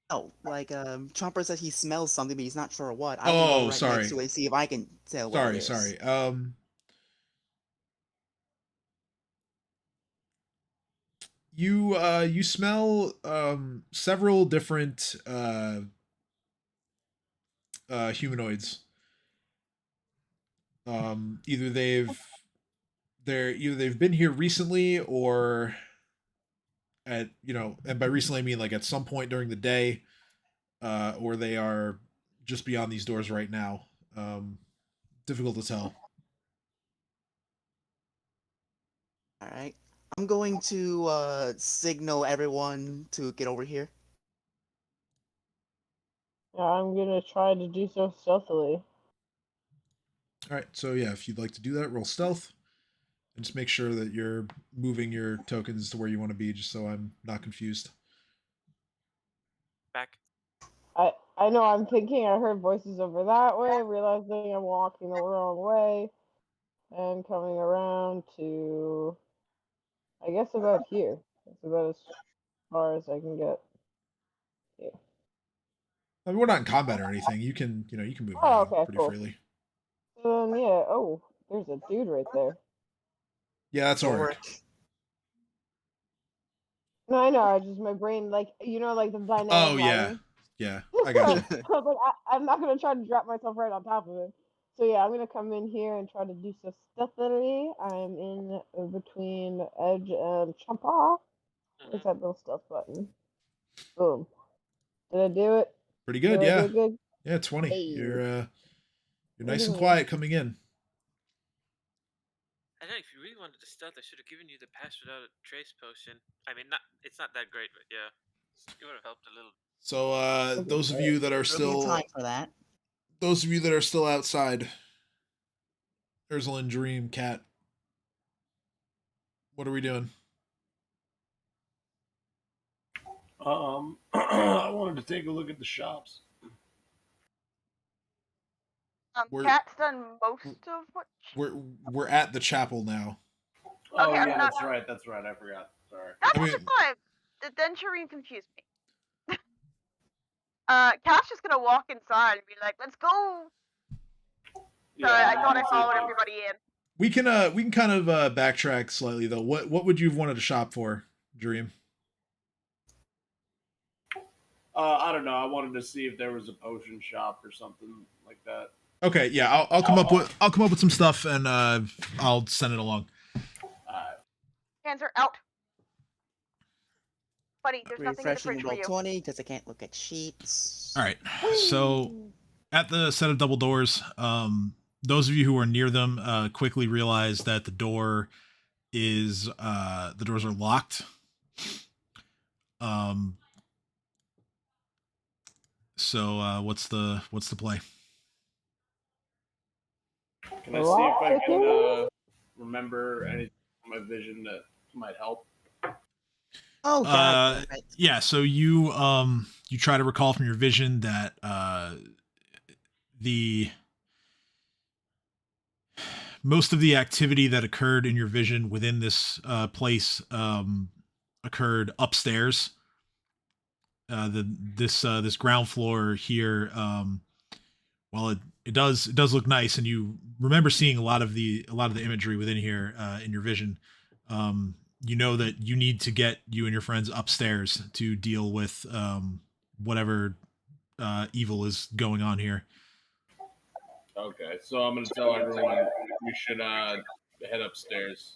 G: Oh, like Chomper says he smells something, but he's not sure what. I'm gonna go right
A: sorry.
G: next to it, see if I can tell what it is.
A: Sorry. You smell several different humanoids. Either they've been here recently, or at and by recently I mean like at some point during the day, or they are just beyond these doors right now. Difficult to tell.
G: All right, I'm going to signal everyone to get over here.
C: Yeah, I'm gonna try to do so stealthily.
A: All right, so yeah, if you'd like to do that, roll stealth, and just make sure that you're moving your tokens to where you want to be, just so I'm not confused.
F: Back.
C: I know I'm thinking I heard voices over that way, realizing I'm walking the wrong way, and coming around to, I guess, about here. That's about as far as I can get. Here.
A: I mean, we're not in combat or anything. You can move
C: Oh,
A: around
C: okay,
A: pretty
C: cool.
A: freely.
C: Yeah. Oh, there's a dude right there.
A: Yeah, that's Oric.
C: No, I know. I just my brain like like the dynamic.
A: Oh
C: lighting.
A: yeah, I got you.
C: I was like, I'm not gonna try to drop myself right on top of it. So yeah, I'm gonna come in here and try to do so stealthily. I'm in between Edge and Champa. Where's that little stealth button? Boom. Did I do it?
A: Pretty good,
C: Did I
A: yeah.
C: do good?
A: Yeah, 20.
C: Hey.
A: You're nice and
C: Mhm.
A: quiet coming in.
F: I know if you really wanted to stealth, I should have given you the pass without a trace potion. I mean, it's not that great, but yeah, it would have helped a little.
A: So those of you that are
G: There'll be
A: still
G: time for that.
A: those of you that are still outside, Erzalin, Dream, Cat, what are we doing?
I: I wanted to take a look at the shops.
E: Cat's done most of what.
A: We're at the chapel now.
D: Oh
E: Okay,
D: yeah, that's right. I forgot. Sorry.
E: That's fine. Then Shireen confused me. Cat's just gonna walk inside and be like, "Let's go."
D: Yeah,
E: Sorry, I thought I followed everybody in.
A: We can kind of backtrack slightly though. What would you have wanted to shop for, Dream?
D: I don't know. I wanted to see if there was a potion shop or something like that.
A: Okay, yeah, I'll come up with some stuff and I'll send it along.
E: Hands are out. Buddy, there's nothing in the
G: Refreshing
E: fridge
G: roll
E: for you.
G: 20 because I can't look at sheets.
A: All right, so at the set of double doors, those of you who are near them quickly realize that the doors are locked. So what's the play?
D: Can I see if I can remember anything from my vision that might help?
G: Oh God!
A: Yeah. So you try to recall from your vision that the most of the activity that occurred in your vision within this place occurred upstairs. This ground floor here, while it does look nice, and you remember seeing a lot of the imagery within here in your vision. you know that you need to get you and your friends upstairs to deal with whatever evil is going on here.
D: Okay, so I'm gonna tell everyone we should head upstairs.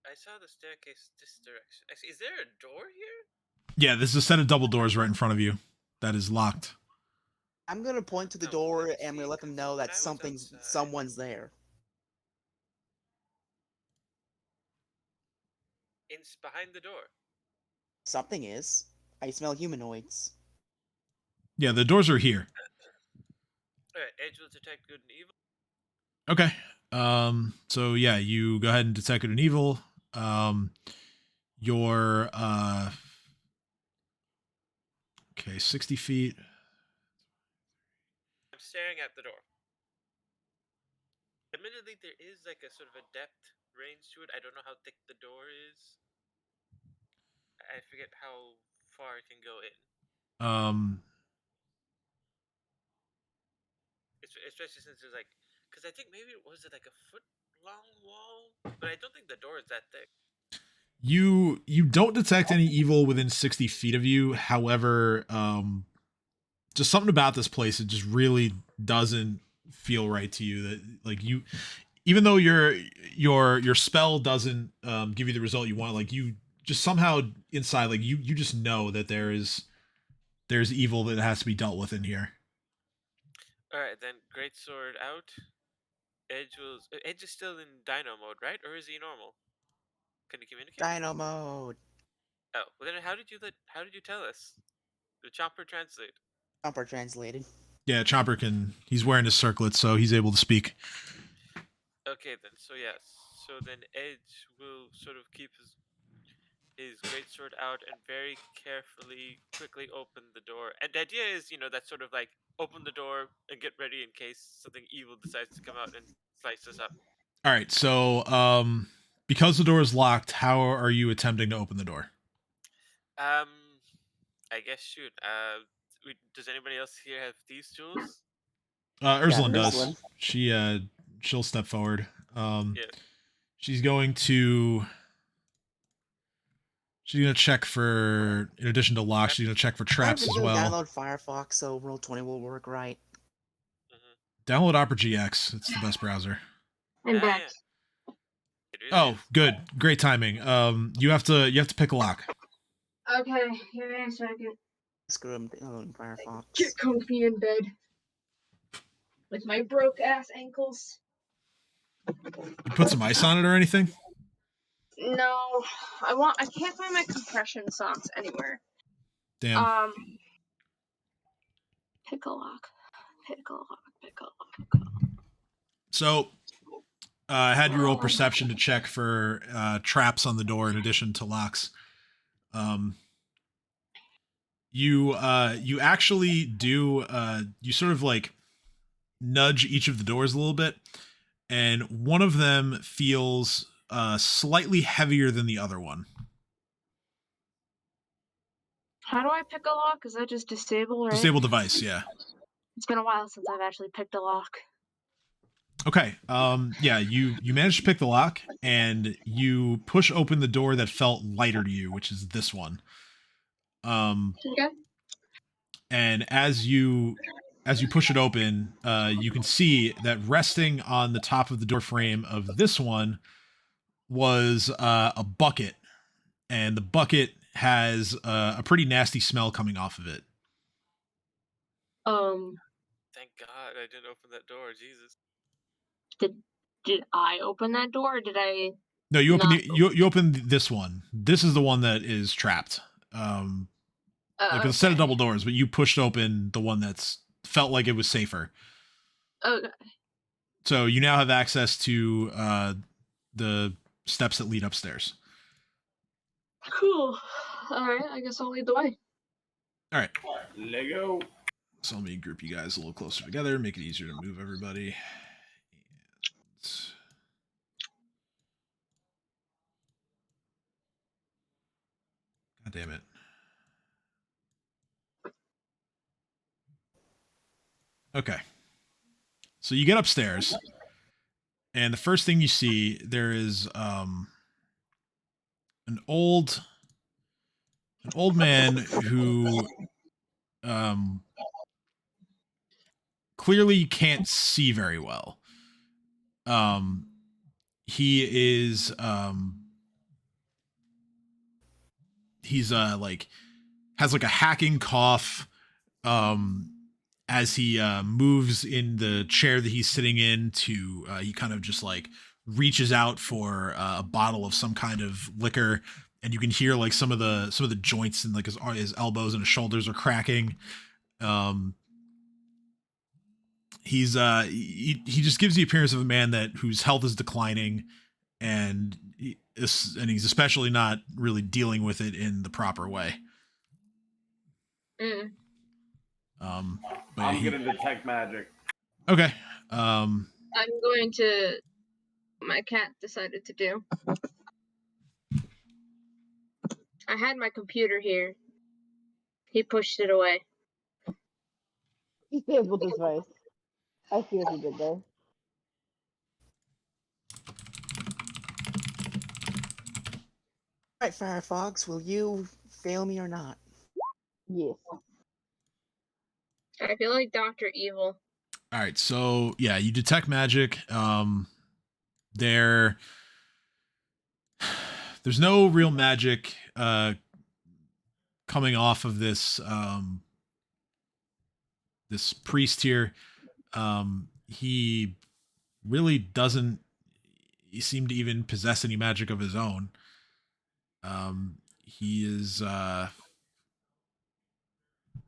F: I saw the staircase this direction. Actually, is there a door here?
A: Yeah, there's a set of double doors right in front of you that is locked.
G: I'm gonna point to the
F: Oh,
G: door
F: let's
G: and I'm gonna
F: see,
G: let them
F: 'cause
G: know
F: when
G: that
F: I was outside-
G: someone's there.
F: behind the door.
G: Something is. I smell humanoids.
A: Yeah, the doors are here.
F: Alright, Edge will detect good and evil.
A: Okay. So yeah, you go ahead and detect good and evil. Your okay, 60 feet.
F: I'm staring at the door. Admittedly, there is like a sort of a depth range to it. I don't know how thick the door is. I forget how far it can go in. Especially since there's like, because I think maybe was it like a foot long wall, but I don't think the door is that thick.
A: You don't detect any evil within 60 feet of you. However, just something about this place, it just really doesn't feel right to you. That like you, even though your spell doesn't give you the result you want, like you just somehow inside, like you just know that there's evil that has to be dealt with in here.
F: All right, then greatsword out. Edge is still in Dino mode, right? Or is he normal? Can he communicate?
G: Dino mode.
F: Oh, well then how did you tell us? The chopper translate.
G: Chopper translated.
A: Yeah, Chopper he's wearing his circlet, so he's able to speak.
F: Okay then, so yes. So then Edge will sort of keep his greatsword out and very carefully, quickly open the door. And the idea is, that sort of like open the door and get ready in case something evil decides to come out and slice us up.
A: All right, so because the door is locked, how are you attempting to open the door?
F: I guess shoot. Does anybody else here have thieves' tools?
A: Erzalin
G: Yeah,
A: does.
G: Erzalin.
A: She'll step forward.
F: Yeah.
A: She's going to check for, in addition to locks, she's gonna check for traps as well.
G: Download Firefox, so Roll20 will work right.
A: Download Opera GX. It's the best browser.
B: I'm back.
A: Oh, good, great timing. You have to pick a lock.
B: Okay, give me a second.
G: Screw him, download Firefox.
B: Get comfy in bed. With my broke ass ankles.
A: You put some ice on it or anything?
B: No, I can't find my compression socks anywhere.
A: Damn.
B: Pick a lock.
A: So, I had you roll perception to check for traps on the door in addition to locks. You actually do you sort of like nudge each of the doors a little bit, and one of them feels slightly heavier than the other one.
B: How do I pick a lock? Is that just disable, right?
A: Disable device, yeah.
B: It's been a while since I've actually picked a lock.
A: Okay. Yeah, you managed to pick the lock, and you push open the door that felt lighter to you, which is this one.
B: Okay.
A: And as you push it open, you can see that resting on the top of the door frame of this one was a bucket, and the bucket has a pretty nasty smell coming off of it.
F: Thank God I didn't open that door. Jesus.
B: Did I open that door? Or did I?
A: No, you opened you opened this one. This is the one that is trapped. Like a set of double doors, but you pushed open the one that's felt like it was safer.
B: Okay.
A: So you now have access to the steps that lead upstairs.
B: Cool. All right, I guess I'll lead the way.
A: All right.
D: Lego.
A: So let me group you guys a little closer together, make it easier to move everybody. God damn it. Okay. So you get upstairs, And the first thing you see, there is an old man who clearly can't see very well. He is he's like has like a hacking cough as he moves in the chair that he's sitting in to he kind of just like reaches out for a bottle of some kind of liquor, and you can hear like some of the joints and like his elbows and his shoulders are cracking. He just gives the appearance of a man whose health is declining, and he's especially not really dealing with it in the proper way.
B: Mm.
A: But
D: I'm gonna detect magic.
A: Okay.
B: I'm going to. My cat decided to do. I had my computer here. He pushed it away.
C: He disabled his voice. I see what he did there.
G: Alright, Firefox, will you fail me or not?
C: Yes.
B: I feel like Dr. Evil.
A: All right, so yeah, you detect magic. There's no real magic coming off of this this priest here. He really doesn't seem to even possess any magic of his own. He is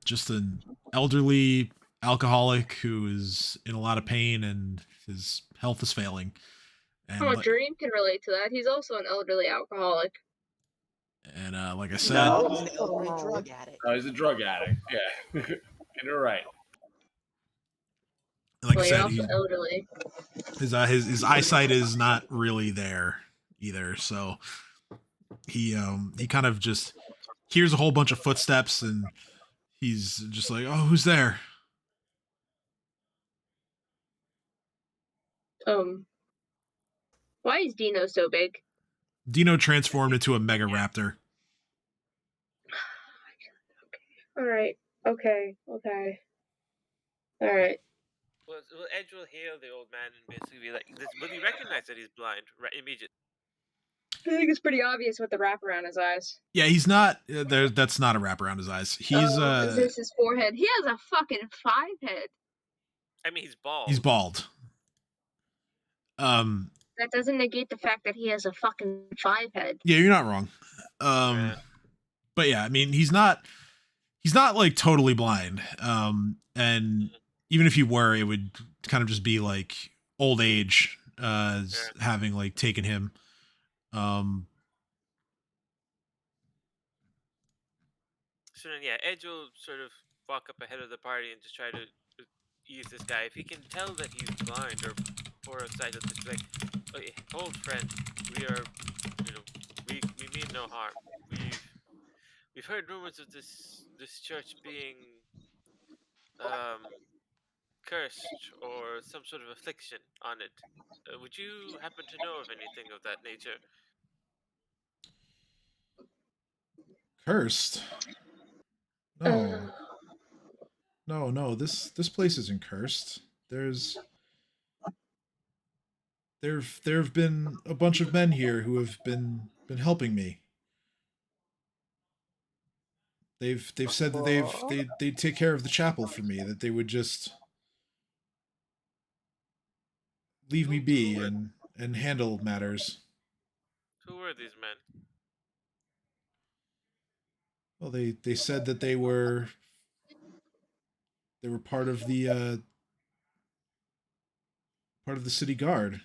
A: just an elderly alcoholic who is in a lot of pain and his health is failing. And
B: Oh, Dream can relate to that. He's also an elderly alcoholic.
A: And like I said,
G: No, he's an elderly drug addict.
D: Oh, he's a drug addict. Yeah, you're right.
A: Like I
B: Well, you're
A: said,
B: also elderly.
A: his eyesight is not really there either. So he kind of just hears a whole bunch of footsteps and he's just like, "Oh, who's there?"
B: Why is Dino so big?
A: Dino transformed into a mega raptor.
B: All right. Okay. All right.
F: Well, Edge will hail the old man and basically be like, will he recognize that he's blind immediately?
B: I think it's pretty obvious with the wrap around his eyes.
A: Yeah, he's not there. That's not a wrap around his eyes. He's
B: Is this his forehead? He has a fucking 5 head.
F: I mean, he's bald.
A: He's bald.
B: That doesn't negate the fact that he has a fucking 5 head.
A: Yeah, you're not wrong. But yeah, I mean, he's not like totally blind. And even if he were, it would kind of just be like old age having like taken him.
F: So then, yeah, Edge will sort of walk up ahead of the party and just try to ease this guy. If he can tell that he's blind or poor of sight, he'll just be like, "Okay, old friend, we are, we mean no harm. We've heard rumors of this church being cursed or some sort of affliction on it. Would you happen to know of anything of that nature?"
A: Cursed? No. This place isn't cursed. There have been a bunch of men here who have been helping me. They've said that they'd take care of the chapel for me, that they would just leave me be and handle matters.
F: Who were these men?
A: Well, they said that they were part of the city guard.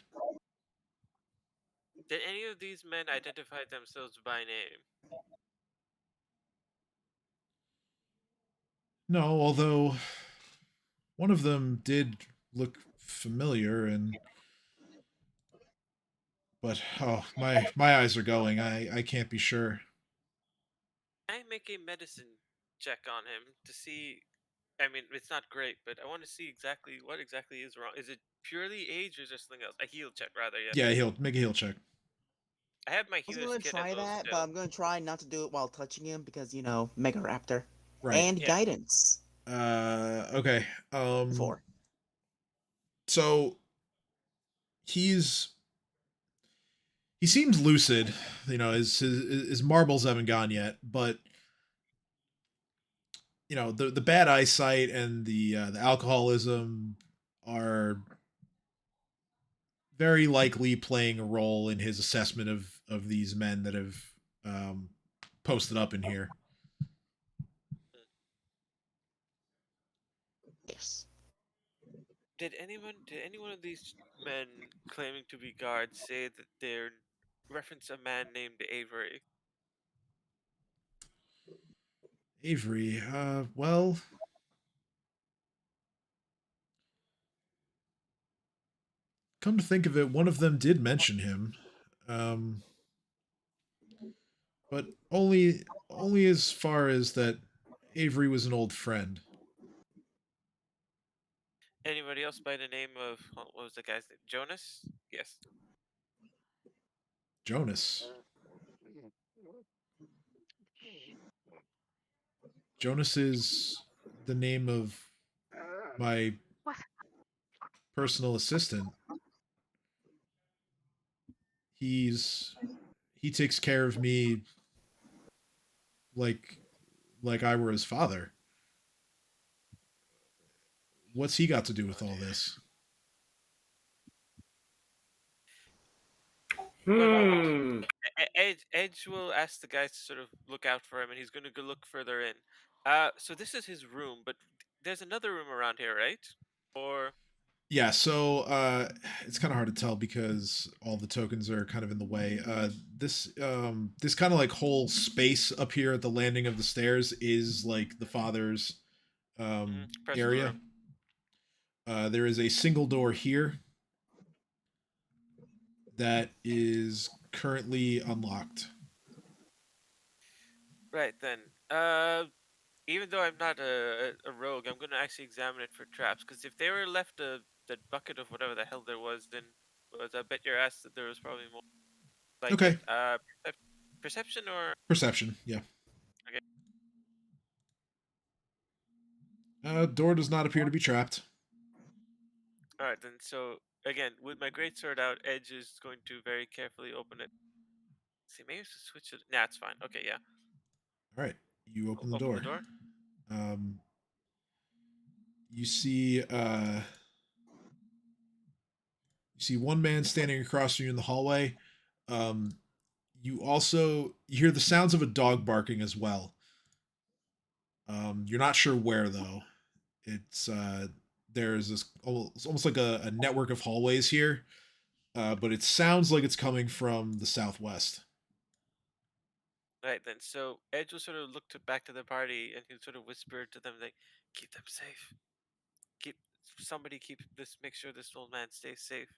F: Did any of these men identify themselves by name?
A: No, although one of them did look familiar, but oh, my eyes are going. I can't be sure.
F: I make a medicine check on him to see I mean, it's not great, but I want to see exactly what exactly is wrong. Is it purely age or is there something else? A heal check, rather. Yeah.
A: Yeah, make a heal check.
F: I have my
G: I was
F: healer's
G: gonna
F: kit
G: try
F: as well
G: that, but
F: still.
G: I'm gonna try not to do it while touching him because Mega Raptor.
A: Right.
G: And
F: Yeah.
G: guidance.
A: Okay.
G: 4.
A: So he seems lucid. His marbles haven't gone yet, but the bad eyesight and the alcoholism are very likely playing a role in his assessment of these men that have posted up in here.
G: Yes.
F: Did any one of these men claiming to be guards say that they're reference a man named Avery?
A: Avery, well, come to think of it, one of them did mention him, but only as far as that Avery was an old friend.
F: Anybody else by the name of what was the guy's name? Jonas? Yes.
A: Jonas. Jonas is the name of my
E: What?
A: personal assistant. He takes care of me like I were his father. What's he got to do with all this?
F: Edge will ask the guys to sort of look out for him, and he's going to go look further in. So this is his room, but there's another room around here, right? Or
A: Yeah, so it's kind of hard to tell because all the tokens are kind of in the way. This kind of like whole space up here at the landing of the stairs is like the father's
F: personal
A: area.
F: room.
A: There is a single door here that is currently unlocked.
F: Right then. Even though I'm not a rogue, I'm gonna actually examine it for traps. Because if they were left that bucket of whatever the hell there was, then I bet your ass that there was probably more. Like
A: Okay.
F: it. Perception or
A: Perception, yeah.
F: Okay.
A: Door does not appear to be trapped.
F: All right then. So again, with my greatsword out, Edge is going to very carefully open it. See, maybe to switch it. Nah, it's fine. Okay, yeah.
A: All right, you open the
F: Open
A: door.
F: the door.
A: You see one man standing across from you in the hallway. You hear the sounds of a dog barking as well. You're not sure where though. It's there's this almost like a network of hallways here, but it sounds like it's coming from the southwest.
F: Right then. So Edge will sort of look back to the party, and he'll sort of whisper to them, like, "Keep them safe. Keep this. Make sure this old man stays safe.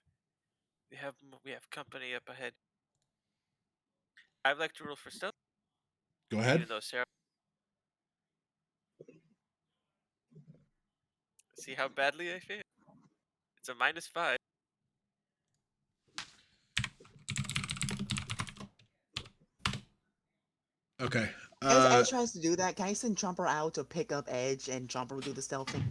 F: We have company up ahead." I'd like to roll for stealth.
A: Go ahead.
F: Even though Sarah, see how badly I fail. It's a -5.
A: Okay.
G: As Edge tries to do that, can I send Chomper out to pick up Edge and Chomper will do the stealthing?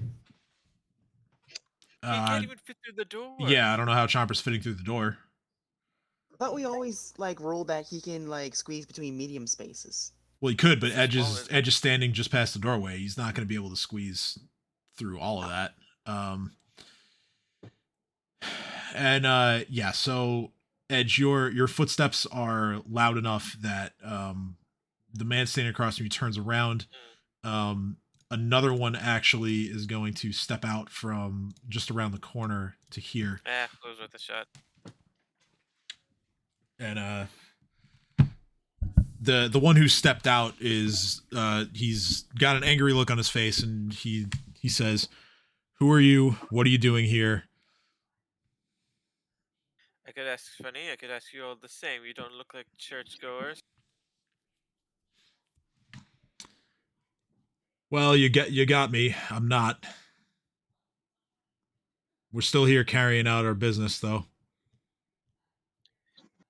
F: He can't even fit through the door.
A: Yeah, I don't know how Chomper's fitting through the door.
G: But we always rule that he can squeeze between medium spaces.
A: Well, he could, but Edge is standing just past the doorway. He's not going to be able to squeeze through all of that. Yeah, so Edge, your footsteps are loud enough that the man standing across from you turns around. Another one actually is going to step out from just around the corner to here.
F: Goes with a shot.
A: And the one who stepped out is he's got an angry look on his face, and he says, "Who are you? What are you doing here?"
F: I could ask funny. I could ask you all the same. You don't look like churchgoers.
A: Well, you got me. I'm not. We're still here carrying out our business, though.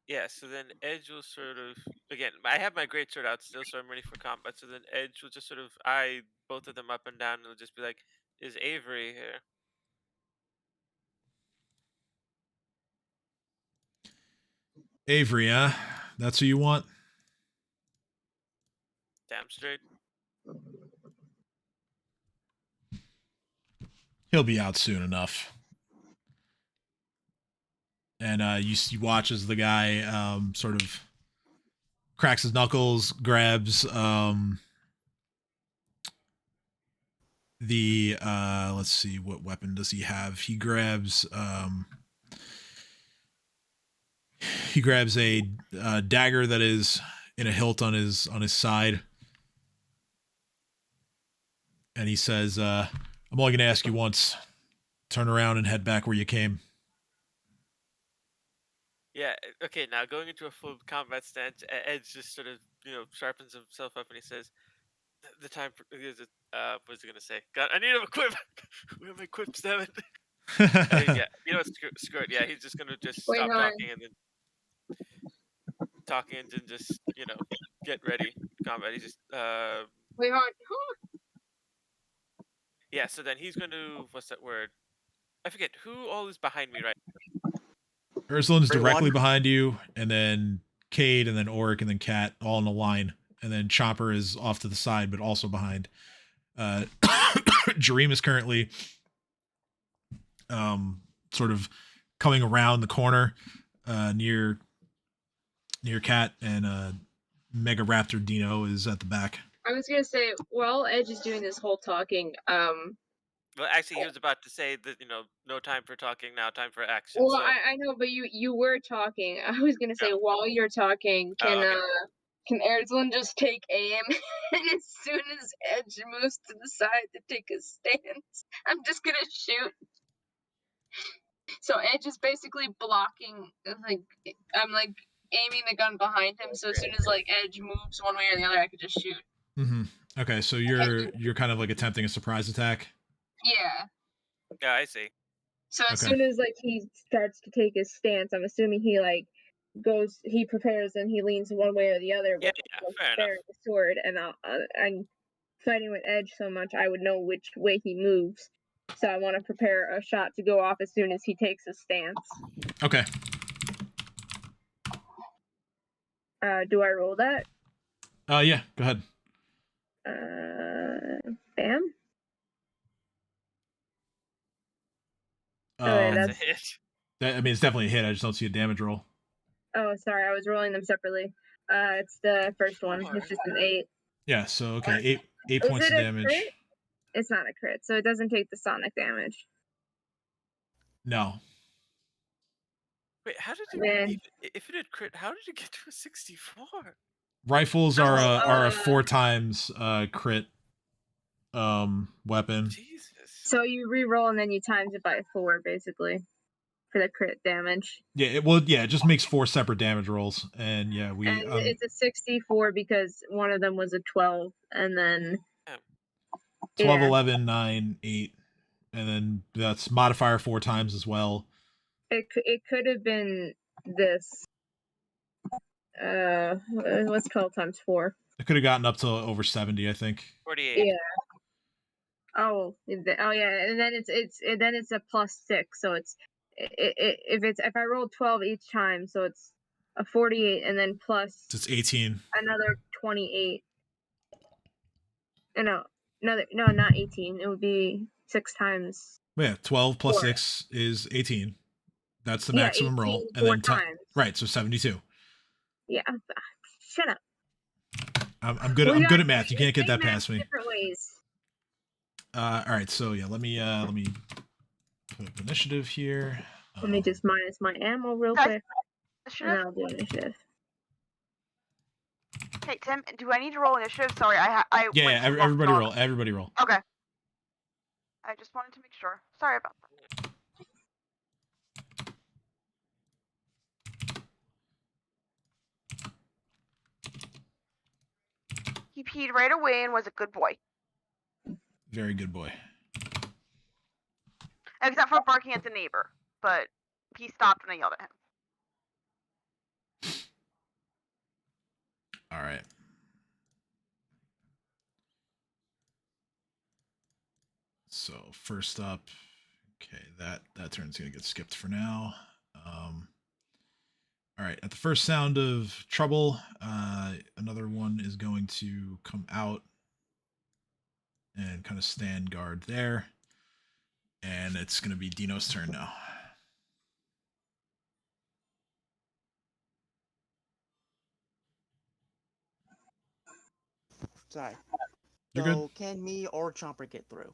F: Yeah, so then Edge will sort of again. I have my greatsword out still, so I'm ready for combat. So then Edge will just sort of eye both of them up and down, and will just be like, "Is Avery here?"
A: Avery, huh? That's who you want?
F: Damn straight.
A: He'll be out soon enough. And you watch as the guy sort of cracks his knuckles, grabs the let's see, what weapon does he have? He grabs a dagger that is in a hilt on his side, and he says, "I'm only going to ask you once. Turn around and head back where you came."
F: Yeah. Okay. Now going into a full combat stance, Edge just sort of sharpens himself up and he says, "The time for what's he gonna say? God, I need to equip. Where are my equips? Damn it." Yeah. You know what? Screw it. Yeah. He's just gonna just
B: Wait,
F: stop
B: hold on.
F: talking and then just get ready combat. He's just
B: Wait, hold on.
F: yeah. So then he's going to what's that word? I forget who all is behind me right.
A: Ursulin's directly
G: Everyone.
A: behind you, and then Cade, and then Oric, and then Cat, all in a line. And then Chopper is off to the side, but also behind. Jareem is currently sort of coming around the corner near Cat, and Mega Raptor Dino is at the back.
B: I was gonna say, while Edge is doing this whole talking,
F: Well, actually, he was about to say that no time for talking, now time for action.
B: well,
F: So
B: I know, but you were talking. I was gonna say,
F: Yeah.
B: while you're talking,
F: Oh, okay.
B: can Erzalin just take aim, and as soon as Edge moves to the side to take his stance, I'm just gonna shoot. So Edge is basically blocking, like, I'm like aiming the gun behind him, so as soon as like Edge moves one way or the other, I could just shoot.
A: Mm-hmm. Okay, so you're kind of like attempting a surprise attack.
B: Yeah.
F: Yeah, I see.
B: So as
A: Okay.
B: soon as like he starts to take his stance, I'm assuming he like he prepares and he leans one way or the other.
F: Yeah,
B: But
F: yeah,
B: I'm
F: fair enough.
B: sparing the sword, and I'm fighting with Edge so much, I would know which way he moves. So I want to prepare a shot to go off as soon as he takes his stance.
A: Okay.
B: Do I roll that?
A: Yeah, go ahead.
B: Bam.
F: That's a
B: That's
F: hit.
A: I mean, it's definitely a hit. I just don't see a damage roll.
B: oh, sorry, I was rolling them separately. It's the first one. It's just an 8.
A: Yeah, so okay, eight
B: Is
A: points
B: it
A: of
B: a
A: damage.
B: crit? It's not a crit, so it doesn't take the sonic damage.
A: No.
F: Wait, how did you?
B: Man.
F: If it had crit, how did you get to a 64?
A: Rifles are a 4 times crit weapon.
F: Jesus.
B: So you re-roll and then you times it by 4, basically, for the crit damage.
A: Yeah, it just makes 4 separate damage rolls, and yeah,
B: And it's a 64 because one of them was a 12, and then
A: 12,
B: yeah.
A: 11, 9, 8, and then that's modifier 4 times as well.
B: It could have been this. What's 12 times 4?
A: It could have gotten up to over 70, I think.
F: 48.
B: Yeah. Oh yeah, and then it's a +6, so it's if I roll 12 each time, so it's a 48, and then plus
A: It's 18.
B: another 28. No, not 18. It would be 6 times.
A: Yeah, 12 plus
B: 4.
A: 6 is 18. That's the
B: Yeah,
A: maximum
B: 18
A: roll, and
B: 4
A: then
B: times.
A: right, so 72.
B: Yeah, shut up.
A: I'm good. I'm good at math. You can't get that past me.
B: Different ways.
A: All right, so yeah, let me put up initiative here.
B: Let me just minus my ammo real quick, and then I'll do initiative.
E: Hey Tim, do I need to roll initiative? Sorry, I
A: Yeah, everybody roll. Everybody roll.
E: Okay. I just wanted to make sure. Sorry about that. He peed right away and was a good boy.
A: Very good boy.
E: Except for barking at the neighbor, but he stopped and I yelled at him.
A: All right. So first up, okay, that turn's gonna get skipped for now. All right, at the first sound of trouble, another one is going to come out and kind of stand guard there. And it's going to be Dino's turn now.
G: Sorry.
A: You're
G: so
A: good.
G: Can me or Chomper get through?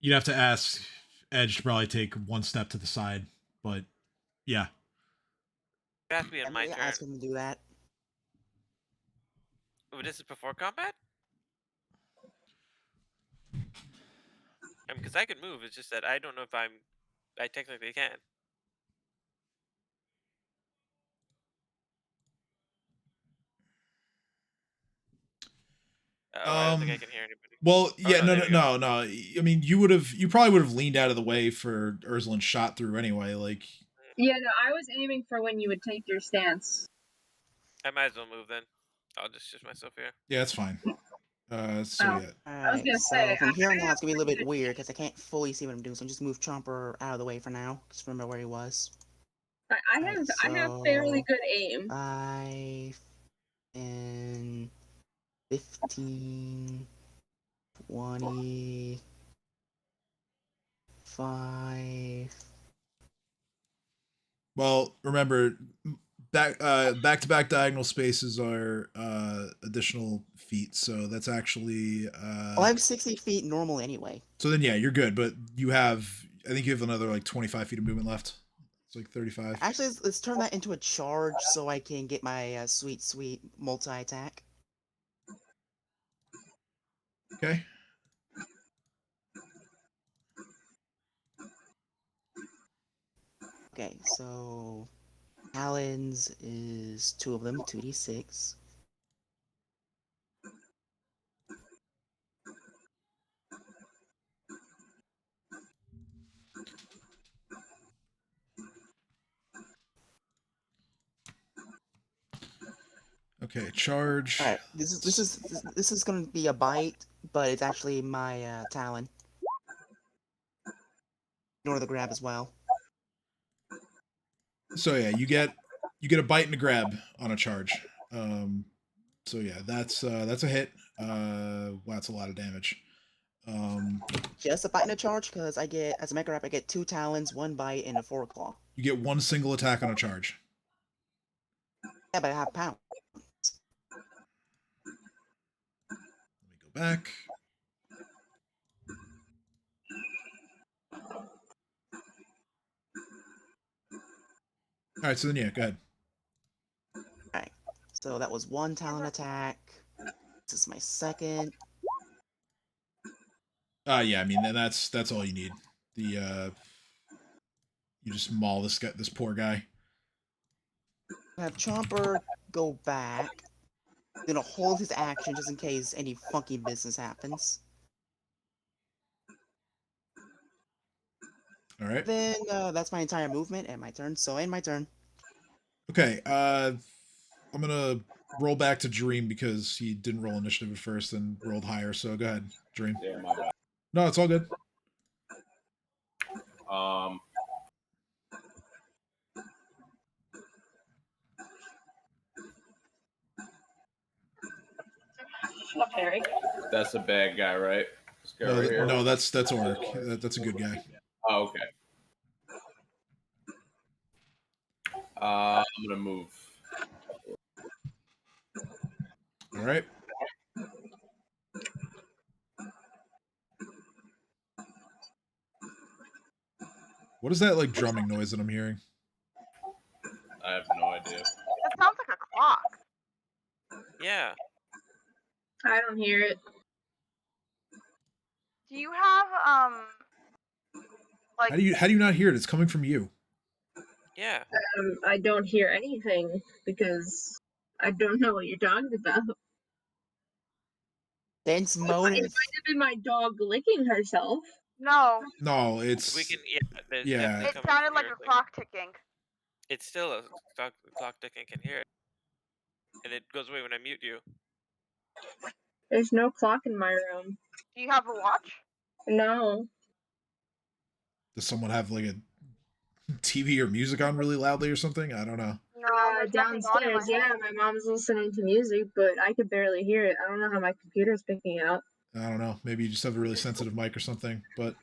A: You'd have to ask Edge to probably take one step to the side, but yeah.
F: It has to be on my turn.
G: Ask him to do that.
F: Oh, this is before combat? Because I can move, it's just that I don't know if I technically can. Oh, I don't think I can hear anybody.
A: Well, yeah,
F: no,
A: no. I mean, you probably would have leaned out of the way for Erzalin shot through anyway. Like,
B: Yeah, no, I was aiming for when you would take your stance.
F: I might as well move then. I'll just shift myself here.
A: yeah, that's fine.
B: Oh.
A: Yeah.
B: I was gonna say,
G: from here on out, it's gonna be a little bit weird because I can't fully see what I'm doing. So just move Chomper out of the way for now. Just remember where he was.
B: I have fairly good aim.
G: 5 and 15, 20, 5.
A: Well, remember, back-to-back diagonal spaces are additional feet, so that's actually.
G: I have 60 feet normal anyway.
A: So then, yeah, you're good. But I think you have another like 25 feet of movement left. It's like 35.
G: Actually, let's turn that into a charge so I can get my sweet multi-attack.
A: Okay.
G: Okay, so Talons is 2 of them, 2d6.
A: Okay, charge.
G: All right, this is going to be a bite, but it's actually my Talon. Ignore the grab as well.
A: So yeah, you get a bite and a grab on a charge. So yeah, that's a hit. Wow, that's a lot of damage.
G: Just a bite and a charge, because I get, as a mega rep, I get 2 Talons, 1 bite, and a 4 claw.
A: You get 1 single attack on a charge.
G: Yeah, but I have pound.
A: Let me go back. All right, so then yeah, go ahead.
G: All right, so that was 1 Talon attack. This is my second.
A: Yeah, I mean that's all you need. You just maul this poor guy.
G: Have Chomper go back. Gonna hold his action just in case any funky business happens.
A: All right.
G: Then that's my entire movement and my turn. So end my turn.
A: Okay. I'm gonna roll back to Dream because he didn't roll initiative at first and rolled higher. So go ahead, Dream.
D: Yeah, my bad.
A: No, it's all good.
B: Shut up, Harry.
D: That's a bad guy, right? This guy right here?
A: No, that's Orc. That's a good guy.
D: Oh, okay. I'm gonna move.
A: All right. What is that like drumming noise that I'm hearing?
D: I have no idea.
E: That sounds like a clock.
F: Yeah.
B: I don't hear it.
E: Do you have like?
A: How do you not hear it? It's coming from you.
F: Yeah.
B: I don't hear anything because I don't know what you're talking about.
G: Dense
B: It might
G: motive.
B: have been my dog licking herself.
E: No,
A: No, it's
F: We can. Yeah, there's
A: Yeah.
F: definitely
E: it
F: coming
E: sounded
F: from
E: like
F: your
E: a
F: thing.
E: clock ticking.
F: It's still a clock ticking. Can hear it, and it goes away when I mute you.
B: There's no clock in my room.
E: Do you have a watch?
B: No.
A: does someone have like a TV or music on really loudly or something? I don't know.
E: No, there's nothing on in my
B: Downstairs, yeah,
E: house.
B: my mom's listening to music, but I could barely hear it. I don't know how my computer's picking it up.
A: I don't know. Maybe you just have a really sensitive mic or something. But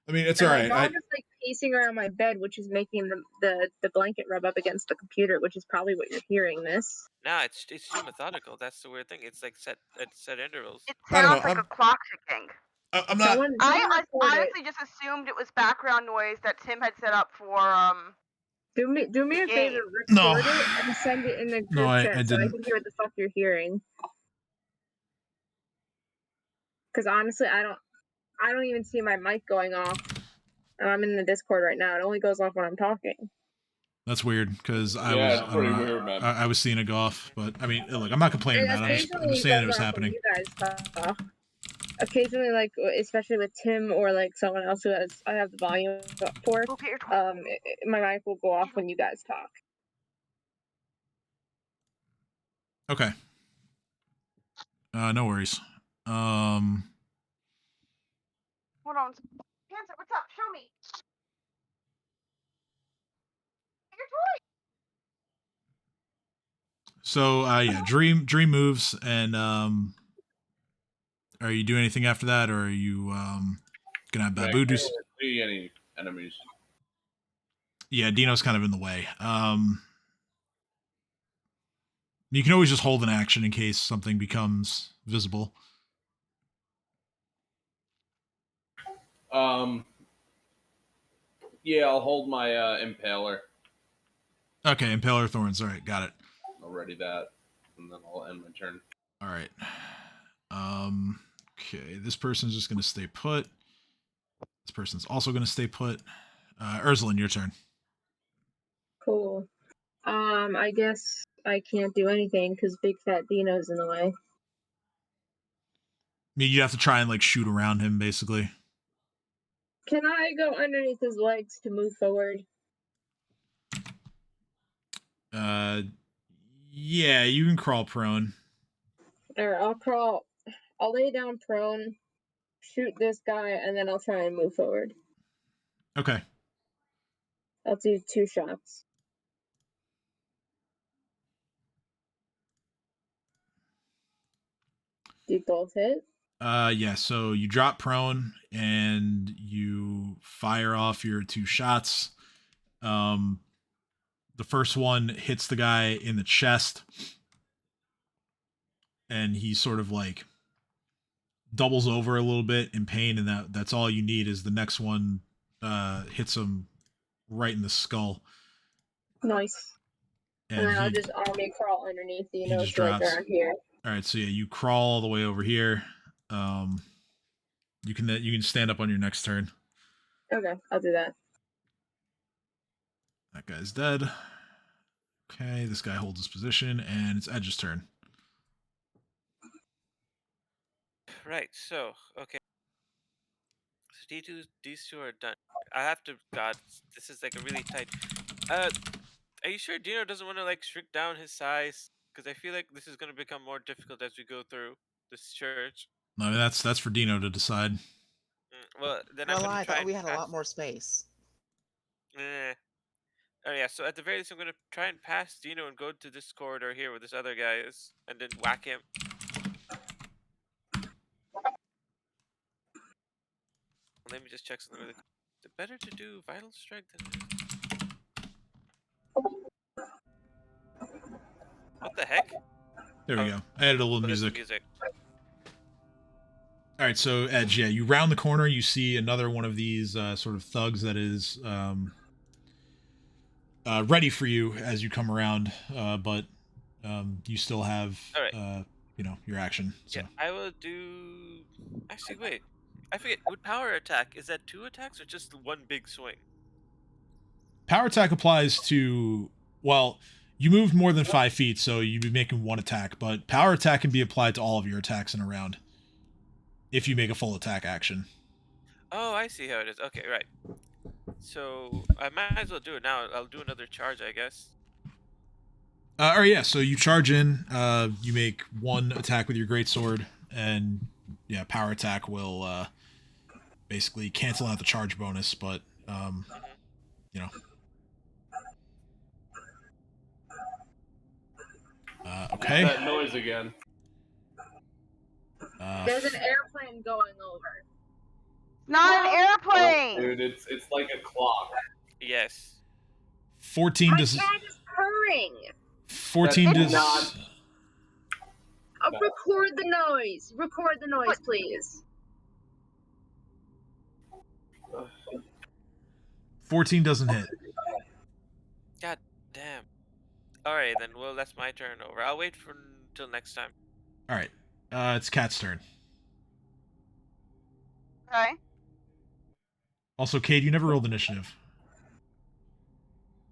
A: I mean, it's
B: And
A: all
B: my
A: right.
B: dog is like pacing around my bed, which is making the blanket rub up against the computer, which is probably what you're hearing this.
F: Nah, it's too methodical. That's the weird thing. It's like set at set intervals.
E: It
A: I don't know.
E: sounds like a clock ticking.
A: I'm not.
B: Someone
E: I
B: record it.
E: honestly just assumed it was background noise that Tim had set up for
B: Do me a
E: game.
B: favor,
A: No.
B: record it and send it in the group
A: No, I
B: chat so I
A: didn't.
B: can hear what the fuck you're hearing. Because honestly, I don't even see my mic going off. And I'm in the Discord right now. It only goes off when I'm talking.
A: That's weird because I
D: Yeah,
A: was.
D: it's
A: I don't
D: pretty
A: know,
D: weird, man.
A: I was seeing it go off, but I mean, look, I'm not complaining
B: And
A: about it. I'm
B: occasionally
A: just
B: it
A: saying it
B: goes
A: was
B: off when
A: happening.
B: you guys talk. Occasionally, like especially with Tim or like someone else who I have the volume up for,
E: Go get your
B: my mic will go off when you guys talk.
A: Okay. No worries.
E: Hold on. Hands up, what's up? Show me. Your toy.
A: So yeah, dream moves, and are you doing anything after that, or are you gonna have
D: Yeah, I
A: Babu do?
D: can't really see any enemies.
A: Yeah, Dino's kind of in the way. You can always just hold an action in case something becomes visible.
D: Yeah, I'll hold my impaler.
A: Okay, Impaler Thorns. All right, got it.
D: I'll ready that, and then I'll end my turn.
A: All right. Okay, this person's just gonna stay put. This person's also gonna stay put. Erzalin, your turn.
B: Cool. I guess I can't do anything because Big Fat Dino's in the way.
A: I mean, you have to try and like shoot around him, basically.
B: Can I go underneath his legs to move forward?
A: Yeah, you can crawl prone.
B: Or I'll crawl. I'll lay down prone, shoot this guy, and then I'll try and move forward.
A: Okay.
B: I'll do 2 shots. Do both hit?
A: Yeah, so you drop prone and you fire off your 2 shots. The first one hits the guy in the chest, and he sort of like doubles over a little bit in pain, and that's all you need. Is the next one hits him right in the skull.
B: Nice. And then I'll just army crawl underneath the nose
A: just
B: like
A: drops.
B: around here.
A: All right, so yeah, you crawl all the way over here. You can stand up on your next turn.
B: Okay, I'll do that.
A: That guy's dead. Okay, this guy holds his position, and it's Edge's turn.
F: Right. So okay. So these two are done. I have to. God, this is like a really tight. Are you sure Dino doesn't want to like shrink down his size? Because I feel like this is going to become more difficult as we go through this church.
A: No, I mean, that's for Dino to decide.
F: Well, then
G: Well,
F: I'm gonna
G: I
F: try
G: thought we
F: and
G: had a lot more space.
F: Oh yeah, so at the very least, I'm gonna try and pass Dino and go to this corridor here where this other guy is, and then whack him. Let me just check something really quick. Is it better to do Vital Strike than... What the heck?
A: There we go. I added a little
F: that's the
A: music. All right, so Edge, yeah, you round the corner, you see another one of these sort of thugs that is ready for you as you come around, but you still have, your action. So.
F: Yeah, I will do... Actually, wait. I forget. With power attack, is that 2 attacks or just one big swing?
A: Power attack applies to, well, You moved more than 5 feet, so you'd be making 1 attack, but power attack can be applied to all of your attacks in a round. If you make a full attack action.
F: Oh, I see how it is. Okay, right. So I might as well do it now. I'll do another charge, I guess.
A: Alright, yeah, so you charge in, you make 1 attack with your greatsword, and yeah, power attack will basically cancel out the charge bonus, but you know. Okay.
D: That noise again.
B: There's an airplane going over.
E: Not an airplane!
D: Dude, it's like a clock.
F: Yes.
A: 14
B: My
A: does.
B: cat is purring.
A: 14
D: That's
A: does.
D: not-
B: Record the noise. Record the noise, please.
A: 14 doesn't hit.
F: God damn. Alright, then, well, that's my turn over. I'll wait for until next time.
A: Alright. It's Cat's turn.
E: Okay.
A: Also, Cade, you never rolled initiative.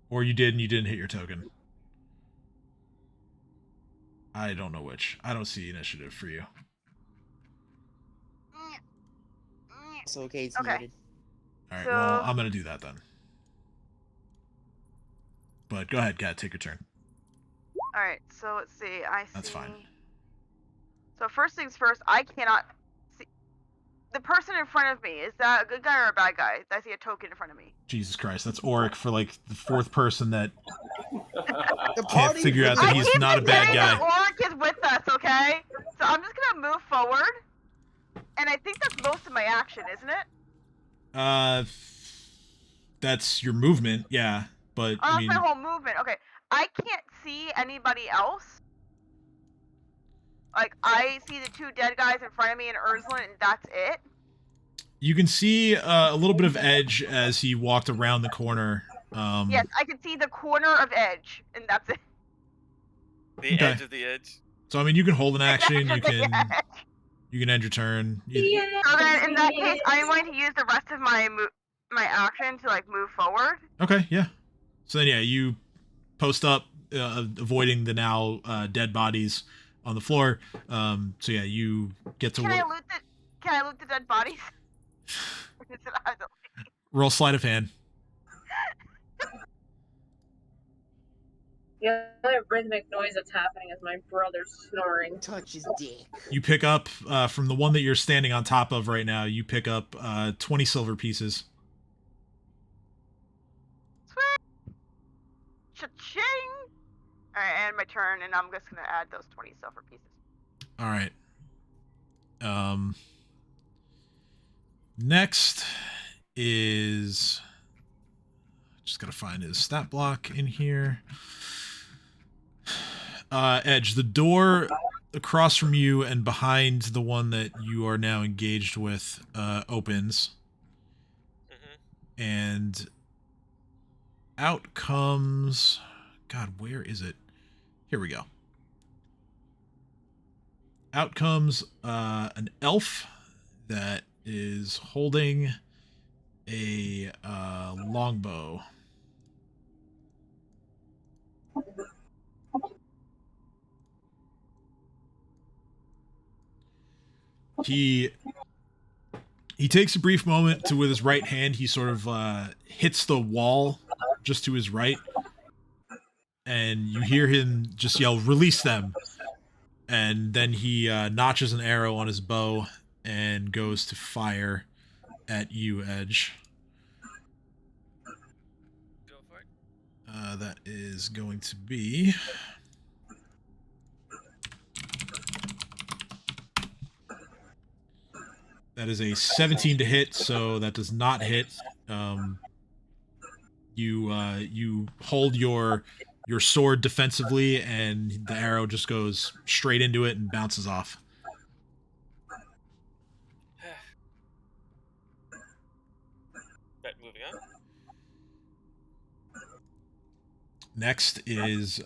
A: Or you did and you didn't hit your token. I don't know which. I don't see initiative for you.
G: So okay, it's
E: Okay.
G: muted.
A: Alright,
E: So-
A: well, I'm gonna do that then. But go ahead, Cat, take your turn.
E: Alright, so let's see. I see.
A: That's fine.
E: So first things first, I cannot see. The person in front of me, is that a good guy or a bad guy? I see a token in front of me.
A: Jesus Christ, that's Auric for like the 4th person that
G: The
A: can't
G: party
A: figure out
G: really-
A: that he's
E: keep
A: not a bad
E: saying
A: guy.
E: that Oric is with us, okay? So I'm just gonna move forward. And I think that's most of my action, isn't it?
A: That's your movement, yeah. But
E: Oh,
A: I
E: that's
A: mean,
E: my whole movement. Okay. I can't see anybody else. Like, I see the 2 dead guys in front of me and Erzalin, and that's it.
A: you can see a little bit of Edge as he walked around the corner.
E: Yes, I can see the corner of Edge, and that's it.
F: The
A: Okay.
F: edge of the edge.
A: So I mean, you can hold an action. You can
E: Yeah.
A: end your turn.
E: So then, in that case, I'm going to use the rest of my my action to like move forward.
A: Okay, yeah. So then, yeah, you post up, avoiding the now dead bodies on the floor. So yeah, you get to
E: Can I loot the dead bodies? Or does it have to-
A: roll sleight of hand.
B: The other rhythmic noise that's happening is my brother snoring.
G: Touch his dick.
A: You pick up from the one that you're standing on top of right now. You pick up 20 silver pieces.
E: Sweet. Cha-ching! Alright, and my turn, and I'm just gonna add those 20 silver pieces.
A: All right. Next is just gotta find his stat block in here. Edge, the door across from you and behind the one that you are now engaged with opens, and out comes. God, where is it? Here we go. Out comes an elf that is holding a longbow. He takes a brief moment to, with his right hand, he sort of hits the wall just to his right, and you hear him just yell, "Release them!" And then he notches an arrow on his bow and goes to fire at you, Edge.
F: Go for it.
A: That is going to be... That is a 17 to hit, so that does not hit. You hold your sword defensively, and the arrow just goes straight into it and bounces off.
F: Right, moving on.
A: Next is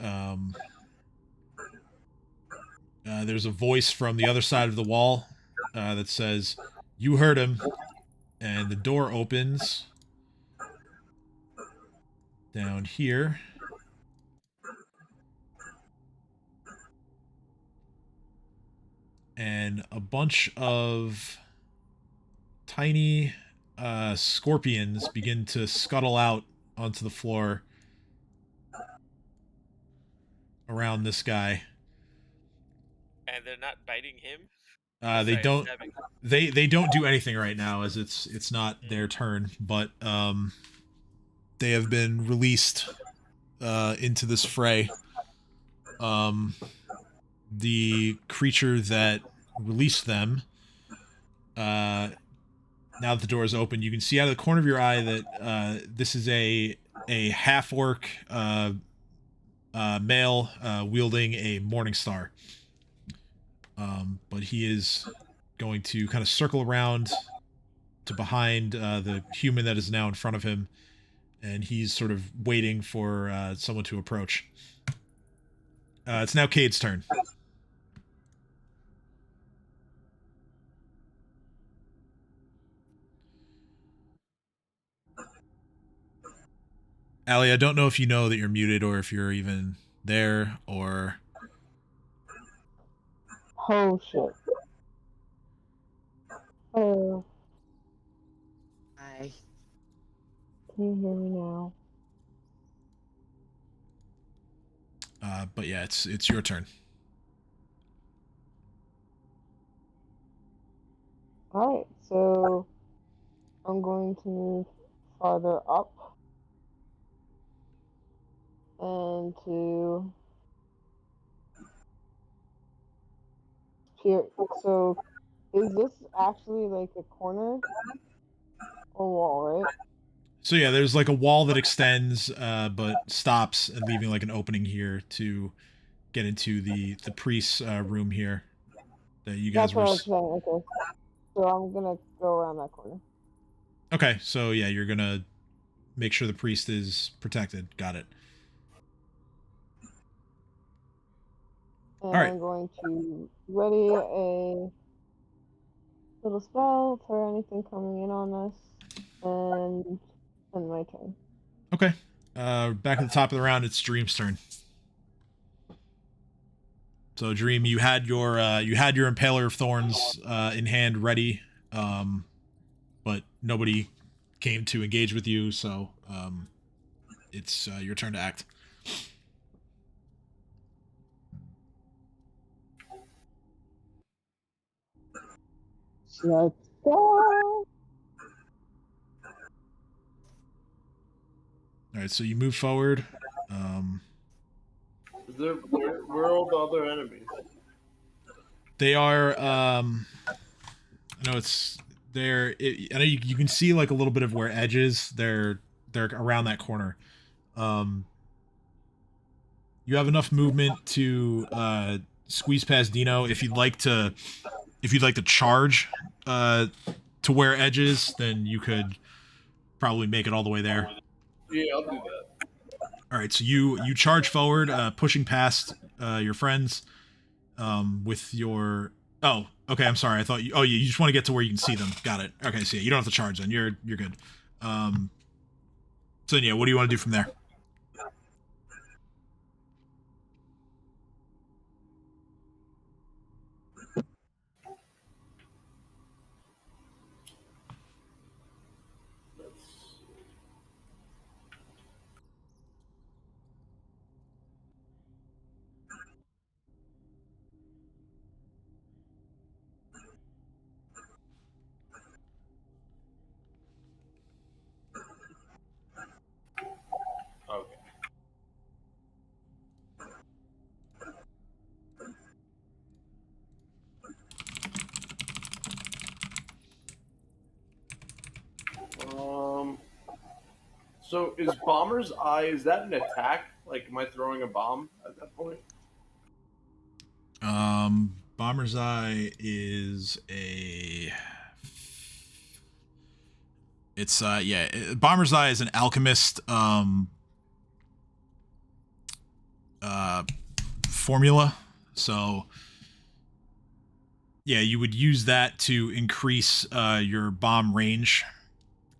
A: there's a voice from the other side of the wall that says, "You heard him," and the door opens down here. and a bunch of tiny scorpions begin to scuttle out onto the floor around this guy.
F: And they're not biting him?
A: They
F: Sorry,
A: don't.
F: stabbing.
A: They don't do anything right now, as it's not their turn. But they have been released into this fray. The creature that released them. Now that the door is open, you can see out of the corner of your eye that this is a half orc male wielding a morning star. But he is going to kind of circle around to behind the human that is now in front of him, and he's sort of waiting for someone to approach. It's now Cade's turn. Allie, I don't know if you know that you're muted or if you're even there, or...
C: Oh, shit. Oh,
G: Hi.
C: can you hear me now?
A: But yeah, it's your turn.
C: Alright, so I'm going to move farther up and to here. So is this actually like a corner or wall, right?
A: So yeah, there's like a wall that extends, but stops and leaving like an opening here to get into the priest's room here that you guys
C: That's what I
A: were.
C: was saying. Okay, so I'm gonna go around that corner.
A: Okay, so yeah, you're gonna make sure the priest is protected. Got it.
C: And
A: All right.
C: I'm going to ready a little spell for anything coming in on us, and end my turn.
A: Okay. Back at the top of the round, it's Dream's turn. So Dream, you had your Impaler of Thorns in hand ready, but nobody came to engage with you, so it's your turn to act.
C: Let's go.
A: All right, so you move forward.
D: Where are all the other enemies?
A: They are. I know it's there. I know you can see like a little bit of where Edge is. They're around that corner. You have enough movement to squeeze past Dino. If you'd like to charge to where Edge is, then you could probably make it all the way there.
D: Yeah, I'll do that.
A: All right, so you charge forward, pushing past your friends with your. Oh, okay. I'm sorry. I thought you. Oh, you just want to get to where you can see them. Got it. Okay, so yeah, you don't have to charge then. You're good. So yeah, what do you want to do from there?
D: Okay. So is Bomber's Eye, is that an attack? Like, am I throwing a bomb at that point?
A: Bomber's Eye is a. It's Bomber's Eye is an alchemist formula. So yeah, you would use that to increase your bomb range,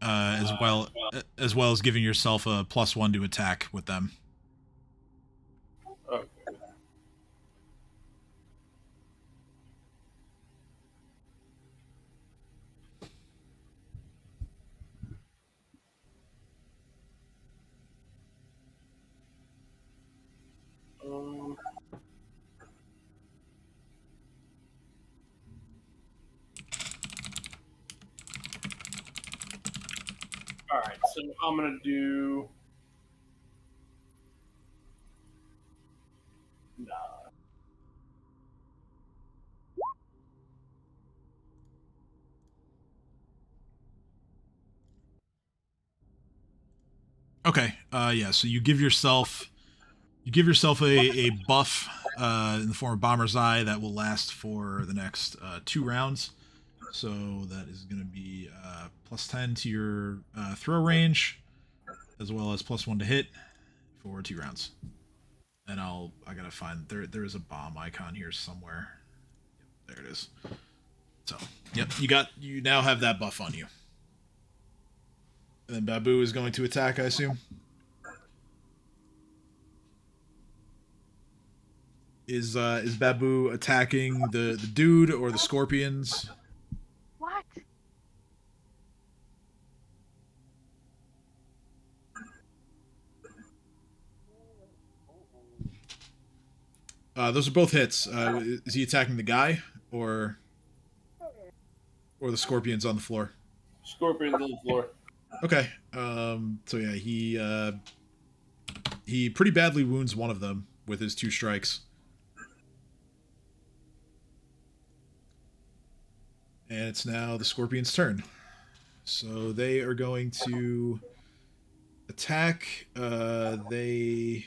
A: as well as giving yourself a +1 to attack with them.
D: Okay. All right, so I'm gonna do. Nah.
A: Okay. Yeah. So you give yourself a buff in the form of Bomber's Eye that will last for the next 2 rounds. So that is going to be plus 10 to your throw range, as well as plus 1 to hit for 2 rounds. And I gotta find there is a bomb icon here somewhere. Yep, there it is. So yep, you now have that buff on you. And then Babu is going to attack, I assume. Is Babu attacking the dude or the scorpions?
E: What?
A: Those are both hits. Is he attacking the guy or the scorpions on the floor?
D: Scorpions on the floor.
A: Okay. So yeah, he pretty badly wounds one of them with his 2 strikes. And it's now the scorpion's turn. So they are going to attack. They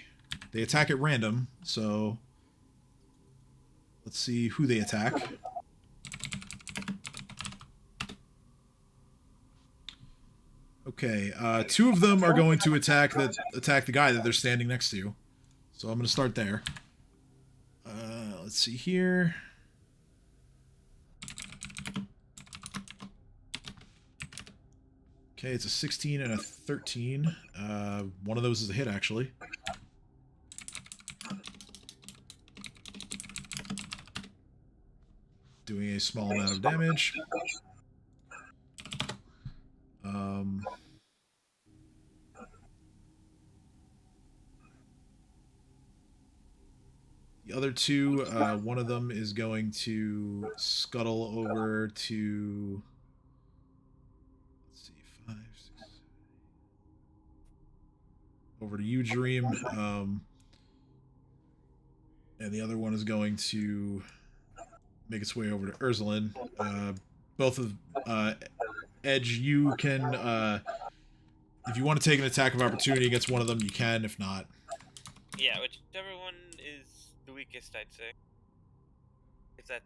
A: attack at random. So let's see who they attack. Okay, 2 of them are going to attack the guy that they're standing next to. So I'm going to start there. Let's see here. Okay, it's a 16 and a 13. One of those is a hit, actually. Doing a small amount of damage. The other 2, one of them is going to scuttle over to... Let's see, 5, 6, over to you, Dream. And the other one is going to make its way over to Erzalin. Both of Edge, you can, if you want to take an attack of opportunity against one of them, you can. If not,
F: Yeah, whichever one is the weakest, I'd say. If they've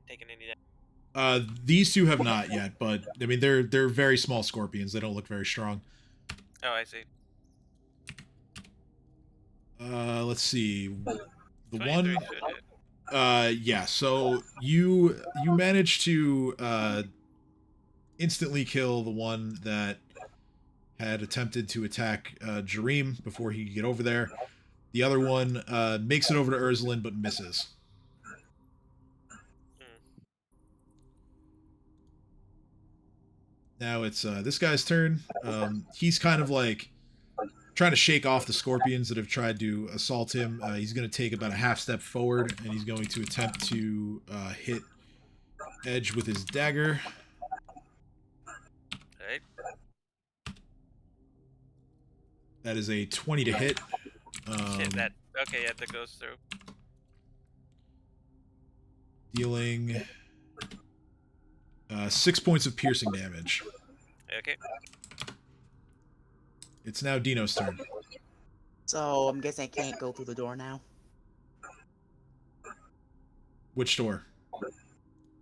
F: taken any damage.
A: these 2 have not yet, but I mean they're very small scorpions. They don't look very strong.
F: Oh, I see.
A: Let's see. The
F: 23
A: one.
F: should hit.
A: Yeah. So you managed to instantly kill the one that had attempted to attack Jareem before he could get over there. The other one makes it over to Erzalin but misses. Now it's this guy's turn. He's kind of like trying to shake off the scorpions that have tried to assault him. He's going to take about a half step forward, and he's going to attempt to hit Edge with his dagger.
F: Alright.
A: That is a 20 to hit.
F: Shit, that. Okay, yeah, that goes through.
A: Dealing 6 points of piercing damage.
F: Okay.
A: It's now Dino's turn.
G: So I'm guessing I can't go through the door now.
A: Which door?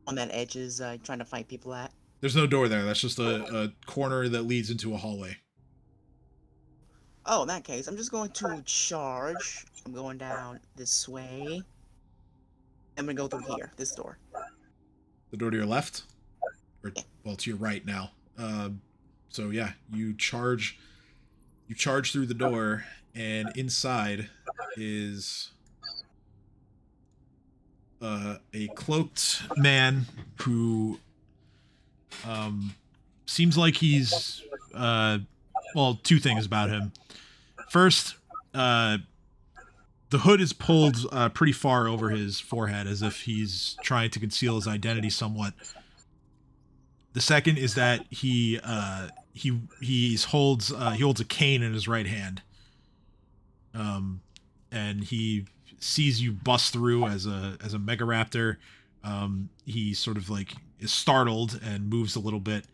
G: On that Edge is trying to fight people at.
A: There's no door there. That's just a corner that leads into a hallway.
G: Oh, in that case, I'm just going to charge. I'm going down this way. I'm gonna go through here, this door.
A: The door to your left? Or, well, to your right now. So yeah, you charge through the door, and inside is a cloaked man who seems like he's well, 2 things about him. First, the hood is pulled pretty far over his forehead, as if he's trying to conceal his identity somewhat. The second is that he he holds a cane in his right hand. And he sees you bust through as a mega raptor. He sort of like is startled and moves a little bit.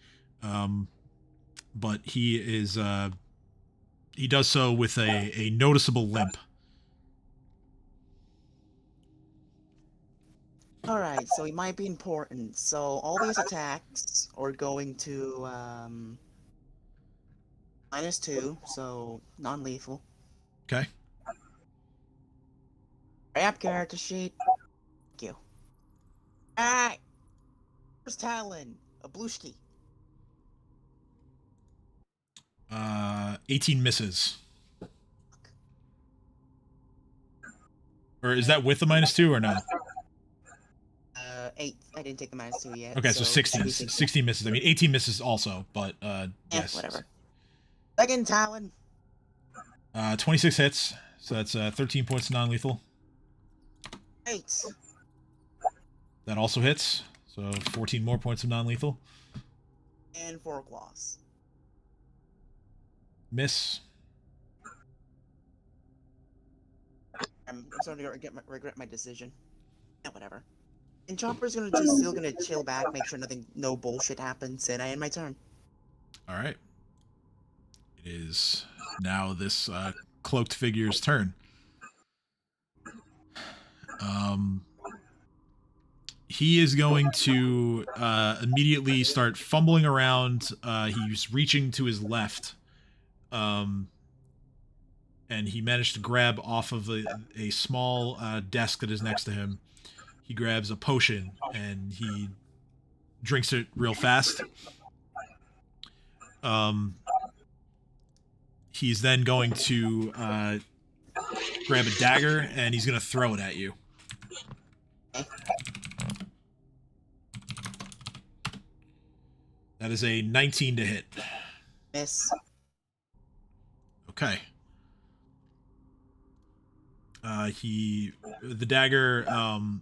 A: But he does so with a noticeable limp.
G: Alright, so he might be important. So all these attacks are going to -2, so non-lethal.
A: Okay.
G: Grab character sheet. Thank you. Alright. First Talon, a Blushki.
A: 18 misses. Or is that with the -2 or no?
G: 8. I didn't take the -2 yet.
A: Okay, so 16. 16 misses. I mean, 18 misses also, but yes.
G: Whatever. Second Talon.
A: 26 hits, so that's 13 points of non-lethal.
G: 8.
A: That also hits, so 14 more points of non-lethal.
G: And 4 claws.
A: Miss.
G: I'm starting to regret my decision. Yeah, whatever. And Chopper's still gonna chill back, make sure no bullshit happens, and I end my turn.
A: All right. It is now this cloaked figure's turn. He is going to immediately start fumbling around. He's reaching to his left. And he managed to grab off of a small desk that is next to him. He grabs a potion and he drinks it real fast. He's then going to grab a dagger and he's going to throw it at you. That is a 19 to hit.
G: Miss.
A: Okay. The dagger,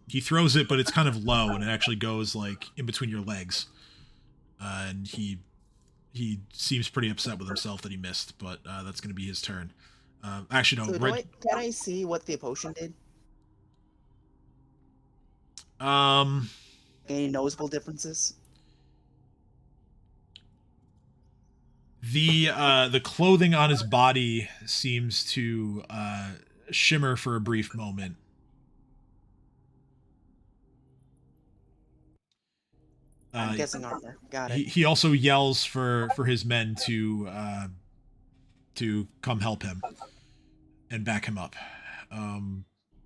A: he throws it, but it's kind of low, and it actually goes like in between your legs. And he seems pretty upset with himself that he missed, but that's going to be his turn. Actually, no.
G: So can I see what the potion did? Any noticeable differences?
A: The clothing on his body seems to shimmer for a brief moment.
G: I'm guessing armor. Got it.
A: He also yells for his men to come help him and back him up.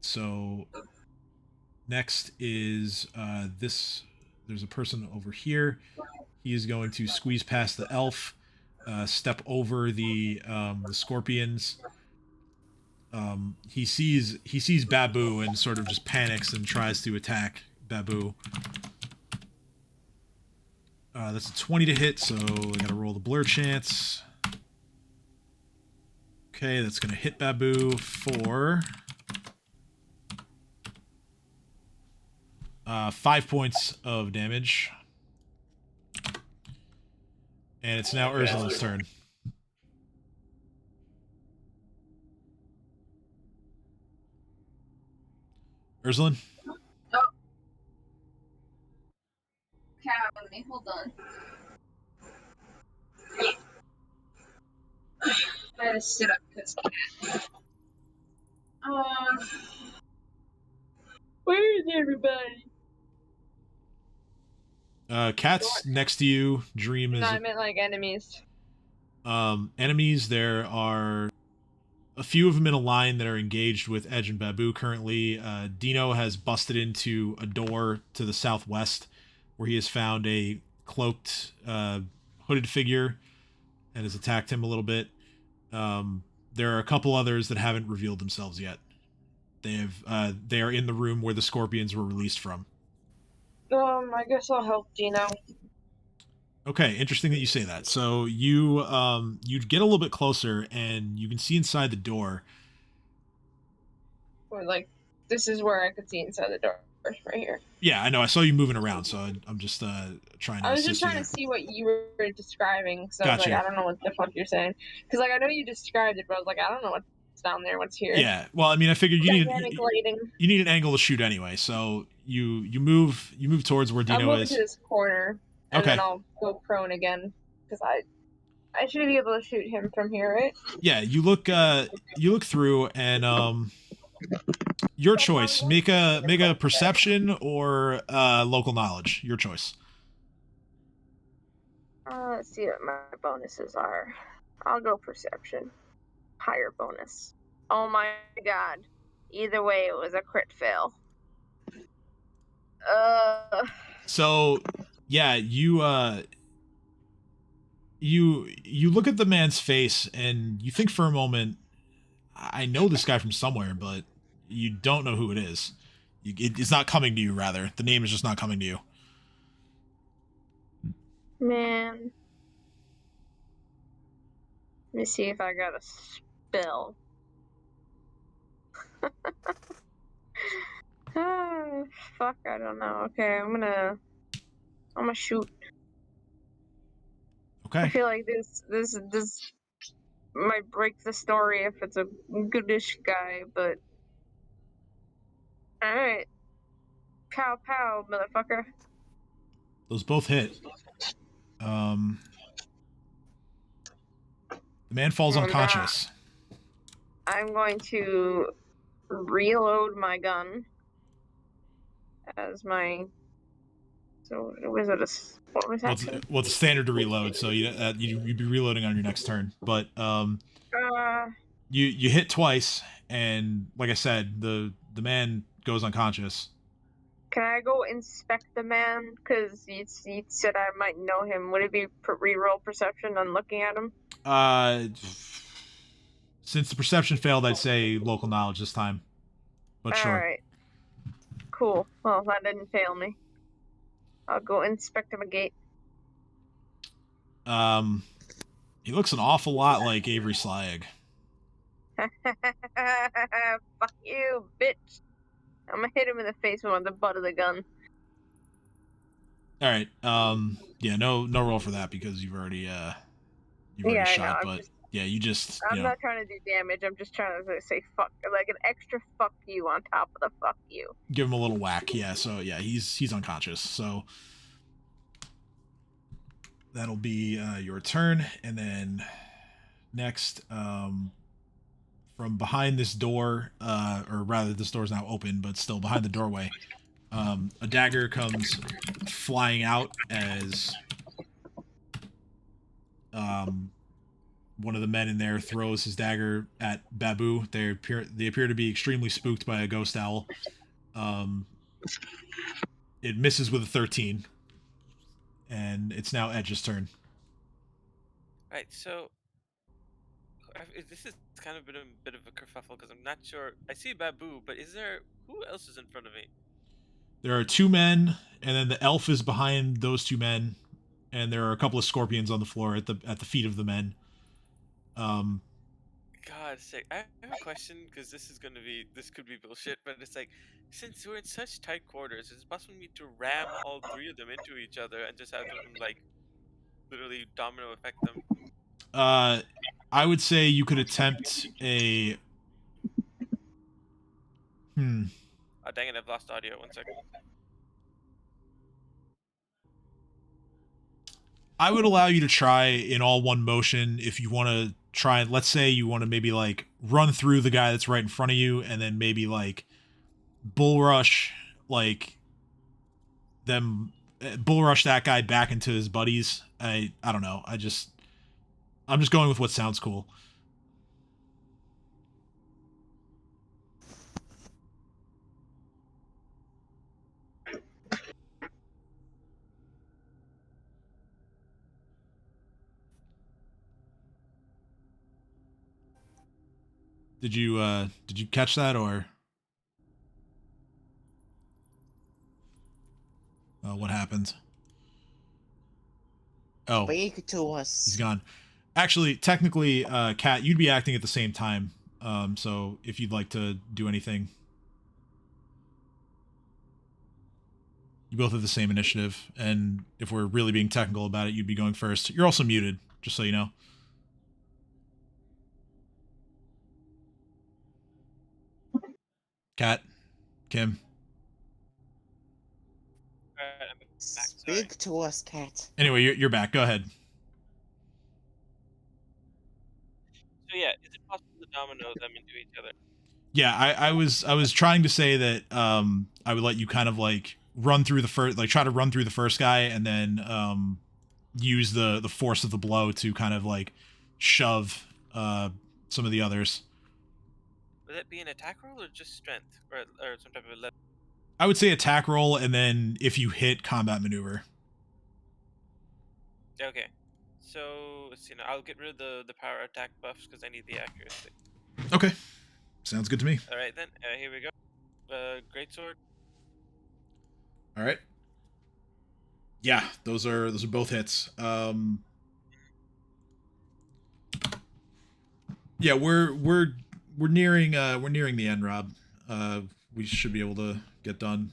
A: So next is this. There's a person over here. He is going to squeeze past the elf, step over the scorpions. He sees Babu and sort of just panics and tries to attack Babu. That's a 20 to hit, so I gotta roll the blur chance. Okay, that's gonna hit Babu for 5 points of damage. And it's now Erzalin's turn. Erzalin?
B: Oh. Okay, hold on. I had to sit up because where is everybody?
A: Cat's next to you. Dream is.
B: No, I meant like enemies.
A: Enemies. There are a few of them in a line that are engaged with Edge and Babu currently. Dino has busted into a door to the southwest, where he has found a cloaked, hooded figure, and has attacked him a little bit. There are a couple others that haven't revealed themselves yet. They are in the room where the scorpions were released from.
B: I guess I'll help Dino.
A: Okay, interesting that you say that. So you get a little bit closer and you can see inside the door.
B: Or like, this is where I could see inside the door. right here.
A: Yeah, I know. I saw you moving around, so I'm just trying to
B: I was
A: assist
B: just
A: you
B: trying
A: there.
B: to see what you were describing, so I was like,
A: Gotcha.
B: I don't know what the fuck you're saying. Because, like, I know you described it, but I was like, I don't know what's down there, what's here.
A: Yeah. Well, I mean, I figured
B: Dynamic lighting.
A: you need an angle to shoot anyway. So you move towards where
B: I'll
A: Dino
B: move
A: is.
B: into this corner, and
A: Okay.
B: then I'll go prone again, because I should be able to shoot him from here, right?
A: Yeah, you look through, and your choice. Make a perception or local knowledge. Your choice.
B: Let's see what my bonuses are. I'll go perception. Higher bonus. Oh my god. Either way, it was a crit fail.
A: So, yeah, you look at the man's face and you think for a moment, I know this guy from somewhere, but you don't know who it is. It's not coming to you. Rather, the name is just not coming to you.
B: Man. Let me see if I got a spell. Fuck, I don't know. Okay, I'm gonna shoot.
A: Okay.
B: I feel like this might break the story if it's a goodish guy, but alright. Pow pow, motherfucker.
A: Those both hit. The man falls
B: And,
A: unconscious.
B: I'm going to reload my gun as my. So was it a what was that?
A: Well, it's standard to reload, so you'd be reloading on your next turn. But you hit twice, and like I said, the man goes unconscious.
B: Can I go inspect the man? Because you said I might know him. Would it be reroll perception on looking at him?
A: Since the perception failed, I'd say local knowledge this time. But sure.
B: Alright. Cool. Well, that didn't fail me. I'll go inspect him again.
A: He looks an awful lot like Avery Slyag.
B: Fuck you, bitch. I'm gonna hit him in the face with the butt of the gun.
A: Alright, yeah, no roll for that because you've already shot, but yeah, you just
B: I'm not trying to do damage, I'm just trying to say fuck, like an extra fuck you on top of the fuck you.
A: Give him a little whack, yeah, so yeah, he's unconscious, so that'll be your turn, and then next, from behind this door, or rather this door's now open, but still behind the doorway, a dagger comes flying out as one of the men in there throws his dagger at Babu. They appear to be extremely spooked by a ghost owl. It misses with a 13, and it's now Edge's turn.
F: Right, so this is kind of been a bit of a kerfuffle because I'm not sure. I see Babu, but who else is in front of me?
A: There are two men, and then the elf is behind those two men, and there are a couple of scorpions on the floor at the feet of the men.
F: God's sake, I have a question because this could be bullshit, but it's like, since we're in such tight quarters, is it possible for me to ram all three of them into each other and just have them like literally domino effect them?
A: I would say you could attempt a.
F: Oh, dang it! I've lost audio. 1 second.
A: I would allow you to try in all one motion if you want to try. Let's say you want to maybe like run through the guy that's right in front of you, and then maybe like bull rush that guy back into his buddies. I don't know. I'm just going with what sounds cool. Did you catch that, or what happened? Oh,
G: speak to us.
A: He's gone. Actually, technically, Kat, you'd be acting at the same time. So if you'd like to do anything. You both have the same initiative, and if we're really being technical about it, you'd be going first. You're also muted, just so you know. Kat, Kim.
F: Alright, I'm back. Sorry.
G: Speak to us, Cat.
A: Anyway, you're back. Go ahead.
F: So yeah, is it possible to domino them into each other?
A: Yeah, I was trying to say that I would let you kind of like run through the first, like try to run through the first guy, and then use the force of the blow to kind of like shove some of the others.
F: Would that be an attack roll or just strength, or some type of level?
A: I would say attack roll, and then if you hit, combat maneuver.
F: Okay. So let's see. Now I'll get rid of the power attack buffs because I need the accuracy.
A: Okay, sounds good to me.
F: All right then. Here we go. Greatsword.
A: All right. Yeah, those are both hits. Yeah, we're nearing the end, Rob. We should be able to get done.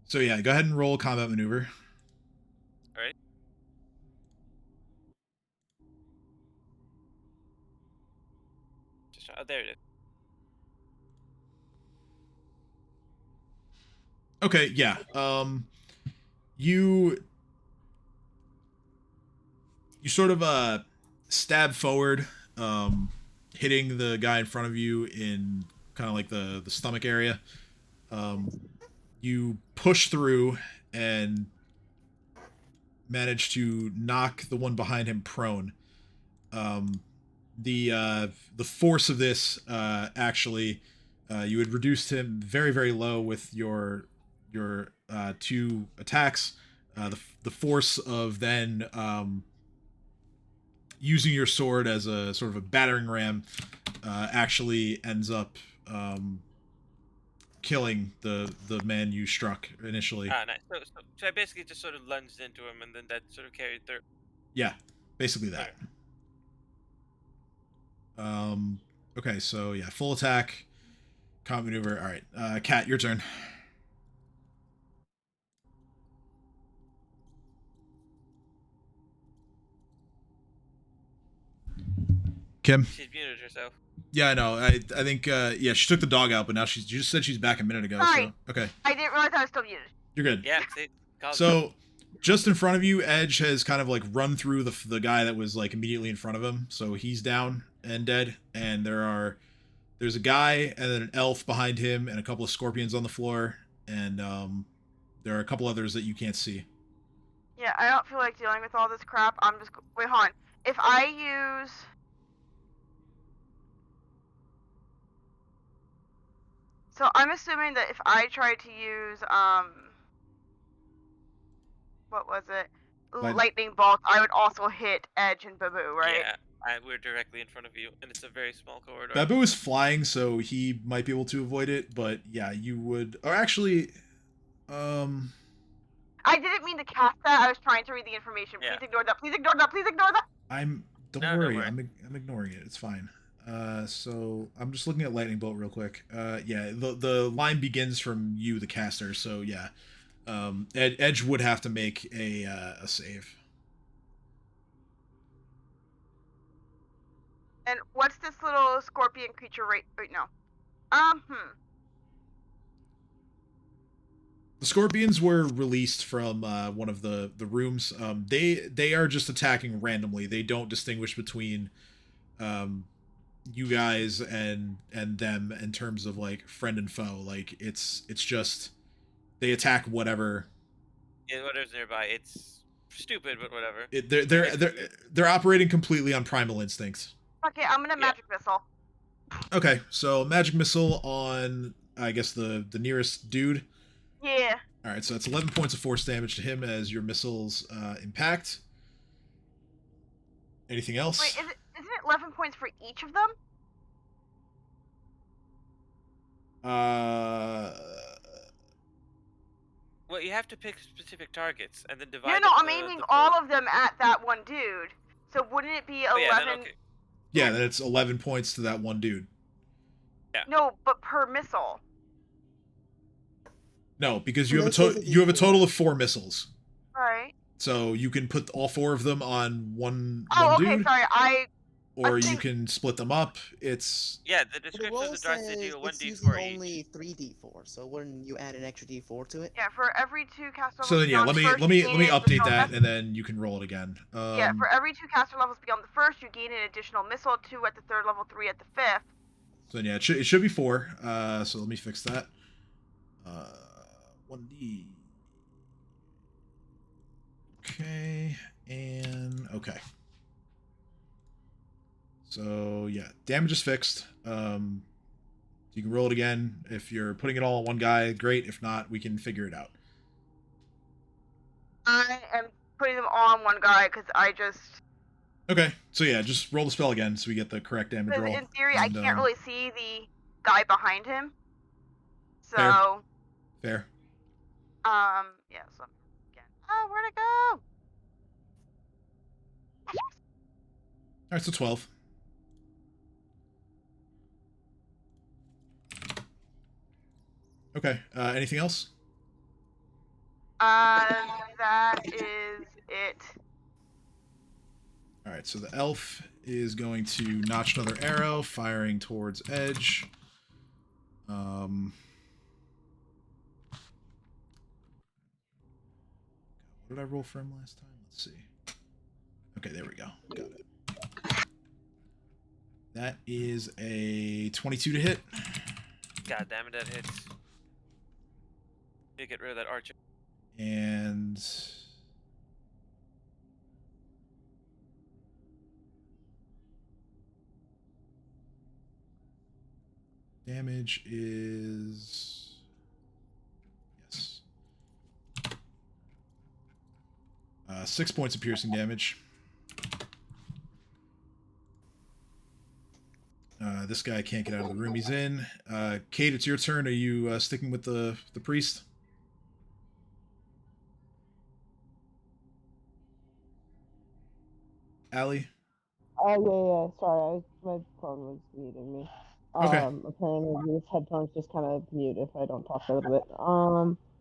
A: So yeah, go ahead and roll combat maneuver.
F: All right. Just there it is.
A: Okay, yeah. You sort of stab forward, hitting the guy in front of you in kind of like the stomach area. You push through and manage to knock the one behind him prone. The force of this actually, you had reduced him very, very low with your 2 attacks. The force of then using your sword as a sort of a battering ram actually ends up killing the man you struck initially.
F: Ah, nice. So I basically just sort of lunged into him, and then that sort of carried through.
A: Yeah, basically that. Okay, so yeah, full attack, combat maneuver. All right, Kat, your turn. Kim.
F: She's muted herself.
A: Yeah, I know. I think yeah, she took the dog out, but now you just said she's back a minute ago.
E: Sorry.
A: So okay,
E: I didn't realize I was still muted.
A: you're good.
F: Yeah. See,
A: So just in front of you, Edge has kind of like run through the guy that was like immediately in front of him, so he's down and dead. And there's a guy and then an elf behind him, and a couple of scorpions on the floor, and there are a couple others that you can't see.
E: Yeah, I don't feel like dealing with all this crap. I'm just wait, hold on. If I use so I'm assuming that if I try to use what was it? Lightning bolt, I would also hit Edge and Babu, right?
F: Yeah, we're directly in front of you, and it's a very small corridor.
A: Babu is flying, so he might be able to avoid it, but yeah, you would. Or actually,
E: I didn't mean to cast that. I was trying to read the information.
F: Yeah.
E: Please ignore that. Please ignore that. Please ignore that.
A: Don't
F: No,
A: worry.
F: don't worry.
A: I'm ignoring it. It's fine. So I'm just looking at lightning bolt real quick. Yeah, the line begins from you, the caster. So yeah, Edge would have to make a save.
E: And what's this little scorpion creature right now?
A: The scorpions were released from one of the rooms. They are just attacking randomly. They don't distinguish between you guys and them in terms of like friend and foe. Like it's just they attack whatever.
F: Yeah, whatever's nearby. It's stupid, but whatever.
A: They're operating completely on primal instincts.
E: Okay, I'm gonna magic missile.
A: Okay, so magic missile on I guess the nearest dude.
E: Yeah.
A: All right, so that's 11 points of force damage to him as your missiles impact. Anything else?
E: Wait, isn't it 11 points for each of them?
F: Well, you have to pick specific targets and then divide.
E: No, I'm aiming all of them at that one dude. So wouldn't it be 11?
F: Oh, yeah, then okay.
A: Yeah, then it's 11 points to that one dude.
F: Yeah.
E: No, but per missile.
A: No, because
G: Well,
A: you have
G: this is a
A: you have a
G: D4.
A: total of 4 missiles.
E: Right.
A: So you can put all 4 of them on one
E: Oh, okay.
A: dude,
E: Sorry.
A: or you
E: think-
A: can split them up. It's
F: Yeah, the
G: So the
F: description
G: roll
F: of the droids, they
G: says
F: deal
G: it's
F: 1d4
G: using
F: each.
G: only 3d4, so wouldn't you add an extra d4 to it?
E: Yeah, for every 2 caster
A: so
E: levels
A: then yeah.
E: beyond
A: Let
E: the
A: me
E: first,
A: let
E: you
A: me
E: gain
A: let me
E: an
A: update
E: additional
A: that,
E: missile.
A: and then you can roll it again.
E: Yeah, for every 2 caster levels beyond the first, you gain an additional missile, 2 at the 3rd level, 3 at the 5th.
A: So then, yeah, it should be 4. So let me fix that. 1d. Okay, and okay. So yeah, damage is fixed. You can roll it again. If you're putting it all on one guy, great. If not, we can figure it out.
E: I am putting them all on one guy because I just.
A: Okay, so yeah, just roll the spell again so we get the correct damage
E: Because
A: roll.
E: in theory,
A: And,
E: I can't really see the guy behind him. So.
A: Fair.
E: Yeah. So again. Oh, where'd it go?
A: All right, so 12. Okay. Anything else?
E: That is it.
A: All right, so the elf is going to notch another arrow, firing towards Edge. What did I roll for him last time? Let's see. Okay, there we go. Got it. That is a 22 to hit.
F: God damn it, that hits. You get rid of that archer.
A: And damage is, yes, 6 points of piercing damage. This guy can't get out of the room he's in. Kate, it's your turn. Are you sticking with the priest? Allie?
C: Oh yeah. Sorry, my phone was muting me.
A: Okay.
C: Apparently these headphones just kind of mute if I don't talk a little bit.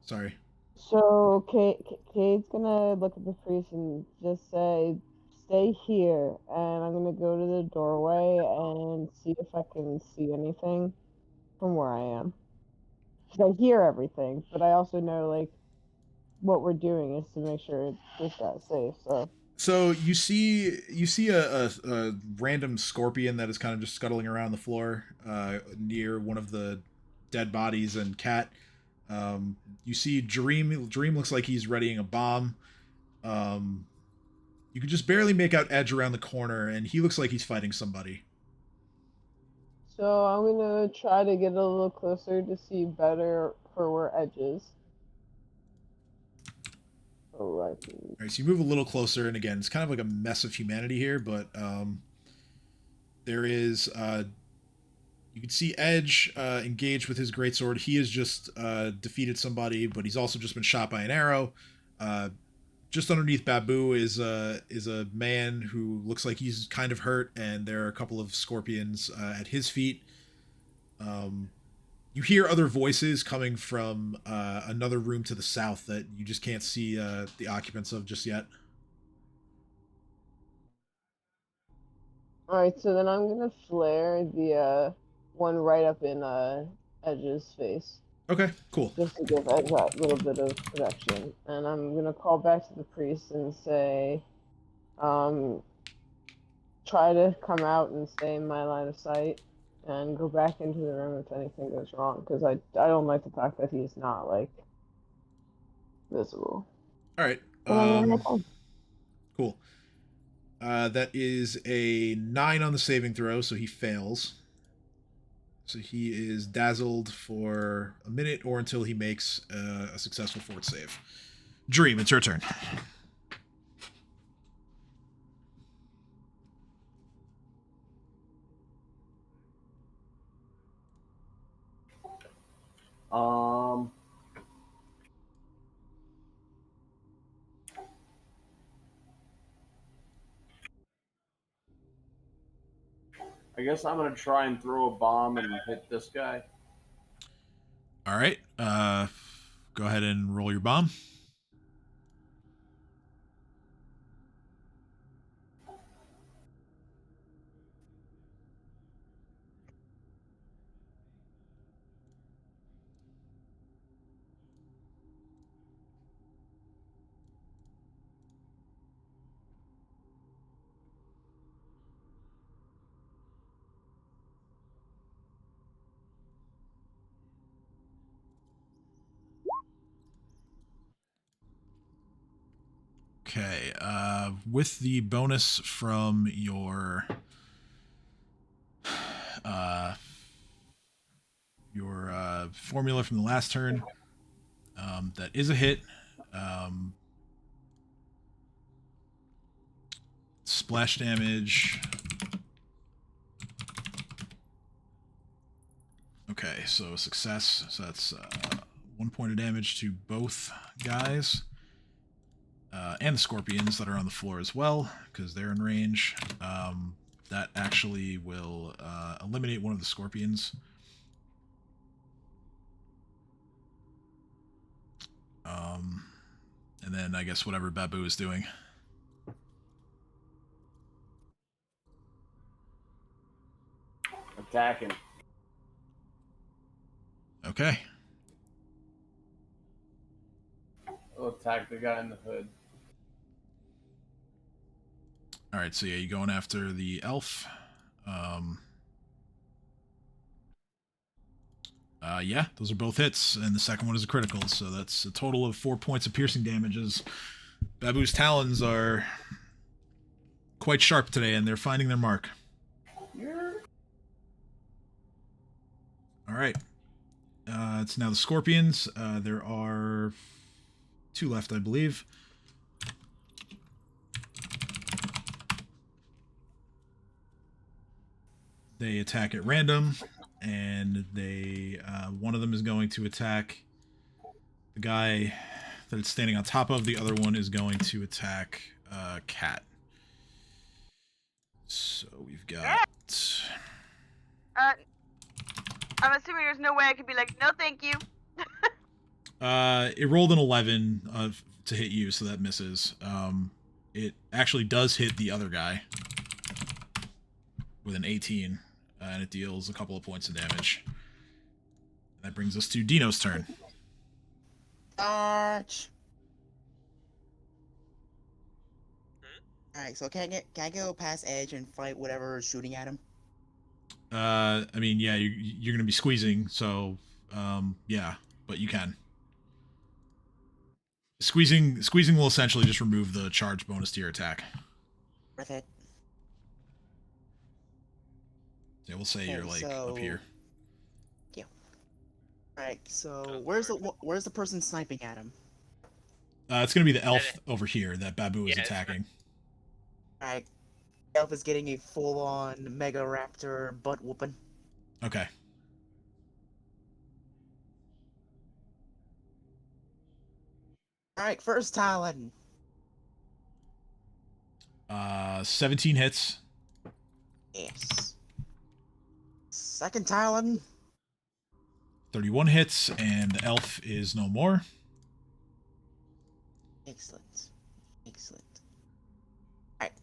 A: Sorry.
C: So Kate's gonna look at the priest and just say, "Stay here," and I'm gonna go to the doorway and see if I can see anything from where I am. 'Cause I hear everything, but I also know like what we're doing is to make sure this guy's safe.
A: So you see a random scorpion that is kind of just scuttling around the floor near one of the dead bodies and Cat. You see Dream. Dream looks like he's readying a bomb. You can just barely make out Edge around the corner, and he looks like he's fighting somebody.
C: So I'm gonna try to get a little closer to see better for where Edge is. Oh, I can...
A: All right, so you move a little closer, and again, it's kind of like a mess of humanity here, but there is you can see Edge engaged with his greatsword. He has just defeated somebody, but he's also just been shot by an arrow. Just underneath Babu is a man who looks like he's kind of hurt, and there are a couple of scorpions at his feet. You hear other voices coming from another room to the south that you just can't see the occupants of just yet.
C: Alright, so then I'm gonna flare the one right up in Edge's face.
A: Okay, cool.
C: Just to give Edge that little bit of protection. And I'm gonna call back to the priest and say, try to come out and stay in my line of sight and go back into the room if anything goes wrong, because I don't like the fact that he's not like visible.
A: All right. Cool. That is a 9 on the saving throw, so he fails. So he is dazzled for a minute or until he makes a successful fort save. Dream, it's your turn.
D: I guess I'm gonna try and throw a bomb and hit this guy.
A: All right. go ahead and roll your bomb. Okay, with the bonus from your formula from the last turn, that is a hit. Splash damage. Okay, so success. So that's 1 point of damage to both guys. And the scorpions that are on the floor as well, because they're in range. That actually will eliminate one of the scorpions. And then I guess whatever Babu is doing.
D: Attacking.
A: Okay.
D: I'll attack the guy in the hood.
A: Alright, so yeah, you going after the elf. Yeah, those are both hits, and the second one is a critical, so that's a total of 4 points of piercing damages. Babu's talons are quite sharp today, and they're finding their mark. Alright. It's now the scorpions. There are 2 left, I believe. They attack at random, and they one of them is going to attack the guy that it's standing on top of. The other one is going to attack Cat. So we've got...
E: I'm assuming there's no way I could be like, no thank you.
A: It rolled an 11 to hit you, so that misses. It actually does hit the other guy with an 18, and it deals a couple of points of damage. That brings us to Dino's turn.
G: Arch. Alright, so can I go past Edge and fight whatever is shooting at him?
A: I mean, yeah, you're going to be squeezing, so, yeah, but you can. Squeezing will essentially just remove the charge bonus to your attack.
G: Worth it.
A: Yeah, we'll say
G: Okay,
A: you're, like,
G: so...
A: up here.
G: Yeah. Alright, so where's the person sniping at him?
A: It's going to be the elf over here that Babu is attacking.
G: Alright. Elf is getting a full-on Mega Raptor butt whooping.
A: Okay.
G: Alright, first Talon.
A: 17 hits.
G: Yes. Second Talon.
A: 31 hits, and the elf is no more.
G: Excellent. Excellent. Alright.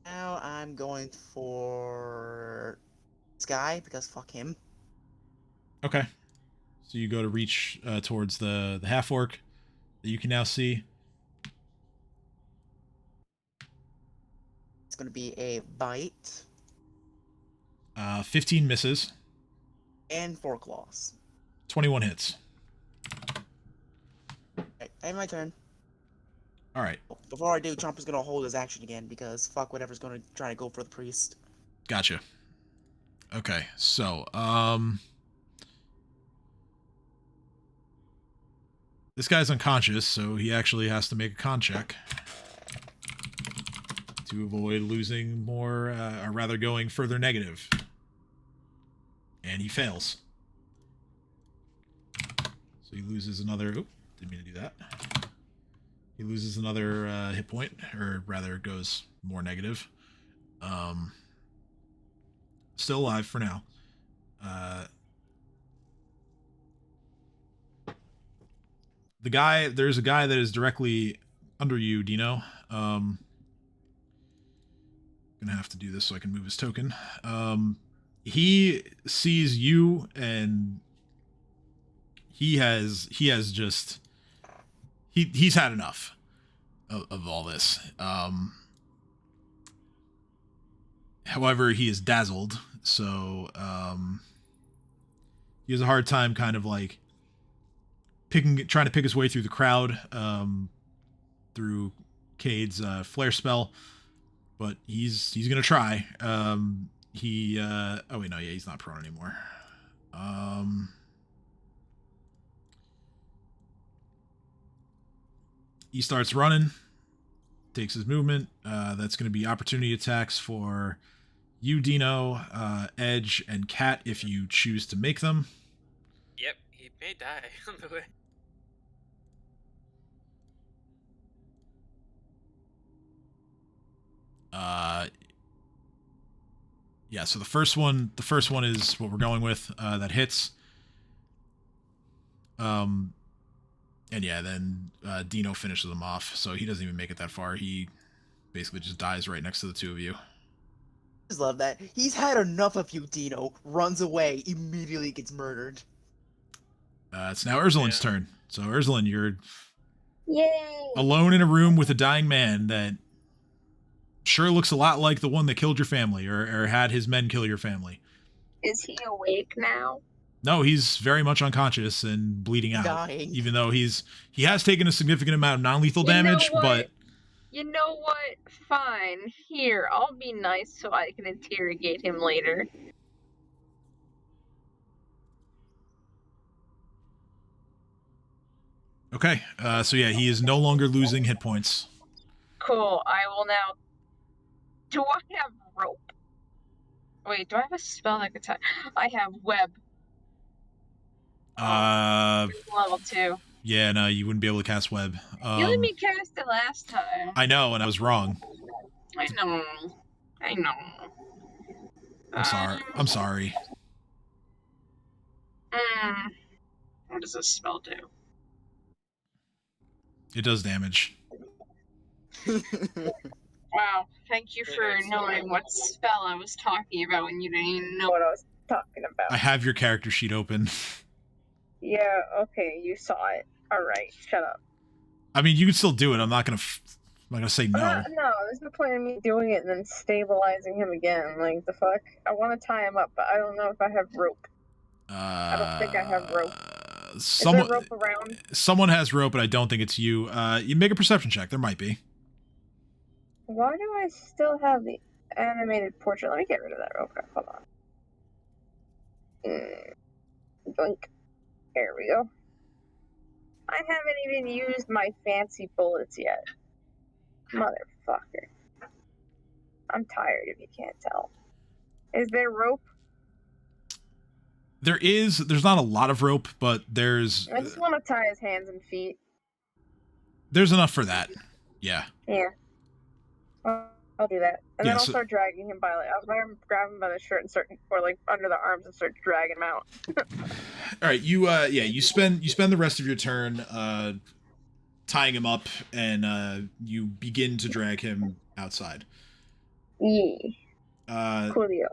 G: Now I'm going for this guy, because fuck him.
A: Okay. So you go to reach towards the half-orc that you can now see.
G: It's going to be a bite.
A: 15 misses.
G: And 4 claws.
A: 21 hits.
G: Alright, and my turn.
A: Alright.
G: Before I do, Chomper's going to hold his action again, because fuck whatever's going to try to go for the priest.
A: Gotcha. Okay, so, this guy's unconscious, so he actually has to make a con check to avoid losing more, or rather going further negative. And he fails. So he loses another... Oop, didn't mean to do that. He loses another hit point, or rather goes more negative. Still alive for now. there's a guy that is directly under you, Dino. Gonna have to do this so I can move his token. He sees you, and he's had enough of all this. However, he is dazzled, so he has a hard time kind of like trying to pick his way through the crowd, through Cade's flare spell, but he's gonna try. Oh wait, no, yeah, he's not prone anymore. He starts running, takes his movement. That's going to be opportunity attacks for you, Dino, Edge, and Cat if you choose to make them.
F: Yep, he may die on the way.
A: Yeah, so the first one is what we're going with. That hits. And yeah, then Dino finishes him off, so he doesn't even make it that far. He basically just dies right next to the two of you.
G: I just love that. He's had enough of you, Dino. Runs away, immediately gets murdered.
A: It's now Erzalin's turn. So Erzalin, you're
B: Yay!
A: alone in a room with a dying man that sure looks a lot like the one that killed your family, or had his men kill your family.
B: Is he awake now?
A: No, he's very much unconscious and bleeding out.
G: Dying.
A: Even though he has taken a significant amount of non-lethal damage, but
B: You know what? Fine. Here, I'll be nice so I can interrogate him later.
A: okay. So yeah, he is no longer losing hit points.
B: Cool. I will now. Do I have rope? Wait, do I have a spell that could touch? I have web. Level 2.
A: Yeah, no, you wouldn't be able to cast web.
B: You let me cast it last time.
A: I know, and I was wrong.
B: I know.
A: I'm sorry.
B: What does this spell do?
A: It does damage.
B: Wow, thank you for knowing what spell I was talking about when you didn't even know what I was talking about.
A: I have your character sheet open.
B: Yeah, okay, you saw it. Alright, shut up.
A: I mean, you can still do it. I'm not gonna say no.
B: No, there's no point in me doing it and then stabilizing him again. Like, the fuck? I want to tie him up, but I don't know if I have rope. I don't think I have rope. Is there rope around?
A: Someone has rope, but I don't think it's you. You make a perception check. There might be.
B: Why do I still have the animated portrait? Let me get rid of that real quick. Hold on. Blink. There we go. I haven't even used my fancy bullets yet. Motherfucker. I'm tired if you can't tell. Is there rope?
A: There's not a lot of rope, but there's...
B: I just want to tie his hands and feet.
A: There's enough for that. Yeah.
B: Yeah. I'll do that. And then I'll
A: so,
B: start dragging him by, like, I'll grab him by the shirt and start, or like under the arms and start dragging him out.
A: All right, you spend the rest of your turn tying him up, and you begin to drag him outside.
B: Yeah. Coolio.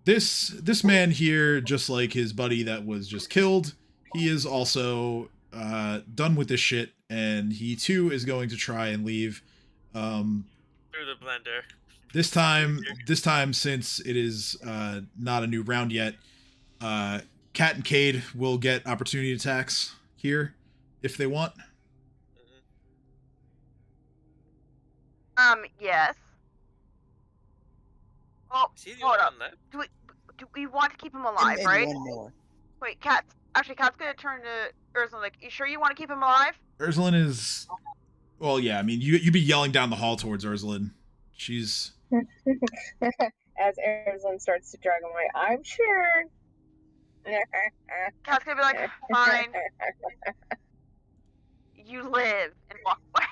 A: This man here, just like his buddy that was just killed, he is also done with this shit, and he too is going to try and leave.
F: Through the blender.
A: This time, since it is not a new round yet, Cat and Cade will get opportunity attacks here if they want.
E: Yes. Oh, hold up. Do we want to keep him alive,
G: and
E: right?
G: One more.
E: Wait, Cat's gonna turn to Erzalin. Like, you sure you want to keep him alive?
A: Erzalin is, well, yeah. I mean, you'd be yelling down the hall towards Erzalin. She's
B: as Erzalin starts to drag him away. I'm sure.
E: Cat's gonna be like, fine. You live, and walk away.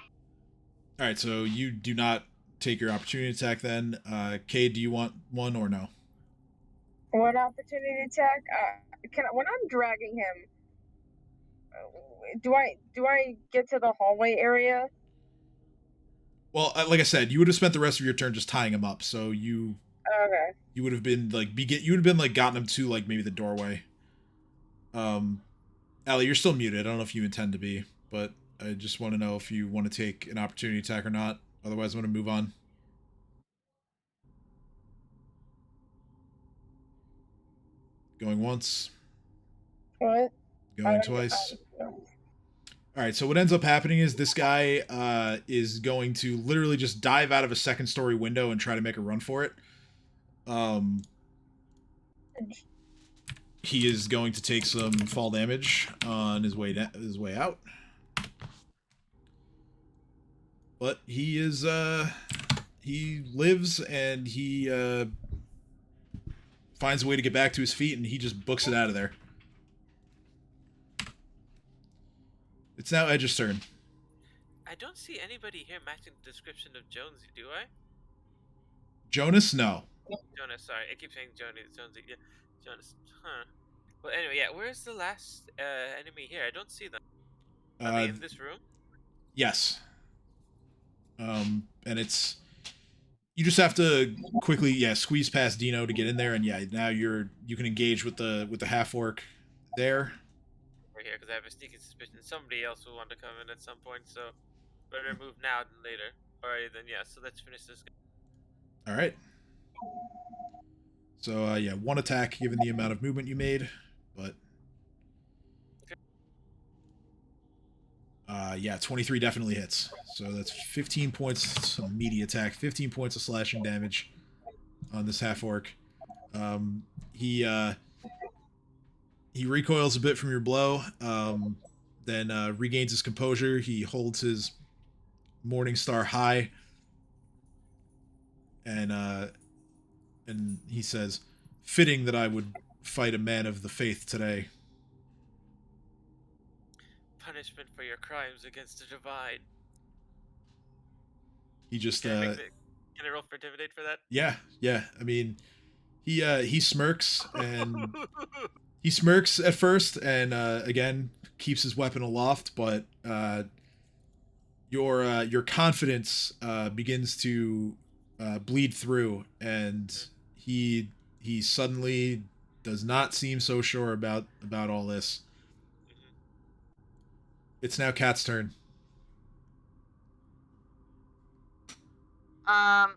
A: all right. So you do not take your opportunity attack then. Cade, do you want one or no?
B: What opportunity attack? When I'm dragging him, Do I get to the hallway area?
A: Well, like I said, you would have spent the rest of your turn just tying him up, so you
B: Okay.
A: would have been like you would have been like gotten him to like maybe the doorway. Allie, you're still muted. I don't know if you intend to be, but I just want to know if you want to take an opportunity attack or not. Otherwise, I'm going to move on. Going once.
B: What?
A: Going twice. All right, so what ends up happening is this guy is going to literally just dive out of a second-story window and try to make a run for it. He is going to take some fall damage on his way out. But he is he lives and he finds a way to get back to his feet and he just books it out of there. It's now Edge's turn.
F: I don't see anybody here matching the description of Jonesy, do I?
A: Jonas, no.
F: Jonas, sorry. I keep saying Jonesy. Yeah, Jonas. Huh. Well, anyway, yeah. Where's the last enemy here? I don't see them. Are they in this room?
A: Yes. And it's... You just have to quickly, squeeze past Dino to get in there, and now you can engage with the half-orc there.
F: We're here, because I have a sneaking suspicion somebody else will want to come in at some point, so better move now than later. Alright, then so let's finish this.
A: Alright. So, one attack given the amount of movement you made, but... Okay. 23 definitely hits. So that's 15 points of meaty attack, 15 points of slashing damage on this half-orc. He recoils a bit from your blow, then regains his composure. He holds his Morning Star high, and he says, "Fitting that I would fight a man of the faith today."
F: Punishment for your crimes against the Divine.
A: He just
F: can I roll for intimidate for that?
A: Yeah. I mean, he smirks and he smirks at first, and again keeps his weapon aloft, but your confidence begins to bleed through, and he suddenly does not seem so sure about all this. It's now Kat's turn.
E: I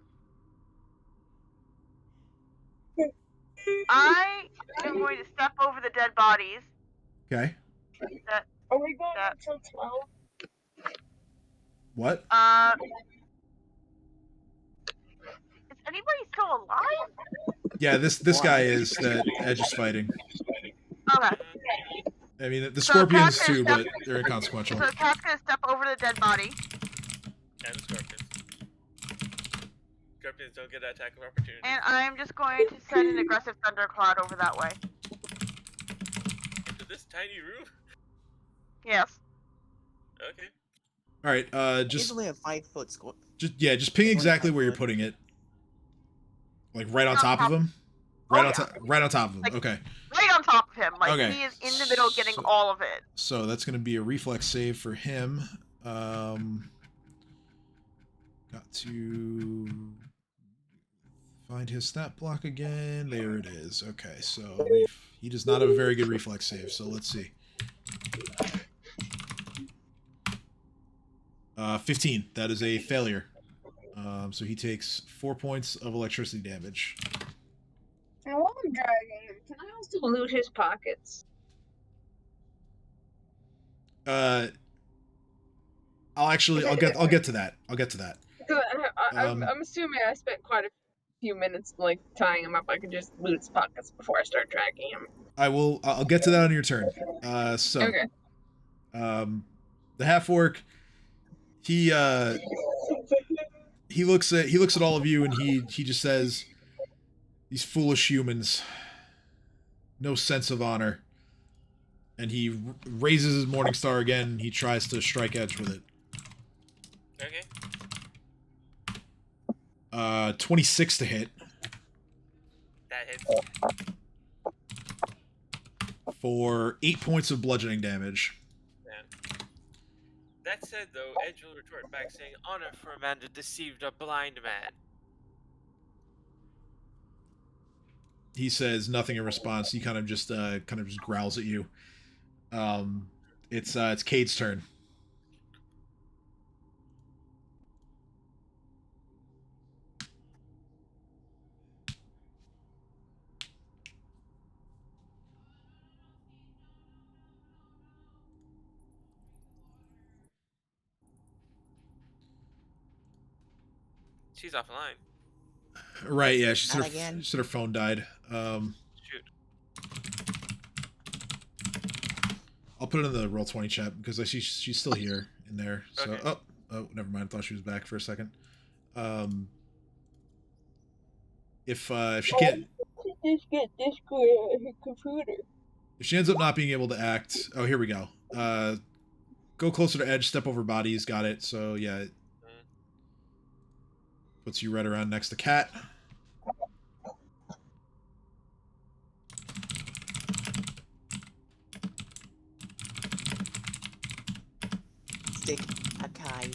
E: am going to step over the dead bodies.
A: Okay.
B: Are we going until 12?
A: What?
E: Is anybody still alive?
A: Yeah, this guy is that Edge is fighting.
E: Okay.
A: I mean, the scorpions too, but they're inconsequential.
E: So Cat's gonna step over the dead body.
F: And the scorpions. Scorpions don't get an attack of opportunity.
E: And I'm just going to send an aggressive thundercloud over that way.
F: Into this tiny room?
E: Yes.
F: Okay.
A: All right, just
G: Easily a 5-foot score.
A: Just ping exactly where you're putting it. Like right on top of him. Right on top of him.
E: Like,
A: okay.
E: Right on top of him. Like
A: Okay.
E: he is in the middle, getting all of it.
A: So that's going to be a reflex save for him. Got to find his stat block again. There it is. Okay, so he does not have a very good reflex save. So let's see. 15. That is a failure. So he takes 4 points of electricity damage.
B: Now while I'm dragging him, can I also loot his pockets?
A: I'll get to that. I'll get to that.
B: I'm assuming I spent quite a few minutes like tying him up. I could just loot his pockets before I start dragging him.
A: I'll get to that on your turn.
B: Okay.
A: The half orc, he looks at all of you and he just says, "These foolish humans, no sense of honor." And he raises his Morning Star again. And he tries to strike Edge with it.
F: Okay.
A: 26 to hit.
F: That hits.
A: For 8 points of bludgeoning damage.
F: That said, though, Edge will retort back saying, "Honor for a man that deceived a blind man."
A: He says nothing in response. He kind of just growls at you. It's Cade's turn.
F: She's offline.
A: Right, yeah, she
G: Not
A: said
G: again.
A: her phone died.
F: Shoot.
A: I'll put it in the Roll20 chat because she's still here in there. So
F: Okay.
A: oh, never mind. I thought she was back for a second. If she can't,
C: Just get Discord on her computer.
A: if she ends up not being able to act, oh, here we go. Go closer to Edge, step over bodies, got it. So yeah, puts you right around next to Cat.
G: Stick a guys.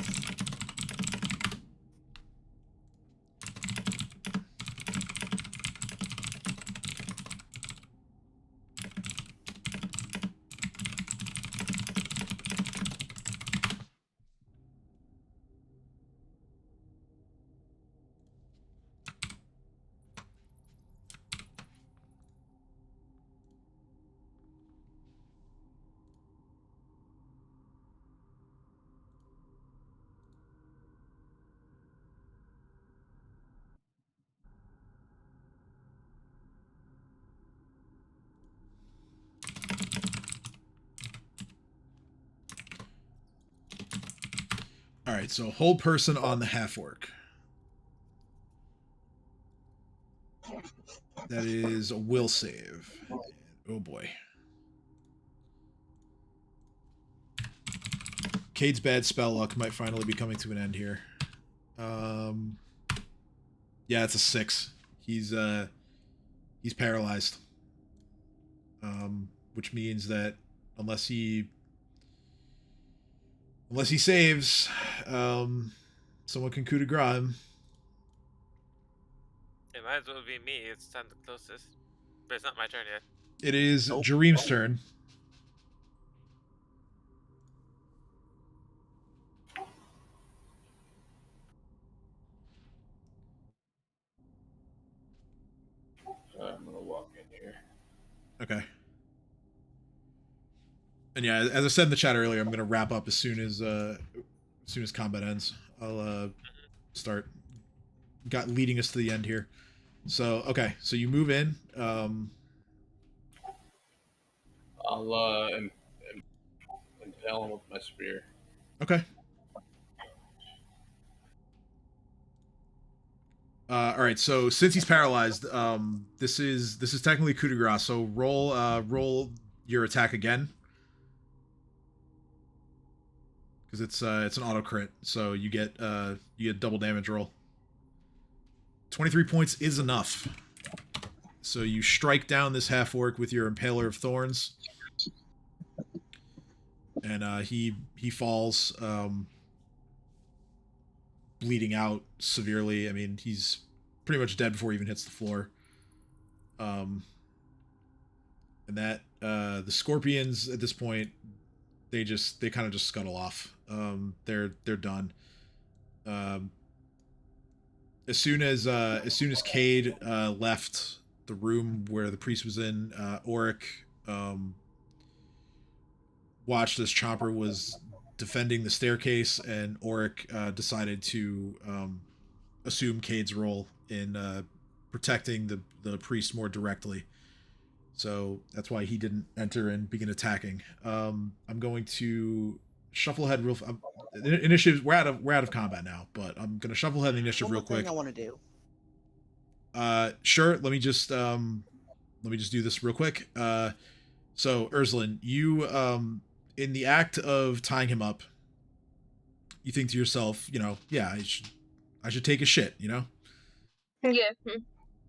A: All right, so hold person on the half orc. That is a will save. Oh boy. Cade's bad spell luck might finally be coming to an end here. Yeah, it's a 6. He's paralyzed. Which means that unless he saves, someone can coup de grace him.
F: It might as well be me. It's time the closest. But it's not my turn yet.
A: It is
G: Nope.
A: Jareem's turn.
D: I'm gonna walk in here.
A: Okay. And yeah, as I said in the chat earlier, I'm gonna wrap up as soon as combat ends. I'll start leading us to the end here. So okay, so you move in.
D: I'll impale him with my spear.
A: Okay. All right. So since he's paralyzed, this is technically coup de grace. So roll your attack again, because it's an auto crit. So you get double damage roll. 23 points is enough. So you strike down this half orc with your impaler of thorns, and he falls, bleeding out severely. I mean, he's pretty much dead before he even hits the floor. And that the scorpions at this point, they kind of just scuttle off. They're done. As soon as Cade left the room where the priest was in, Auric watched as Chopper was defending the staircase, and Auric decided to assume Cade's role in protecting the priest more directly. So that's why he didn't enter and begin attacking. I'm going to shuffle ahead real. Initiative. We're out of combat now, but I'm gonna shuffle ahead the initiative real quick.
G: I want to do.
A: Sure. Let me just do this real quick. So Erzalin, you in the act of tying him up, you think to yourself, yeah, I should take a shit,
B: Yeah.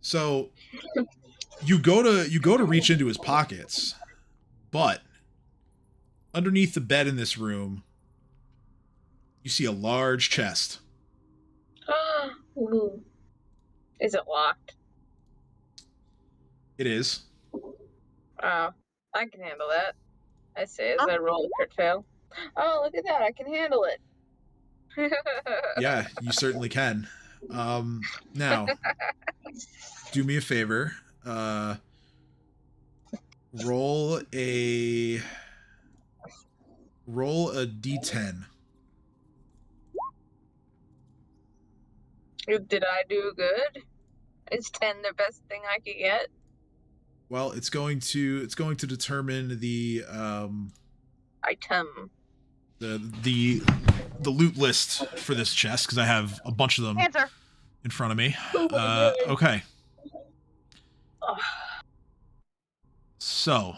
A: So you go to reach into his pockets, but underneath the bed in this room, You see a large chest.
B: Ooh. Is it locked?
A: It is.
B: Oh, I can handle that. I say as I roll a crit fail. Oh, look at that! I can handle it.
A: Yeah, you certainly can. Now, do me a favor. Roll a d10.
B: Did I do good? Is 10 the best thing I could get?
A: Well, it's going to determine the
B: Item.
A: the loot list for this chest because I have a bunch of them
E: Answer.
A: in front of me.
B: Oh my God.
A: Okay.
B: Oh.
A: So,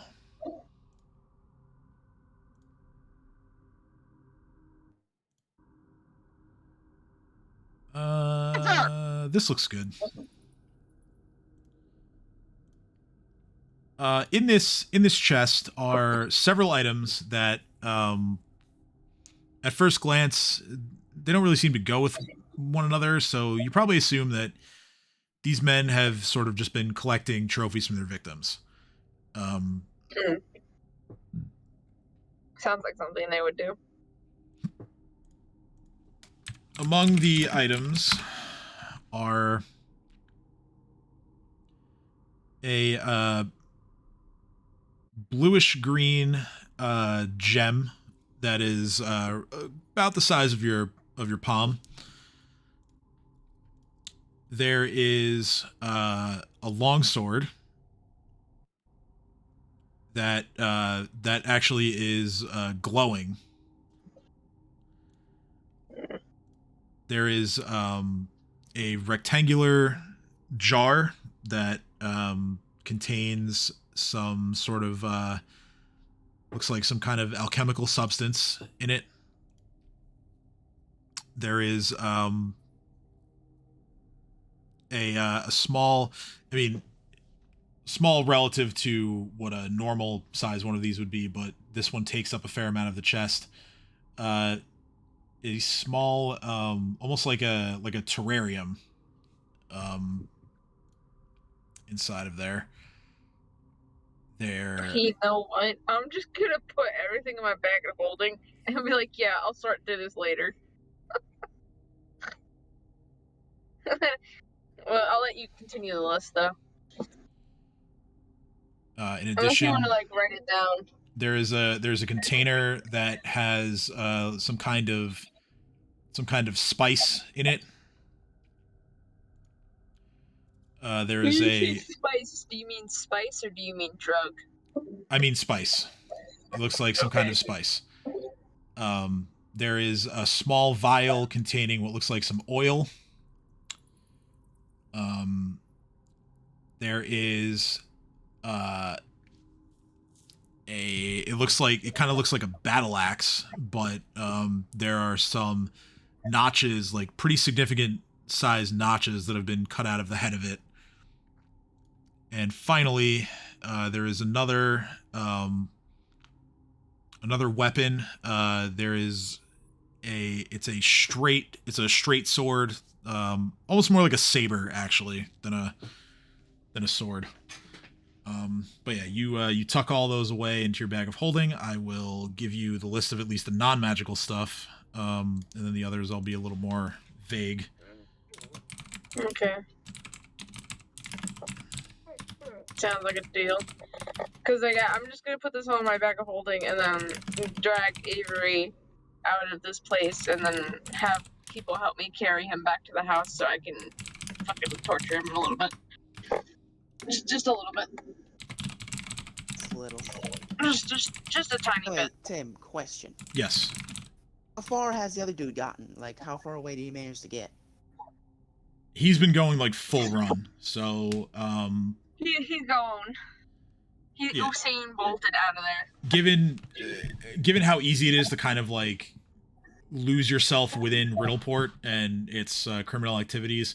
A: this looks good. In this chest are several items that, at first glance, they don't really seem to go with one another. So you probably assume that these men have sort of just been collecting trophies from their victims.
B: Sounds like something they would do.
A: Among the items are a bluish green gem that is about the size of your palm. There is a long sword that actually is glowing. There is a rectangular jar that contains some sort of looks like some kind of alchemical substance in it. There is a small, small relative to what a normal size one of these would be, but this one takes up a fair amount of the chest. A small, almost like a terrarium, inside of there.
B: You know what? I'm just gonna put everything in my bag of holding and be like, yeah, I'll sort through this later. Well, I'll let you continue the list though.
A: In
B: Unless you
A: addition,
B: want to like write it down.
A: there's a container that has some kind of spice in it. There is
B: When you
A: a
B: say spice, do you mean spice or do you mean drug?
A: I mean spice. It looks like some kind of spice. There is a small vial containing what looks like some oil. There is it kind of looks like a battle axe, but there are some notches, like pretty significant size notches that have been cut out of the head of it. And finally, there is another weapon. There is it's a straight sword, almost more like a saber actually than a sword. But yeah, you tuck all those away into your bag of holding. I will give you the list of at least the non-magical stuff, and then the others I'll be a little more vague.
B: Okay. Sounds like a deal. Because I'm just gonna put this all in my bag of holding and then drag Avery out of this place and then have people help me carry him back to the house so I can fucking torture him a little bit. Just a little bit.
G: Just a little.
B: Just a tiny
G: Wait,
B: bit.
G: Tim, question.
A: Yes.
G: How far has the other dude gotten? Like, how far away did he manage to get?
A: He's been going like full run, so
B: He's gone.
A: Yeah.
B: Usain bolted out of there.
A: Given how easy it is to kind of like lose yourself within Riddleport and its criminal activities,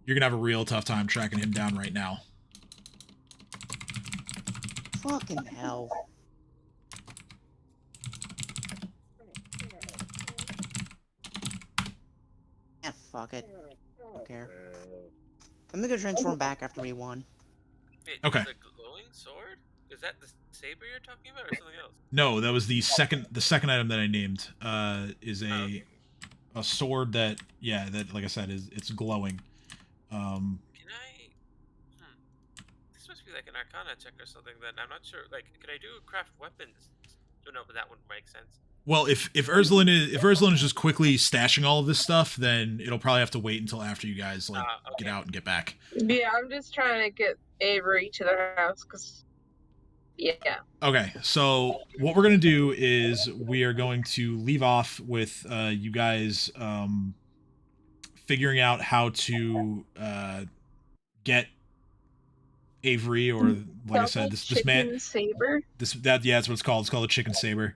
A: you're gonna have a real tough time tracking him down right now.
G: Fucking hell. fuck it. Don't care. I'm gonna transform back after we won.
F: Wait,
A: Okay.
F: the glowing sword? Is that the saber you're talking about, or something else?
A: No, that was the second item that I named. Is a
F: Okay.
A: a sword that that, like I said, it's glowing.
F: Can I? This must be like an Arcana check or something. Then I'm not sure. Like, could I do craft weapons? Don't know, but that wouldn't make sense.
A: Well, if Erzalin is just quickly stashing all of this stuff, then it'll probably have to wait until after you guys
F: Okay.
A: get out and get back.
B: Yeah, I'm just trying to get Avery to the house, because... Yeah.
A: Okay, so what we're going to do is we are going to leave off with you guys figuring out how to get Avery, or like I said, this man
B: saber.
A: That's what it's called. It's called a chicken saber.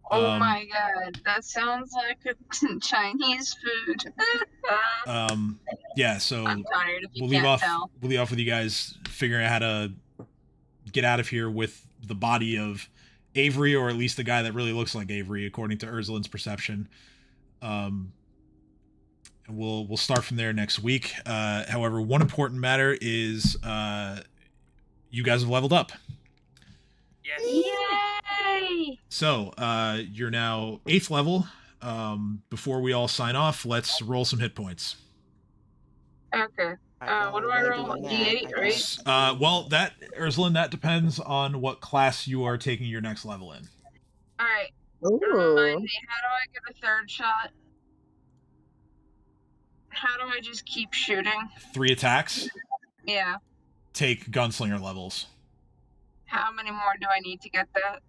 B: Oh my god, that sounds like a Chinese food.
A: Yeah, so
B: I'm tired if you
A: we'll leave
B: can't
A: off
B: tell.
A: with you guys figuring out how to get out of here with the body of Avery, or at least the guy that really looks like Avery, according to Erzalin's perception. And we'll start from there next week. However, one important matter is you guys have leveled up.
F: Yes.
B: Yay!
A: So you're now 8th level. Before we all sign off, let's roll some hit points.
B: Okay. What do I roll? D8, right?
A: Well, that, Erzalin, that depends on what class you are taking your next level in.
B: Alright.
C: Ooh.
B: Remind me, how do I get a third shot? How do I just keep shooting?
A: 3 attacks.
B: Yeah.
A: Take gunslinger levels.
B: How many more do I need to get that?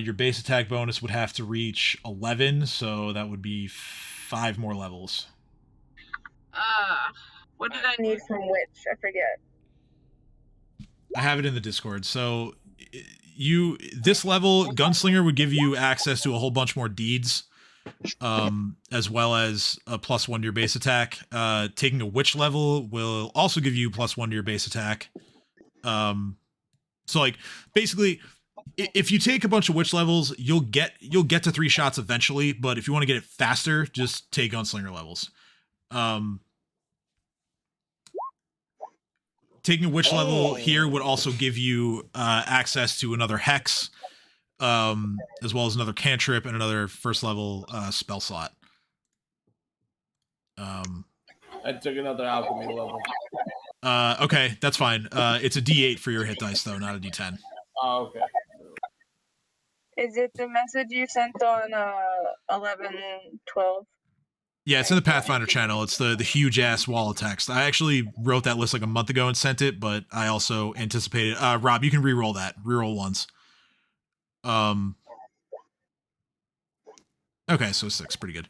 A: Your base attack bonus would have to reach 11, so that would be 5 more levels.
B: What did I need from which? I forget.
A: I have it in the Discord. So this level, gunslinger would give you access to a whole bunch more deeds, as well as a +1 to your base attack. Taking a witch level will also give you +1 to your base attack. So like basically, if you take a bunch of witch levels, you'll get to 3 shots eventually. But if you want to get it faster, just take gunslinger levels. Taking a witch level here would also give you access to another hex, as well as another cantrip and another first level spell slot.
D: I took another alchemy level.
A: Okay, that's fine. It's a D8 for your hit dice, though, not a D10.
D: Oh, okay.
B: Is it the message you sent on 11/12?
A: Yeah, it's in the Pathfinder channel. It's the huge ass wall of text. I actually wrote that list like a month ago and sent it, but I also anticipated. Rob, you can re-roll that. Re-roll once. Okay, so 6, pretty good.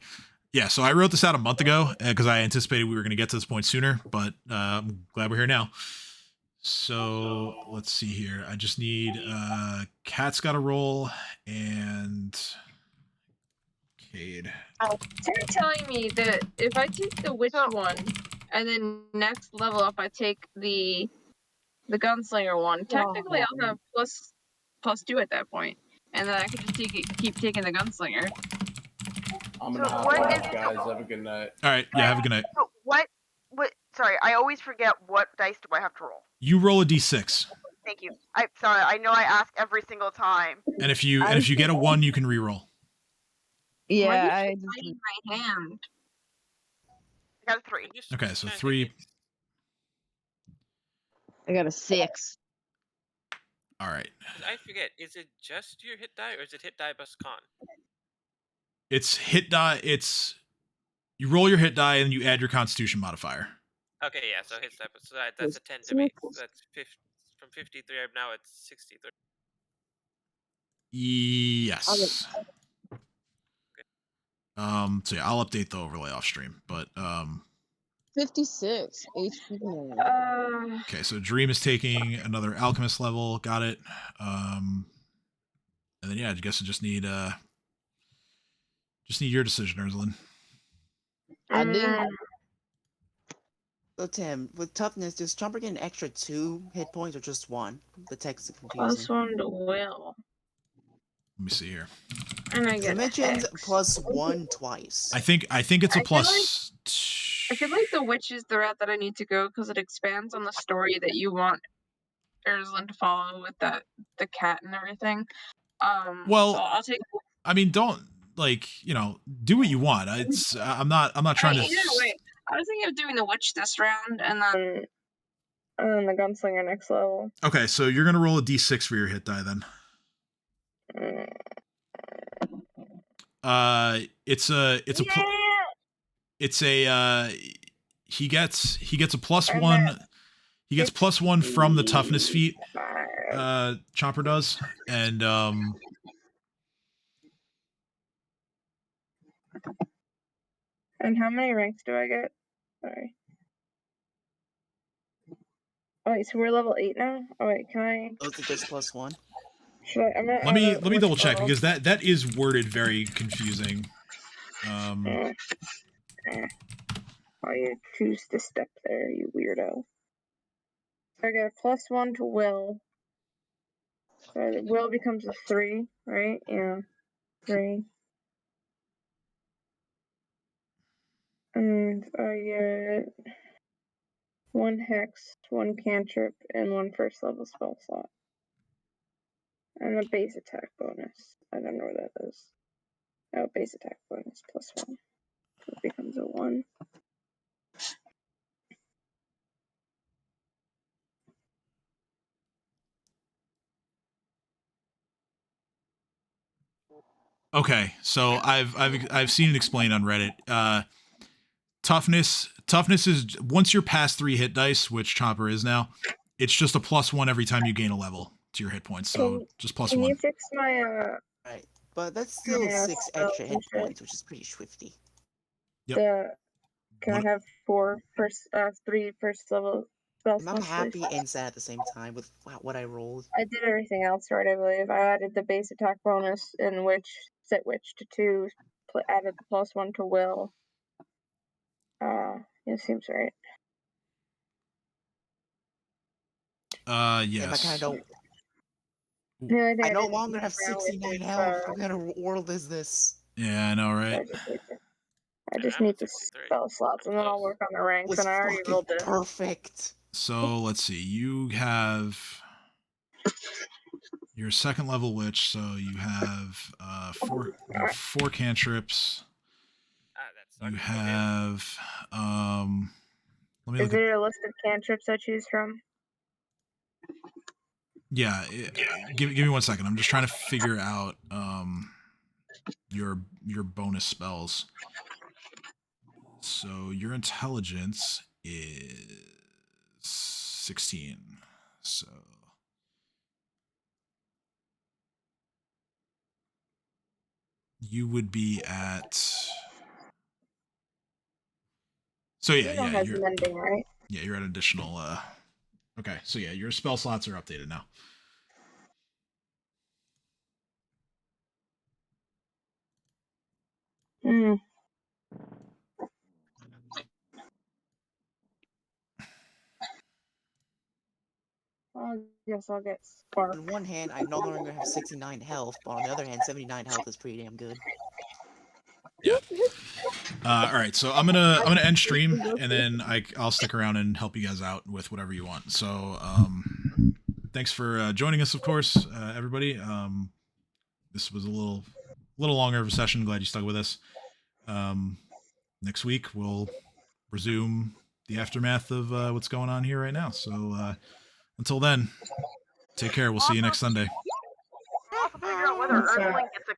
A: Yeah, so I wrote this out a month ago because I anticipated we were going to get to this point sooner, but I'm glad we're here now. So let's see here. I just need Cat's got a roll and Cade.
B: You're telling me that if I take the witch one, and then next level up I take the gunslinger one, technically I'll have +2 at that point, and then I could just keep taking the gunslinger.
D: I'm gonna hop
E: what
D: off,
E: is-
D: guys. Have a good night.
A: All right, yeah, have a good night.
E: So what? Sorry, I always forget what dice do I have to roll.
A: You roll a d6,
E: Thank you. Sorry, I know I ask every single time.
A: and if you get a 1, you can re-roll.
C: Yeah,
B: Why
C: I
B: is it in my hand?
E: I got a 3.
A: Okay, so 3.
C: got a 6.
A: All right.
F: I forget. Is it just your hit die, or is it hit die plus con?
A: It's hit die. You roll your hit die and you add your Constitution modifier.
F: Okay, yeah. So hit die. So that's a 10 to me. So that's from 53. I'm now at 63.
A: Yes. So yeah, I'll update the overlay off stream, but
C: 56 HP.
A: okay, so Dream is taking another alchemist level, got it. And then yeah, I guess I just need your decision, Erzalin.
C: I do.
G: So Tim, with toughness, does Chomper get an extra 2 hit points or just 1? The text is confusing.
B: +1 to will.
A: Let me see here.
B: And I get
G: It mentions
B: X.
G: +1 twice.
A: I think it's a
B: I feel
A: plus.
B: I feel like the witch is the route that I need to go because it expands on the story that you want Erzalin to follow with the cat and everything.
A: Well,
B: so I'll take.
A: I mean, don't do what you want. It's I'm not trying to.
B: Either way, I was thinking of doing the witch this round and then the gunslinger next level.
A: Okay, so you're gonna roll a d6 for your hit die then. It's a he gets a +1. He gets +1 from the toughness feat. Chopper does, and
B: And how many ranks do I get? Sorry. Oh wait, so we're level 8 now? Oh wait, can I?
G: Oh, it's just +1.
B: Should I? I'm
A: let me double check because that is worded very confusing.
B: Why you choose to step there, you weirdo? So I get a +1 to will. So will becomes a 3, right? Yeah, 3. And I get 1 hex, 1 cantrip, and 1 first level spell slot. And a base attack bonus. I don't know where that is. Oh, base attack bonus +1. So it becomes a 1.
A: Okay, so I've seen it explained on Reddit. Toughness is once you're past 3 hit dice, which Chopper is now. It's just a +1 every time you gain a level to your hit points. So just +1.
B: Can you fix my
G: Right, but that's still
B: Yeah,
G: 6 extra hit points, which is pretty swifty.
A: Yep.
B: Can I have 3 first level spell
G: I'm
B: slots,
G: happy
B: please?
G: and sad at the same time with what I rolled.
B: I did everything else right, I believe. I added the base attack bonus in witch, set witch to 2, added the +1 to will. It seems right.
A: Yes.
G: Yeah, but I don't.
B: The only thing
G: I no
B: didn't
G: longer have
B: figure out with
G: 69
B: is,
G: health. What kind of world is this?
A: Yeah, I know, right?
B: I just need the spell slots, and then I'll work on the ranks.
G: Was
B: And I already
G: fucking
B: rolled it.
G: perfect.
A: So let's see. You have your 2nd level witch, so you have 4 cantrips. You have let me
B: Is
A: look
B: there a list of cantrips I choose from?
A: Yeah, give me 1 second. I'm just trying to figure out your bonus spells. So your intelligence is 16. So you would be at. So yeah, you're
B: mending, right?
A: Yeah, you're at additional. Okay, so yeah, your spell slots are updated now.
B: Hmm. I guess I'll get spark.
G: On one hand, I no longer have 69 health, but on the other hand, 79 health is pretty damn good.
A: Yeah. All right, so I'm gonna end stream, and then I'll stick around and help you guys out with whatever you want. So thanks for joining us, of course, everybody. This was a little longer of a session. Glad you stuck with us. Next week we'll resume the aftermath of what's going on here right now. So until then, take care. We'll see you next Sunday.
E: We'll also figure out whether Erzalin gets a